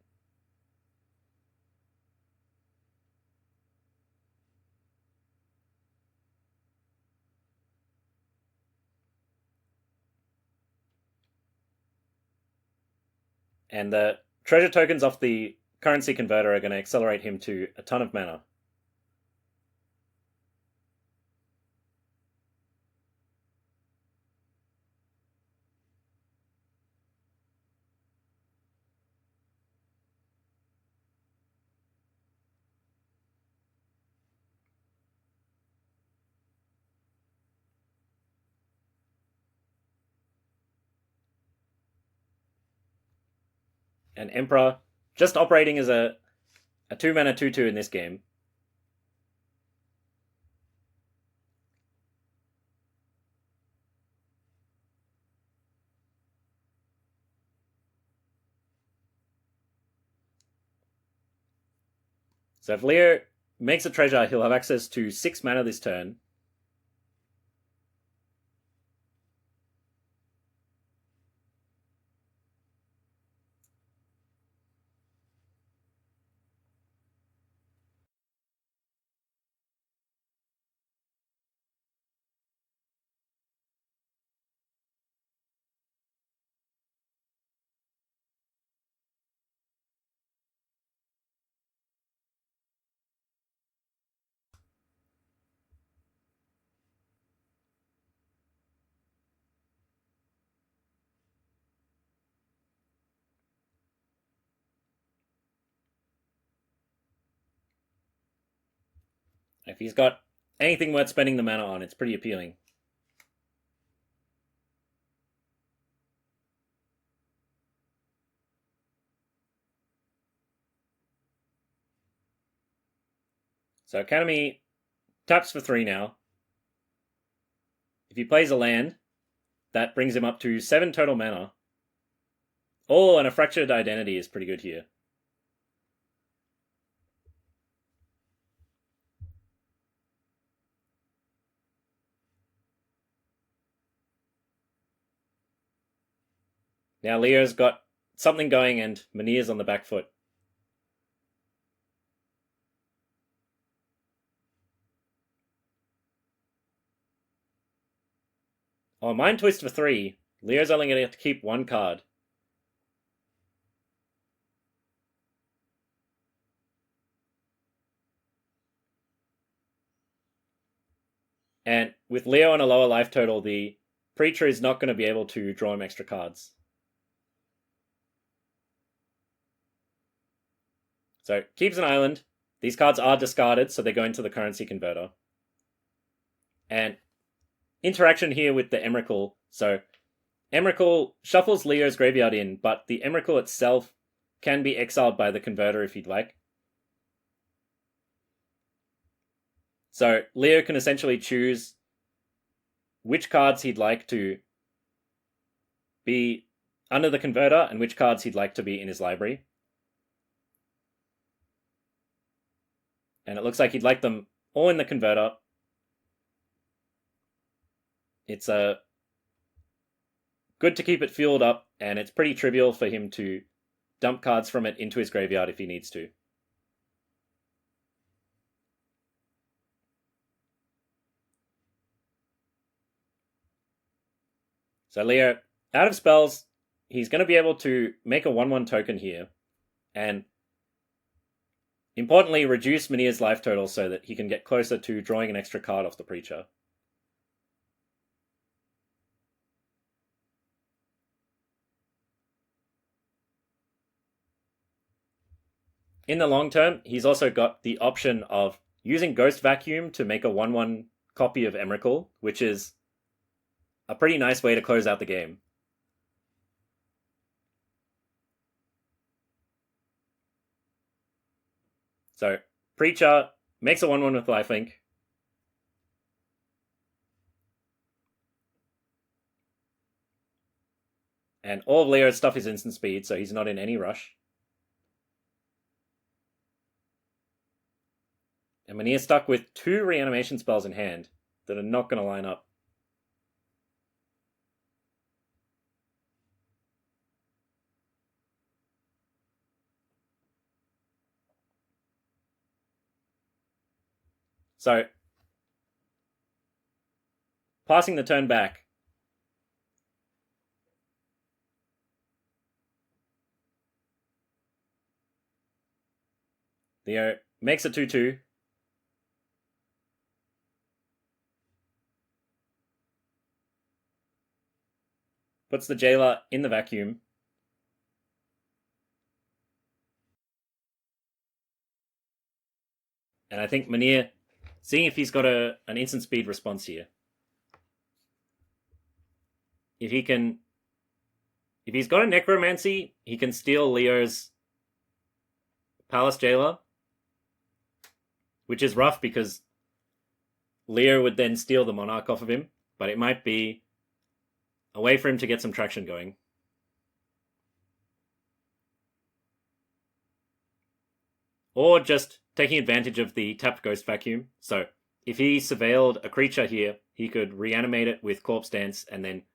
And the treasure tokens off the currency converter are going to accelerate him to a ton of mana. And Emperor just operating as a 2 mana 2/2 in this game. So if Leo makes a treasure, he'll have access to 6 mana this turn. If he's got anything worth spending the mana on, it's pretty appealing. So Academy taps for 3 now. If he plays a land, that brings him up to 7 total mana. Oh, and a Fractured Identity is pretty good here. Now Leo's got something going and Manir's on the back foot. Oh, Mind Twist for 3. Leo's only going to have to keep 1 card. And with Leo on a lower life total, the Preacher is not going to be able to draw him extra cards. So, keeps an island. These cards are discarded, so they go into the currency converter. And interaction here with the Emrakul. So, Emrakul shuffles Leo's graveyard in, but the Emrakul itself can be exiled by the converter if you'd like. So, Leo can essentially choose which cards he'd like to be under the converter and which cards he'd like to be in his library. And it looks like he'd like them all in the converter. It's good to keep it fueled up, and it's pretty trivial for him to dump cards from it into his graveyard if he needs to. So Leo, out of spells, he's going to be able to make a 1/1 token here, and importantly, reduce Manir's life total so that he can get closer to drawing an extra card off the Preacher. In the long term, he's also got the option of using Ghost Vacuum to make a 1/1 copy of Emrakul, which is a pretty nice way to close out the game. So, Preacher makes a 1/1 with lifelink. And all of Leo's stuff is instant speed, so he's not in any rush. And Manir's stuck with 2 reanimation spells in hand that are not going to line up. So, passing the turn back. Leo makes a 2/2. Puts the Jailer in the vacuum. And I think Manir, seeing if he's got an instant speed response here. If he's got a Necromancy, he can steal Leo's Palace Jailer, which is rough because Leo would then steal the Monarch off of him, but it might be a way for him to get some traction going. Or just taking advantage of the tapped Ghost Vacuum. So if he surveilled a creature here, he could reanimate it with Corpse Dance, and then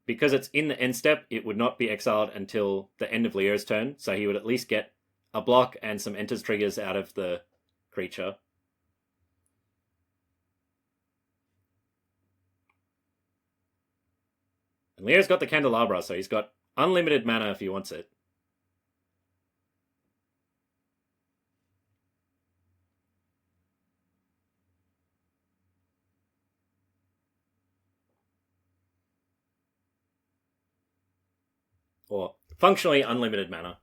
because it's in the end step, it would not be exiled until the end of Leo's turn, so he would at least get a block and some enters triggers out of the creature. And Leo's got the Candelabra, so he's got unlimited mana if he wants it. Or functionally unlimited mana.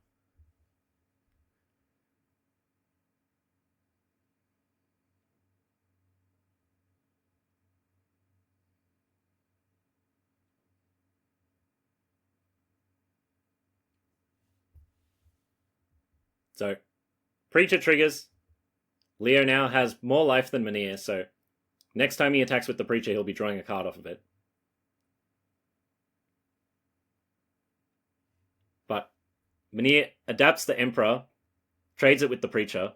So, Preacher triggers. Leo now has more life than Manir, so next time he attacks with the Preacher, he'll be drawing a card off of it. But Manir adapts the Emperor, trades it with the Preacher.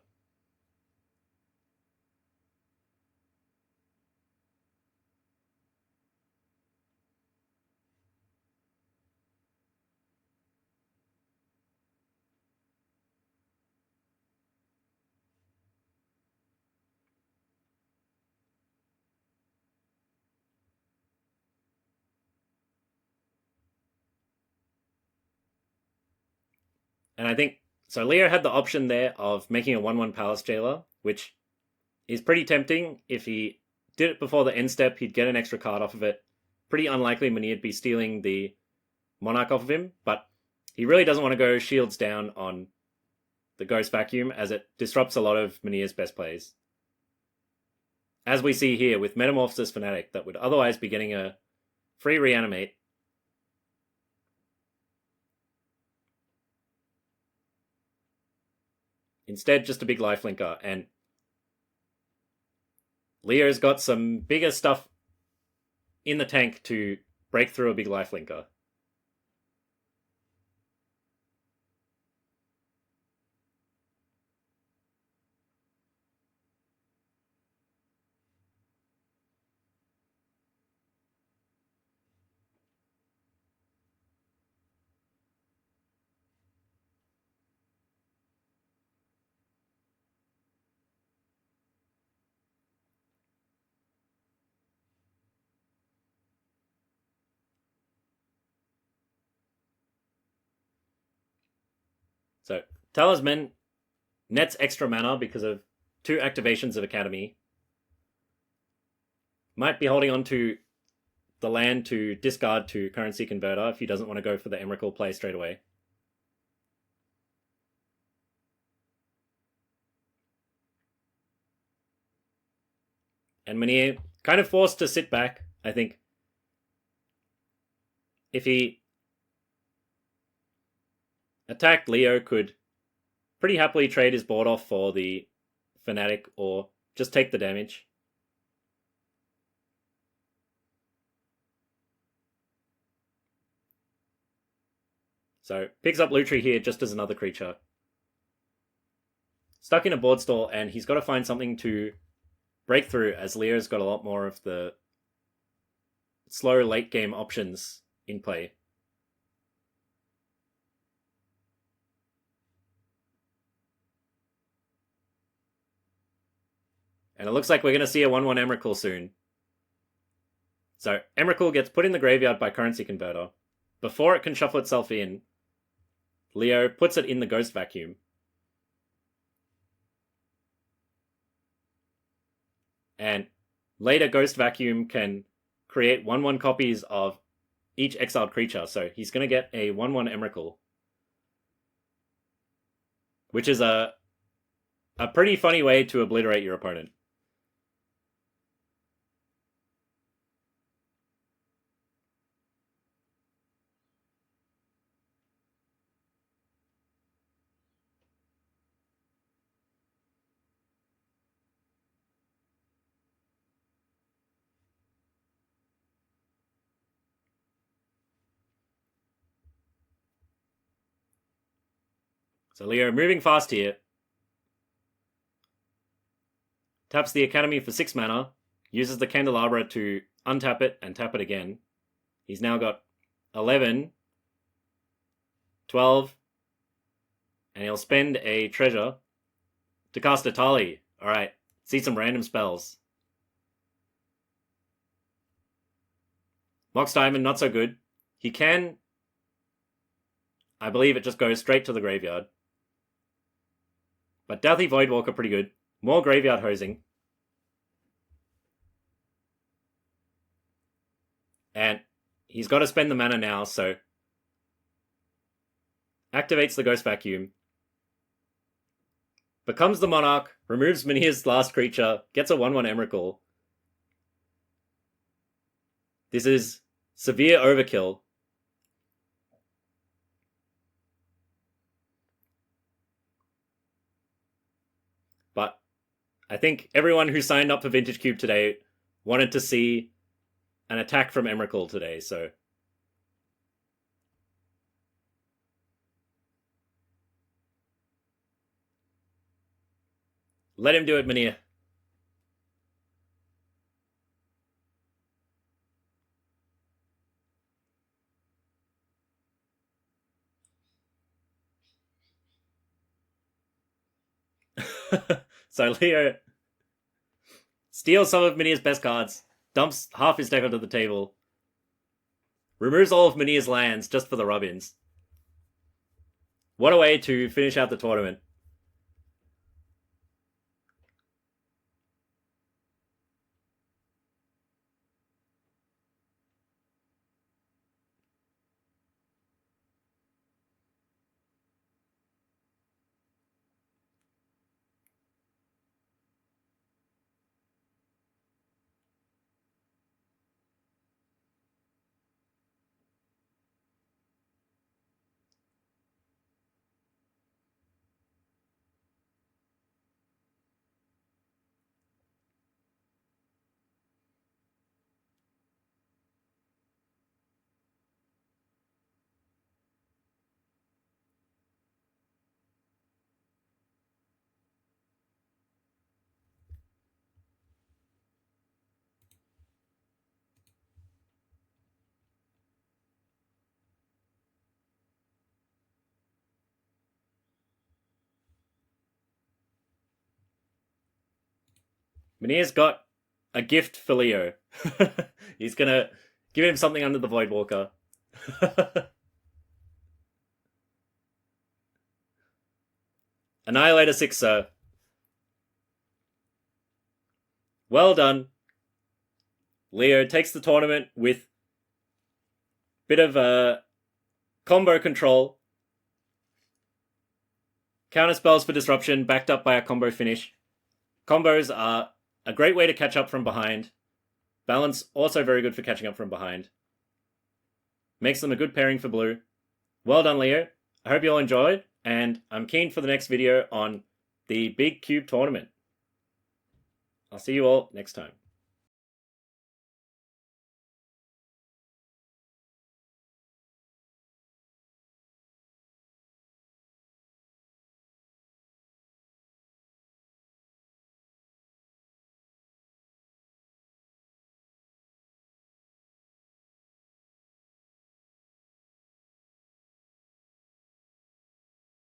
And I think, so Leo had the option there of making a 1-1 Palace Jailer, which is pretty tempting. If he did it before the end step, he'd get an extra card off of it. Pretty unlikely Manir'd be stealing the Monarch off of him, but he really doesn't want to go shields down on the Ghost Vacuum, as it disrupts a lot of Manir's best plays. As we see here with Metamorphosis Fanatic, that would otherwise be getting a free reanimate. Instead, just a big lifelinker, and Leo's got some bigger stuff in the tank to break through a big lifelinker. So, Talisman nets extra mana because of 2 activations of Academy. Might be holding on to the land to discard to Currency Converter if he doesn't want to go for the Emrakul play straight away. And Manir kind of forced to sit back, I think. If he attacked, Leo could pretty happily trade his board off for the Fanatic or just take the damage. So, picks up Lutri here just as another creature. Stuck in a board stall, and he's got to find something to break through, as Leo's got a lot more of the slow late game options in play. And it looks like we're going to see a 1-1 Emrakul soon. So, Emrakul gets put in the graveyard by Currency Converter. Before it can shuffle itself in, Leo puts it in the Ghost Vacuum. And later Ghost Vacuum can create 1-1 copies of each exiled creature. So he's going to get a 1-1 Emrakul. Which is a pretty funny way to obliterate your opponent. So Leo moving fast here. Taps the Academy for 6 mana. Uses the Candelabra to untap it and tap it again. He's now got 11, 12, and he'll spend a treasure to cast a Tali. Alright, see some random spells. Mox Diamond, not so good. He can... I believe it just goes straight to the graveyard. But Deathly Voidwalker, pretty good. More graveyard hosing. And he's got to spend the mana now, so... Activates the Ghost Vacuum. Becomes the Monarch, removes Manir's last creature, gets a 1-1 Emrakul. This is severe overkill. I think everyone who signed up for Vintage Cube today wanted to see an attack from Emrakul today, so... Let him do it, Mania. So Leo steals some of Minia's best cards, dumps half his deck onto the table, removes all of Minia's lands just for the rub-ins. What a way to finish out the tournament. Minia's got a gift for Leo. He's gonna give him something under the Voidwalker. Annihilator 6, sir. Well done. Leo takes the tournament with bit of a combo control. Counter spells for disruption, backed up by a combo finish. Combos are a great way to catch up from behind. Balance, also very good for catching up from behind. Makes them a good pairing for blue. Well done, Leo. I hope you all enjoyed, and I'm keen for the next video on the Big Cube tournament. I'll see you all next time.